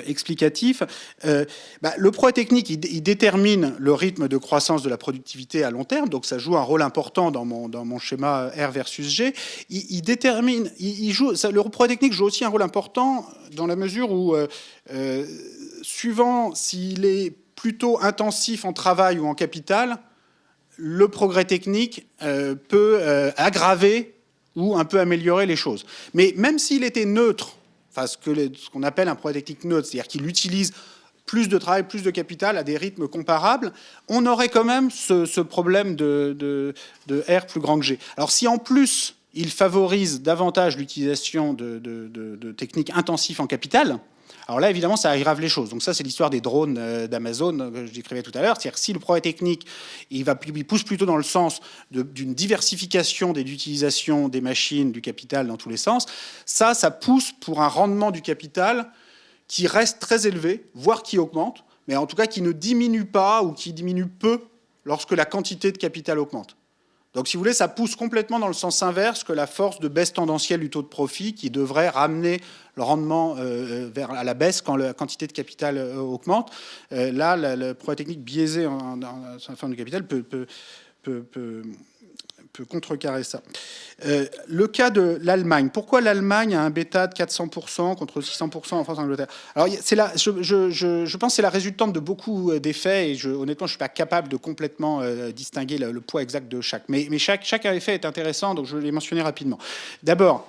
explicatif, le progrès technique, il détermine le rythme de croissance de la productivité à long terme, donc ça joue un rôle important dans mon schéma R versus G. Le progrès technique joue aussi un rôle important dans la mesure où, suivant s'il est plutôt intensif en travail ou en capital, le progrès technique peut aggraver ou un peu améliorer les choses. Mais même s'il était neutre, enfin, ce qu'on appelle un progrès technique neutre, c'est-à-dire qu'il utilise plus de travail, plus de capital à des rythmes comparables, on aurait quand même ce problème de R plus grand que G. Alors si en plus il favorise davantage l'utilisation de techniques intensives en capital, alors là, évidemment, ça aggrave les choses. Donc ça, c'est l'histoire des drones d'Amazon que je décrivais tout à l'heure. C'est-à-dire que si le progrès technique, il pousse plutôt dans le sens d'une diversification de l'utilisation des machines, du capital dans tous les sens, ça pousse pour un rendement du capital qui reste très élevé, voire qui augmente, mais en tout cas qui ne diminue pas ou qui diminue peu lorsque la quantité de capital augmente. Donc, si vous voulez, ça pousse complètement dans le sens inverse que la force de baisse tendancielle du taux de profit qui devrait ramener le rendement à la baisse quand la quantité de capital augmente. Là, le progrès technique biaisé en forme de capital peut contrecarrer ça. Le cas de l'Allemagne. Pourquoi l'Allemagne a un bêta de 400% contre 600% en France et en Angleterre? Alors, je pense que c'est la résultante de beaucoup d'effets et honnêtement, je ne suis pas capable de complètement distinguer le poids exact de chaque. Mais chaque effet est intéressant, donc je vais les mentionner rapidement. D'abord,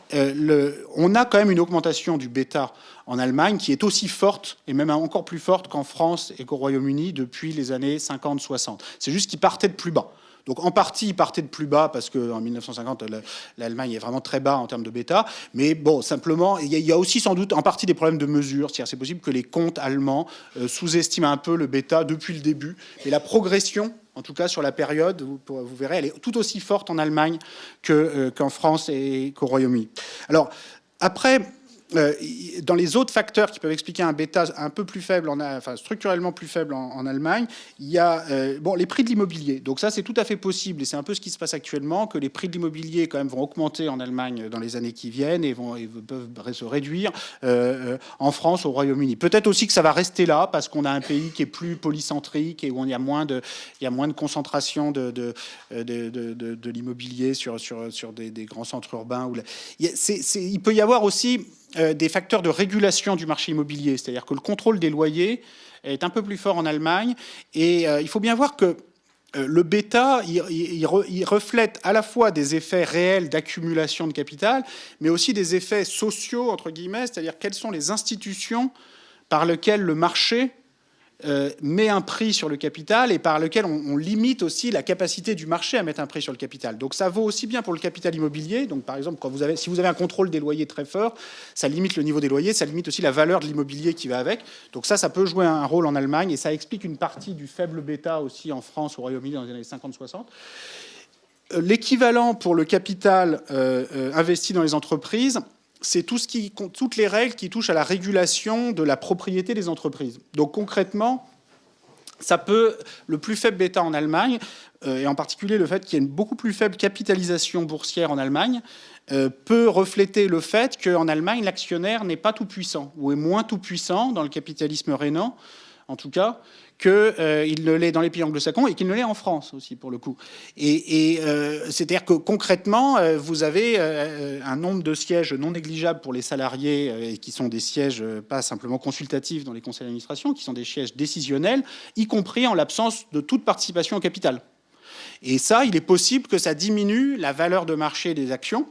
on a quand même une augmentation du bêta en Allemagne qui est aussi forte, et même encore plus forte qu'en France et qu'au Royaume-Uni depuis les années 50-60. C'est juste qu'ils partaient de plus bas. Donc en partie, ils partaient de plus bas parce qu'en 1950, l'Allemagne est vraiment très bas en termes de bêta. Mais bon, simplement, il y a aussi sans doute en partie des problèmes de mesure. C'est-à-dire c'est possible que les comptes allemands sous-estiment un peu le bêta depuis le début. Mais la progression, en tout cas sur la période, vous verrez, elle est tout aussi forte en Allemagne qu'en France et qu'au Royaume-Uni. Alors après... dans les autres facteurs qui peuvent expliquer un bêta un peu plus faible, enfin structurellement plus faible en Allemagne, il y a les prix de l'immobilier. Donc ça, c'est tout à fait possible, et c'est un peu ce qui se passe actuellement, que les prix de l'immobilier quand même vont augmenter en Allemagne dans les années qui viennent et peuvent se réduire en France, au Royaume-Uni. Peut-être aussi que ça va rester là parce qu'on a un pays qui est plus polycentrique et où il y a moins de concentration de l'immobilier sur des grands centres urbains. Il peut y avoir aussi des facteurs de régulation du marché immobilier, c'est-à-dire que le contrôle des loyers est un peu plus fort en Allemagne, et il faut bien voir que le bêta, il reflète à la fois des effets réels d'accumulation de capital, mais aussi des effets sociaux, entre guillemets, c'est-à-dire quelles sont les institutions par lesquelles le marché met un prix sur le capital et par lequel on limite aussi la capacité du marché à mettre un prix sur le capital. Donc ça vaut aussi bien pour le capital immobilier. Donc par exemple, si vous avez un contrôle des loyers très fort, ça limite le niveau des loyers, ça limite aussi la valeur de l'immobilier qui va avec. Donc ça peut jouer un rôle en Allemagne et ça explique une partie du faible bêta aussi en France, au Royaume-Uni dans les années 50-60. L'équivalent pour le capital investi dans les entreprises, c'est toutes les règles qui touchent à la régulation de la propriété des entreprises. Donc concrètement, le plus faible bêta en Allemagne, et en particulier le fait qu'il y ait une beaucoup plus faible capitalisation boursière en Allemagne, peut refléter le fait qu'en Allemagne, l'actionnaire n'est pas tout puissant, ou est moins tout puissant dans le capitalisme rénan, en tout cas, qu'il ne l'est dans les pays anglo-saxons et qu'il ne l'est en France aussi, pour le coup. C'est-à-dire que concrètement, vous avez un nombre de sièges non négligeables pour les salariés, et qui sont des sièges pas simplement consultatifs dans les conseils d'administration, qui sont des sièges décisionnels, y compris en l'absence de toute participation au capital. Et ça, il est possible que ça diminue la valeur de marché des actions,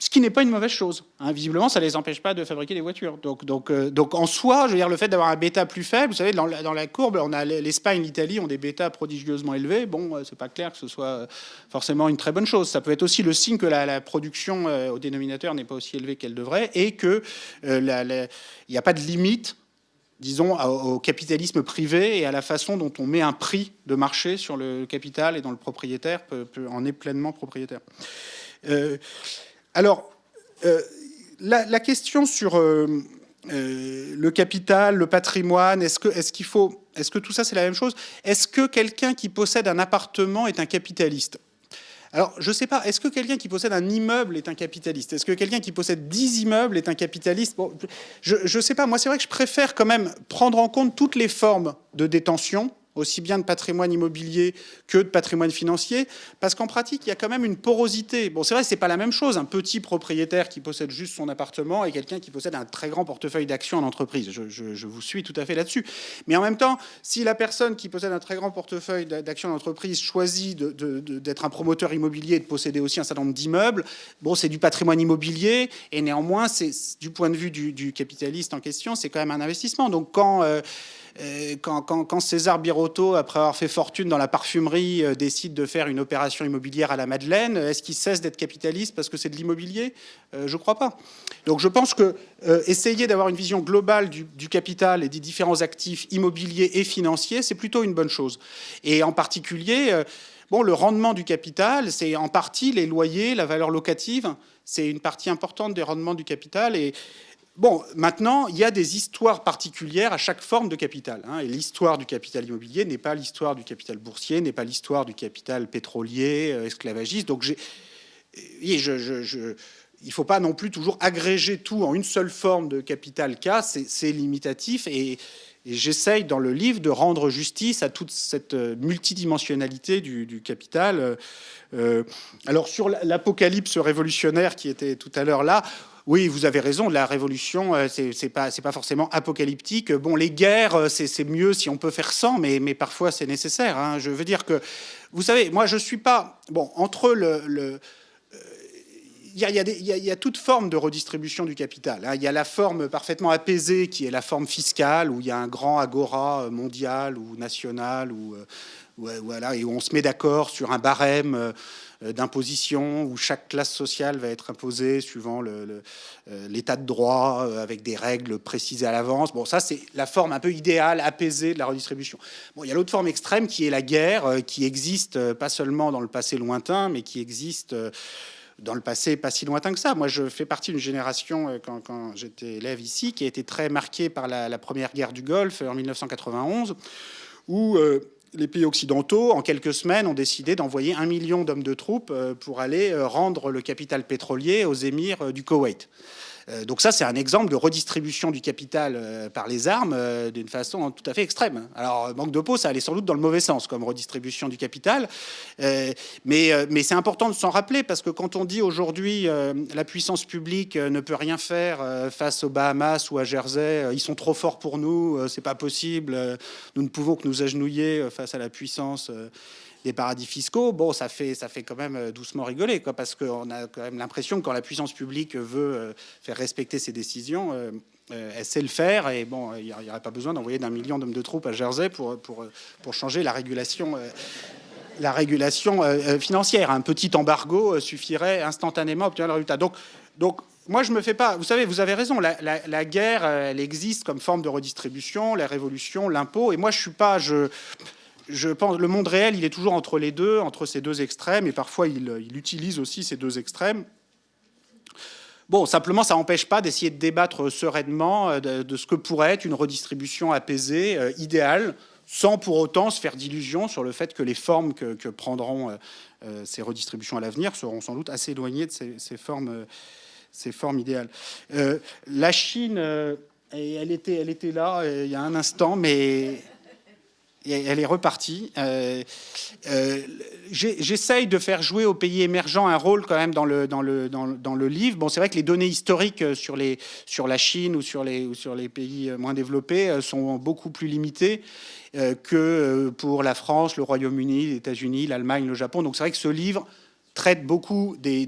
ce qui n'est pas une mauvaise chose. Visiblement, ça ne les empêche pas de fabriquer des voitures. Donc en soi, je veux dire, le fait d'avoir un bêta plus faible, vous savez, dans la courbe, on a l'Espagne, l'Italie ont des bêtas prodigieusement élevés. Bon, c'est pas clair que ce soit forcément une très bonne chose. Ça peut être aussi le signe que la production au dénominateur n'est pas aussi élevée qu'elle devrait et qu'il n'y a pas de limite, disons, au capitalisme privé et à la façon dont on met un prix de marché sur le capital et dont le propriétaire en est pleinement propriétaire. Alors, la question sur le capital, le patrimoine, est-ce que tout ça c'est la même chose? Est-ce que quelqu'un qui possède un appartement est un capitaliste? Alors, je ne sais pas, est-ce que quelqu'un qui possède un immeuble est un capitaliste? Est-ce que quelqu'un qui possède 10 immeubles est un capitaliste? Bon, je ne sais pas, moi c'est vrai que je préfère quand même prendre en compte toutes les formes de détention, aussi bien de patrimoine immobilier que de patrimoine financier, parce qu'en pratique, il y a quand même une porosité. Bon, c'est vrai, c'est pas la même chose, un petit propriétaire qui possède juste son appartement et quelqu'un qui possède un très grand portefeuille d'actions en entreprise. Je vous suis tout à fait là-dessus. Mais en même temps, si la personne qui possède un très grand portefeuille d'actions en entreprise choisit d'être un promoteur immobilier et de posséder aussi un certain nombre d'immeubles, bon, c'est du patrimoine immobilier, et néanmoins, c'est du point de vue du capitaliste en question, c'est quand même un investissement. Donc quand César Birotteau, après avoir fait fortune dans la parfumerie, décide de faire une opération immobilière à la Madeleine, est-ce qu'il cesse d'être capitaliste parce que c'est de l'immobilier? Je ne crois pas. Donc je pense que essayer d'avoir une vision globale du capital et des différents actifs immobiliers et financiers, c'est plutôt une bonne chose. Et en particulier, le rendement du capital, c'est en partie les loyers, la valeur locative, c'est une partie importante des rendements du capital. Et Bon, maintenant, il y a des histoires particulières à chaque forme de capital. Et l'histoire du capital immobilier n'est pas l'histoire du capital boursier, n'est pas l'histoire du capital pétrolier, esclavagiste. Donc, il ne faut pas non plus toujours agréger tout en une seule forme de capital cas. C'est limitatif. Et j'essaye, dans le livre, de rendre justice à toute cette multidimensionnalité du capital. Alors, sur l'apocalypse révolutionnaire qui était tout à l'heure là, oui, vous avez raison, la révolution, c'est pas forcément apocalyptique. Bon, les guerres, c'est mieux si on peut faire sans, mais parfois c'est nécessaire. Je veux dire que, vous savez, moi je suis pas... Bon, entre il y a toute forme de redistribution du capital. Il y a la forme parfaitement apaisée qui est la forme fiscale, où il y a un grand agora mondial ou national, voilà, et où on se met d'accord sur un barème d'imposition, où chaque classe sociale va être imposée suivant l'état de droit, avec des règles précisées à l'avance. Bon, ça, c'est la forme un peu idéale, apaisée de la redistribution. Bon, il y a l'autre forme extrême qui est la guerre, qui existe pas seulement dans le passé lointain, mais qui existe dans le passé pas si lointain que ça. Moi, je fais partie d'une génération, quand j'étais élève ici, qui a été très marquée par la première guerre du Golfe en 1991, où les pays occidentaux, en quelques semaines, ont décidé d'envoyer 1 million d'hommes de troupes pour aller rendre le capital pétrolier aux émirs du Koweït. Donc ça, c'est un exemple de redistribution du capital par les armes d'une façon tout à fait extrême. Alors, manque de peau, ça allait sans doute dans le mauvais sens comme redistribution du capital. Mais c'est important de s'en rappeler parce que quand on dit aujourd'hui la puissance publique ne peut rien faire face aux Bahamas ou à Jersey, ils sont trop forts pour nous, c'est pas possible, nous ne pouvons que nous agenouiller face à la puissance des paradis fiscaux, bon, ça fait quand même doucement rigoler, quoi, parce qu'on a quand même l'impression que quand la puissance publique veut faire respecter ses décisions, elle sait le faire, et bon, il n'y aurait pas besoin d'envoyer d'1 million d'hommes de troupes à Jersey pour changer la régulation financière. Un petit embargo suffirait instantanément à obtenir le résultat. Donc moi, je me fais pas... Vous savez, vous avez raison, la guerre, elle existe comme forme de redistribution, la révolution, l'impôt, et moi, je pense que le monde réel, il est toujours entre les deux, entre ces deux extrêmes, et parfois il utilise aussi ces deux extrêmes. Bon, simplement, ça n'empêche pas d'essayer de débattre sereinement de ce que pourrait être une redistribution apaisée, idéale, sans pour autant se faire d'illusions sur le fait que les formes que prendront ces redistributions à l'avenir seront sans doute assez éloignées de ces formes idéales. La Chine, elle était là il y a un instant, mais... elle est repartie. J'essaye de faire jouer aux pays émergents un rôle quand même dans le livre. Bon, c'est vrai que les données historiques sur la Chine ou sur les pays moins développés sont beaucoup plus limitées que pour la France, le Royaume-Uni, les États-Unis, l'Allemagne, le Japon. Donc c'est vrai que ce livre traite beaucoup des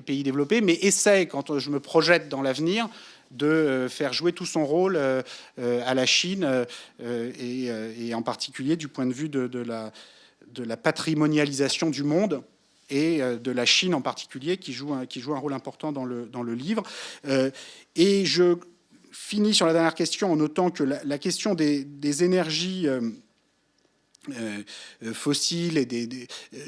pays développés, mais essaye, quand je me projette dans l'avenir, de faire jouer tout son rôle à la Chine et en particulier du point de vue de la patrimonialisation du monde et de la Chine en particulier qui joue un rôle important dans le livre. Et je finis sur la dernière question en notant que la question des énergies fossiles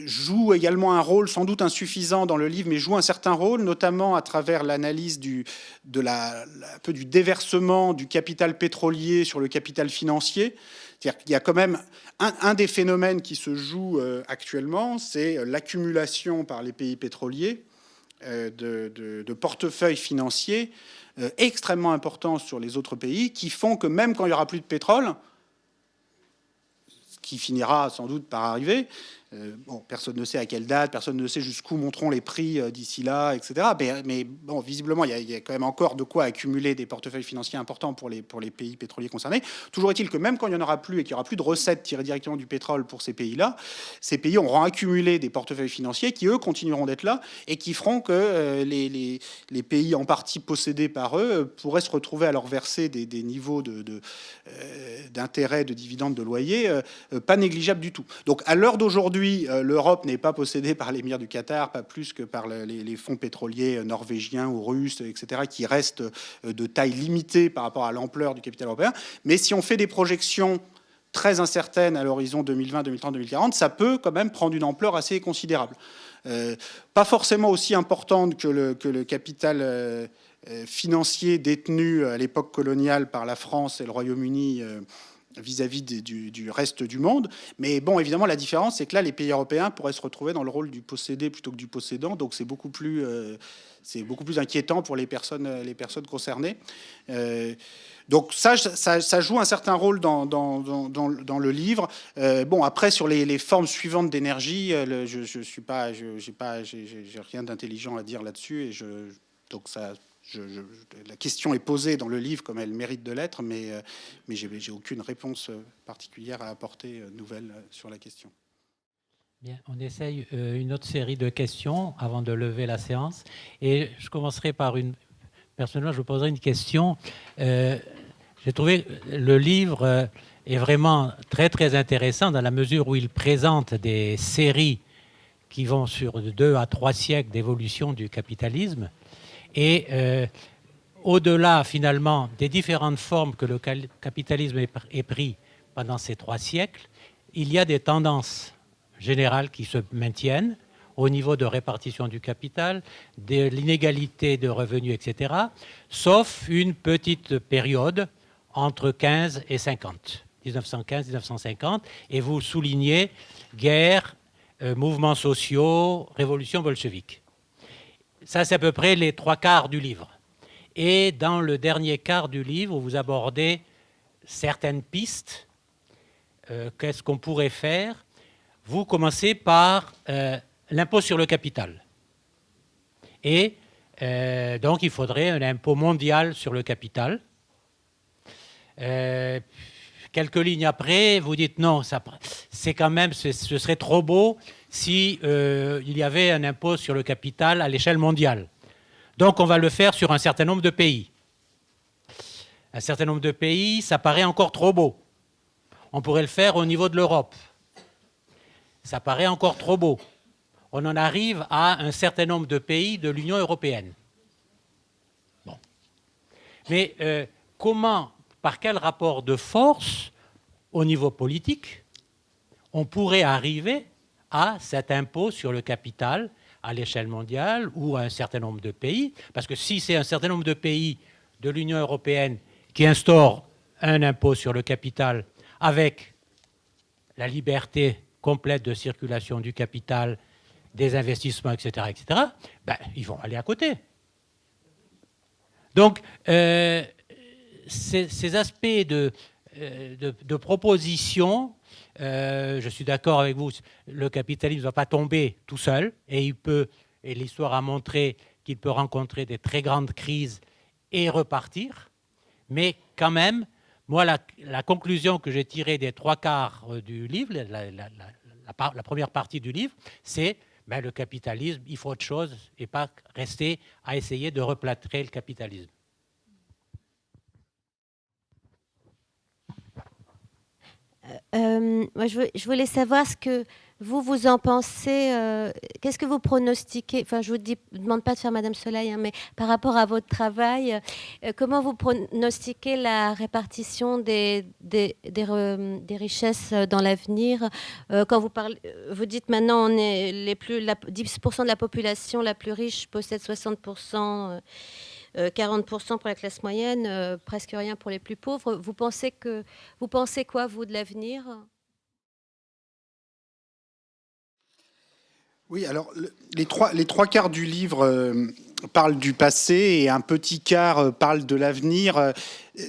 joue également un rôle sans doute insuffisant dans le livre, mais joue un certain rôle, notamment à travers l'analyse un peu du déversement du capital pétrolier sur le capital financier. C'est-à-dire qu'il y a quand même un des phénomènes qui se joue actuellement, c'est l'accumulation par les pays pétroliers de portefeuilles financiers extrêmement importants sur les autres pays, qui font que même quand il n'y aura plus de pétrole, qui finira sans doute par arriver. Bon, personne ne sait à quelle date, personne ne sait jusqu'où monteront les prix d'ici là, etc. Mais bon, visiblement, il y a quand même encore de quoi accumuler des portefeuilles financiers importants pour les pays pétroliers concernés. Toujours est-il que même quand il n'y en aura plus et qu'il n'y aura plus de recettes tirées directement du pétrole pour ces pays-là, ces pays auront accumulé des portefeuilles financiers qui, eux, continueront d'être là et qui feront que les pays en partie possédés par eux pourraient se retrouver à leur verser des niveaux d'intérêt, de dividendes, de loyers pas négligeables du tout. Donc, à l'heure d'aujourd'hui, l'Europe n'est pas possédée par l'émir du Qatar, pas plus que par les fonds pétroliers norvégiens ou russes, etc., qui restent de taille limitée par rapport à l'ampleur du capital européen. Mais si on fait des projections très incertaines à l'horizon 2020, 2030, 2040, ça peut quand même prendre une ampleur assez considérable. Pas forcément aussi importante que le capital financiers détenus à l'époque coloniale par la France et le Royaume-Uni vis-à-vis du reste du monde. Mais bon, évidemment, la différence, c'est que là, les pays européens pourraient se retrouver dans le rôle du possédé plutôt que du possédant. Donc, c'est beaucoup plus inquiétant pour les personnes concernées. Donc, ça joue un certain rôle dans le livre. Bon, après, sur les formes suivantes d'énergie, j'ai rien d'intelligent à dire là-dessus. Donc, la question est posée dans le livre comme elle mérite de l'être, mais j'ai aucune réponse particulière à apporter nouvelle sur la question. Bien, on essaye une autre série de questions avant de lever la séance. Et je commencerai par personnellement, je vous poserai une question. J'ai trouvé le livre est vraiment très, très intéressant dans la mesure où il présente des séries qui vont sur 2 à 3 siècles d'évolution du capitalisme. Et au-delà, finalement, des différentes formes que le capitalisme ait pris pendant ces 3 siècles, il y a des tendances générales qui se maintiennent au niveau de répartition du capital, de l'inégalité de revenus, etc., sauf une petite période entre 15 et 50, 1915-1950, et vous soulignez guerre, mouvements sociaux, révolution bolchevique. Ça, c'est à peu près les 3/4 du livre. Et dans le dernier quart du livre, vous abordez certaines pistes. Qu'est-ce qu'on pourrait faire? Vous commencez par l'impôt sur le capital. Et donc, il faudrait un impôt mondial sur le capital. Quelques lignes après, vous dites non, c'est quand même, ce serait trop beau si il y avait un impôt sur le capital à l'échelle mondiale. Donc, on va le faire sur un certain nombre de pays. Un certain nombre de pays, ça paraît encore trop beau. On pourrait le faire au niveau de l'Europe. Ça paraît encore trop beau. On en arrive à un certain nombre de pays de l'Union européenne. Bon. Mais comment, par quel rapport de force, au niveau politique, on pourrait arriver à cet impôt sur le capital à l'échelle mondiale ou à un certain nombre de pays? Parce que si c'est un certain nombre de pays de l'Union européenne qui instaurent un impôt sur le capital avec la liberté complète de circulation du capital, des investissements, etc., ben, ils vont aller à côté. Donc, ces aspects de proposition, je suis d'accord avec vous, le capitalisme ne va pas tomber tout seul, et l'histoire a montré qu'il peut rencontrer des très grandes crises et repartir, mais quand même, moi, la conclusion que j'ai tirée des 3/4 du livre, la première partie du livre, c'est ben, le capitalisme, il faut autre chose et pas rester à essayer de replâtrer le capitalisme. Moi, je voulais savoir ce que vous en pensez. Qu'est-ce que vous pronostiquez? Enfin, je ne vous demande pas de faire Madame Soleil, hein, mais par rapport à votre travail, comment vous pronostiquez la répartition des richesses dans l'avenir? Quand vous dites maintenant, on est 10% de la population la plus riche possède 60%. 40% pour la classe moyenne, presque rien pour les plus pauvres. Vous pensez quoi, vous, de l'avenir? Oui, alors les 3/4 du livre parlent du passé et un petit quart parle de l'avenir.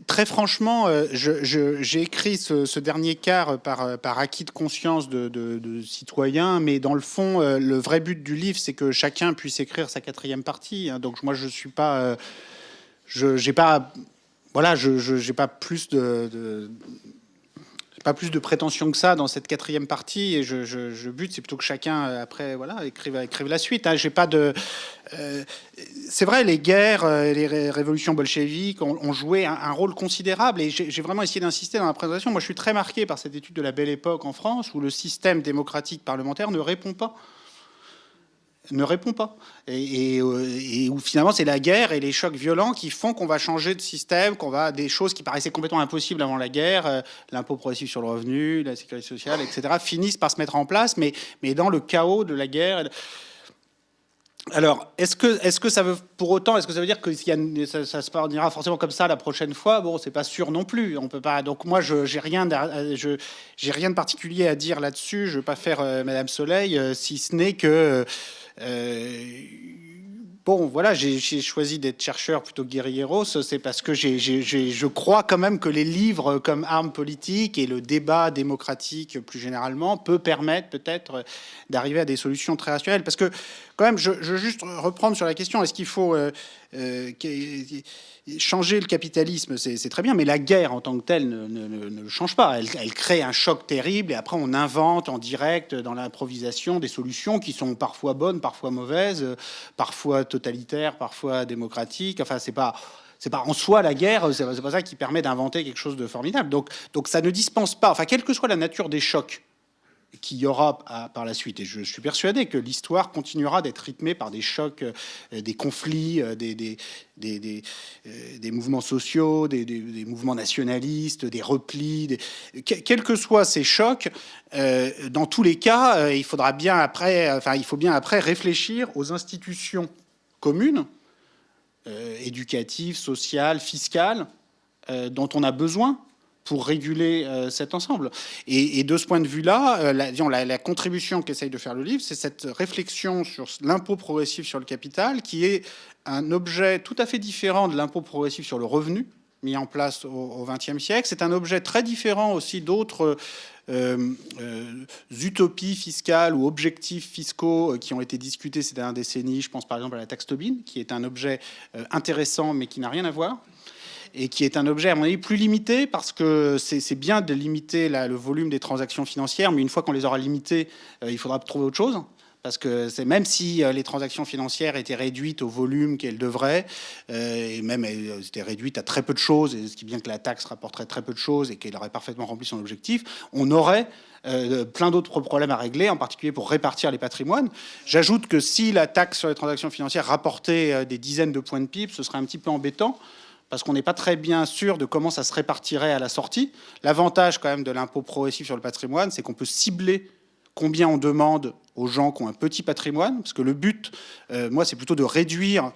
Très franchement, j'ai écrit ce dernier quart par acquis de conscience de citoyen, mais dans le fond, le vrai but du livre, c'est que chacun puisse écrire sa 4e partie. Hein. Donc moi, je suis pas, j'ai pas plus de prétention que ça dans cette 4e partie, et je but c'est plutôt que chacun après écrive la suite. Hein. J'ai pas de. C'est vrai, les guerres, les révolutions bolcheviques ont joué un rôle considérable, et j'ai vraiment essayé d'insister dans la présentation. Moi, je suis très marqué par cette étude de la Belle Époque en France, où le système démocratique parlementaire ne répond pas. Et où finalement c'est la guerre et les chocs violents qui font qu'on va changer de système, des choses qui paraissaient complètement impossibles avant la guerre, l'impôt progressif sur le revenu, la sécurité sociale, etc., finissent par se mettre en place, mais dans le chaos de la guerre. Alors, est-ce que ça veut pour autant, est-ce que ça veut dire que ça se passera forcément comme ça la prochaine fois? Bon, c'est pas sûr non plus. On peut pas. Donc moi, j'ai rien de particulier à dire là-dessus. Je veux pas faire Madame Soleil, si ce n'est que bon, voilà, j'ai choisi d'être chercheur plutôt que guerrilleros. C'est parce que je crois quand même que les livres comme armes politiques et le débat démocratique plus généralement peut permettre peut-être d'arriver à des solutions très rationnelles. Parce que quand même, je veux juste reprendre sur la question, est-ce qu'il faut changer le capitalisme? C'est très bien, mais la guerre en tant que telle ne le change pas. Elle crée un choc terrible et après on invente en direct, dans l'improvisation, des solutions qui sont parfois bonnes, parfois mauvaises, parfois totalitaires, parfois démocratiques. Enfin, c'est pas en soi la guerre, c'est pas ça qui permet d'inventer quelque chose de formidable. Donc ça ne dispense pas, enfin, quelle que soit la nature des chocs qu'il y aura par la suite. Et je suis persuadé que l'histoire continuera d'être rythmée par des chocs, des conflits, des mouvements sociaux, des mouvements nationalistes, des replis. Quels que soient ces chocs, dans tous les cas, il faut bien après réfléchir aux institutions communes, éducatives, sociales, fiscales, dont on a besoin pour réguler cet ensemble. Et de ce point de vue-là, la contribution qu'essaye de faire le livre, c'est cette réflexion sur l'impôt progressif sur le capital, qui est un objet tout à fait différent de l'impôt progressif sur le revenu, mis en place au XXe siècle. C'est un objet très différent aussi d'autres utopies fiscales ou objectifs fiscaux qui ont été discutés ces dernières décennies. Je pense par exemple à la taxe Tobin, qui est un objet intéressant, mais qui n'a rien à voir, et qui est un objet, à mon avis, plus limité, parce que c'est bien de limiter le volume des transactions financières, mais une fois qu'on les aura limitées, il faudra trouver autre chose. Parce que même si les transactions financières étaient réduites au volume qu'elles devraient, et même elles étaient réduites à très peu de choses, et ce qui est bien que la taxe rapporterait très peu de choses et qu'elle aurait parfaitement rempli son objectif, on aurait plein d'autres problèmes à régler, en particulier pour répartir les patrimoines. J'ajoute que si la taxe sur les transactions financières rapportait des dizaines de points de PIB, ce serait un petit peu embêtant, parce qu'on n'est pas très bien sûr de comment ça se répartirait à la sortie. L'avantage quand même de l'impôt progressif sur le patrimoine, c'est qu'on peut cibler combien on demande aux gens qui ont un petit patrimoine, parce que le but, moi, c'est plutôt de réduire,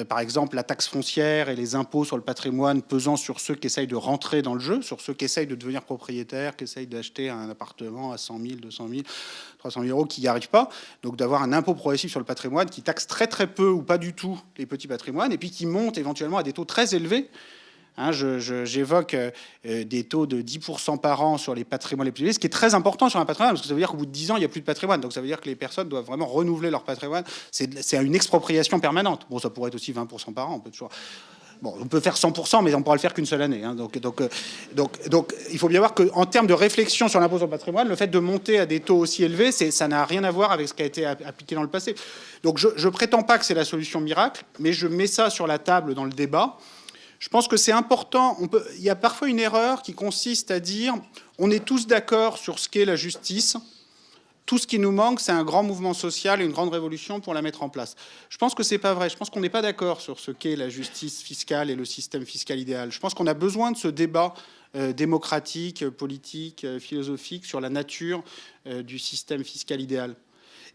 par exemple, la taxe foncière et les impôts sur le patrimoine pesant sur ceux qui essayent de rentrer dans le jeu, sur ceux qui essayent de devenir propriétaires, qui essayent d'acheter un appartement à 100 000, 200 000, 300 000 euros, qui n'y arrivent pas. Donc d'avoir un impôt progressif sur le patrimoine qui taxe très très peu ou pas du tout les petits patrimoines, et puis qui monte éventuellement à des taux très élevés. J'évoque des taux de 10% par an sur les patrimoines les plus élevés, ce qui est très important sur un patrimoine, parce que ça veut dire qu'au bout de 10 ans, il n'y a plus de patrimoine. Donc ça veut dire que les personnes doivent vraiment renouveler leur patrimoine. C'est une expropriation permanente. Bon, ça pourrait être aussi 20% par an. On peut faire 100%, mais on ne pourra le faire qu'une seule année. Donc, il faut bien voir qu'en termes de réflexion sur l'impôt sur le patrimoine, le fait de monter à des taux aussi élevés, ça n'a rien à voir avec ce qui a été appliqué dans le passé. Donc je ne prétends pas que c'est la solution miracle, mais je mets ça sur la table dans le débat. Je pense que c'est important. Il y a parfois une erreur qui consiste à dire on est tous d'accord sur ce qu'est la justice. Tout ce qui nous manque, c'est un grand mouvement social et une grande révolution pour la mettre en place. Je pense que c'est pas vrai. Je pense qu'on n'est pas d'accord sur ce qu'est la justice fiscale et le système fiscal idéal. Je pense qu'on a besoin de ce débat démocratique, politique, philosophique sur la nature du système fiscal idéal.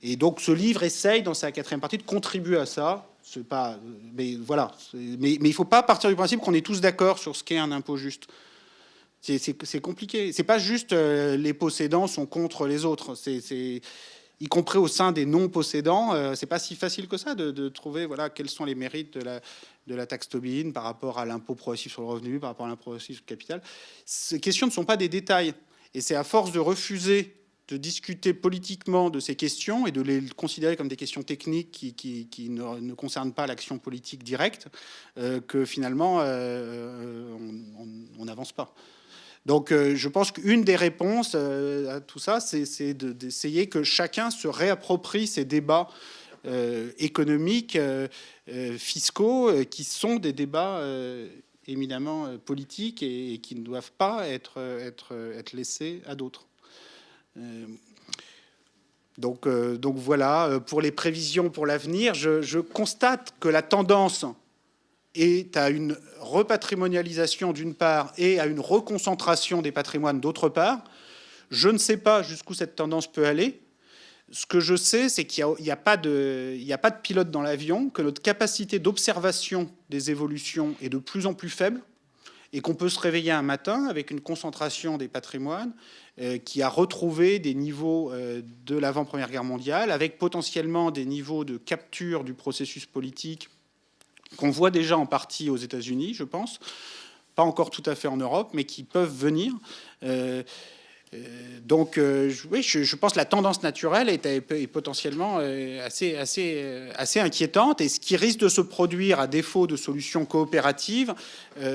Et donc ce livre essaye, dans sa 4e partie, de contribuer à ça. C'est pas, mais voilà. Mais il ne faut pas partir du principe qu'on est tous d'accord sur ce qu'est un impôt juste. C'est compliqué. C'est pas juste les possédants sont contre les autres. Y compris au sein des non-possédants, c'est pas si facile que ça de trouver quels sont les mérites de la taxe Tobin par rapport à l'impôt progressif sur le revenu, par rapport à l'impôt progressif sur le capital. Ces questions ne sont pas des détails. Et c'est à force de refuser de discuter politiquement de ces questions et de les considérer comme des questions techniques qui ne concernent pas l'action politique directe, que finalement, on n'avance pas. Donc je pense qu'une des réponses à tout ça, c'est d'essayer que chacun se réapproprie ces débats économiques, fiscaux, qui sont des débats éminemment politiques et qui ne doivent pas être laissés à d'autres. Donc voilà, pour les prévisions pour l'avenir, je constate que la tendance est à une repatrimonialisation d'une part et à une reconcentration des patrimoines d'autre part. Je ne sais pas jusqu'où cette tendance peut aller. Ce que je sais, c'est qu'il n'y a pas de pilote dans l'avion, que notre capacité d'observation des évolutions est de plus en plus faible, et qu'on peut se réveiller un matin avec une concentration des patrimoines qui a retrouvé des niveaux de l'avant-première guerre mondiale, avec potentiellement des niveaux de capture du processus politique qu'on voit déjà en partie aux États-Unis, je pense, pas encore tout à fait en Europe, mais qui peuvent venir. Donc, oui, je pense que la tendance naturelle est potentiellement assez inquiétante. Et ce qui risque de se produire, à défaut de solutions coopératives,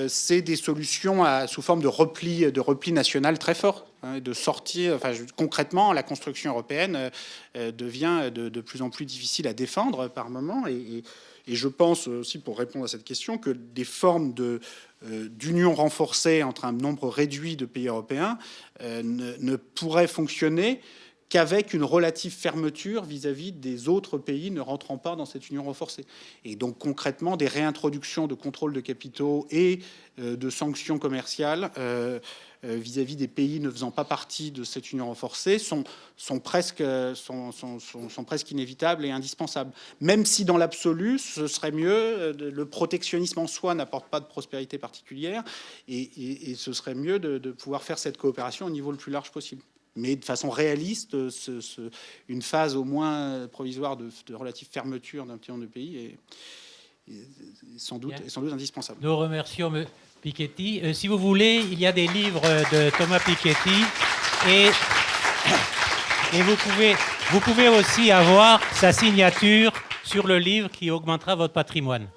c'est des solutions sous forme de repli national très fort. De sortir, concrètement, la construction européenne devient de plus en plus difficile à défendre par moment. Et je pense aussi, pour répondre à cette question, que des formes d'union renforcée entre un nombre réduit de pays européens ne pourraient fonctionner qu'avec une relative fermeture vis-à-vis des autres pays ne rentrant pas dans cette union renforcée. Et donc concrètement, des réintroductions de contrôle de capitaux et de sanctions commerciales vis-à-vis des pays ne faisant pas partie de cette union renforcée sont presque inévitables et indispensables. Même si dans l'absolu, ce serait mieux, le protectionnisme en soi n'apporte pas de prospérité particulière, et ce serait mieux de pouvoir faire cette coopération au niveau le plus large possible. Mais de façon réaliste, une phase au moins provisoire de relative fermeture d'un petit nombre de pays est sans doute indispensable. Nous remercions M. Piketty. Si vous voulez, il y a des livres de Thomas Piketty et vous pouvez aussi avoir sa signature sur le livre qui augmentera votre patrimoine.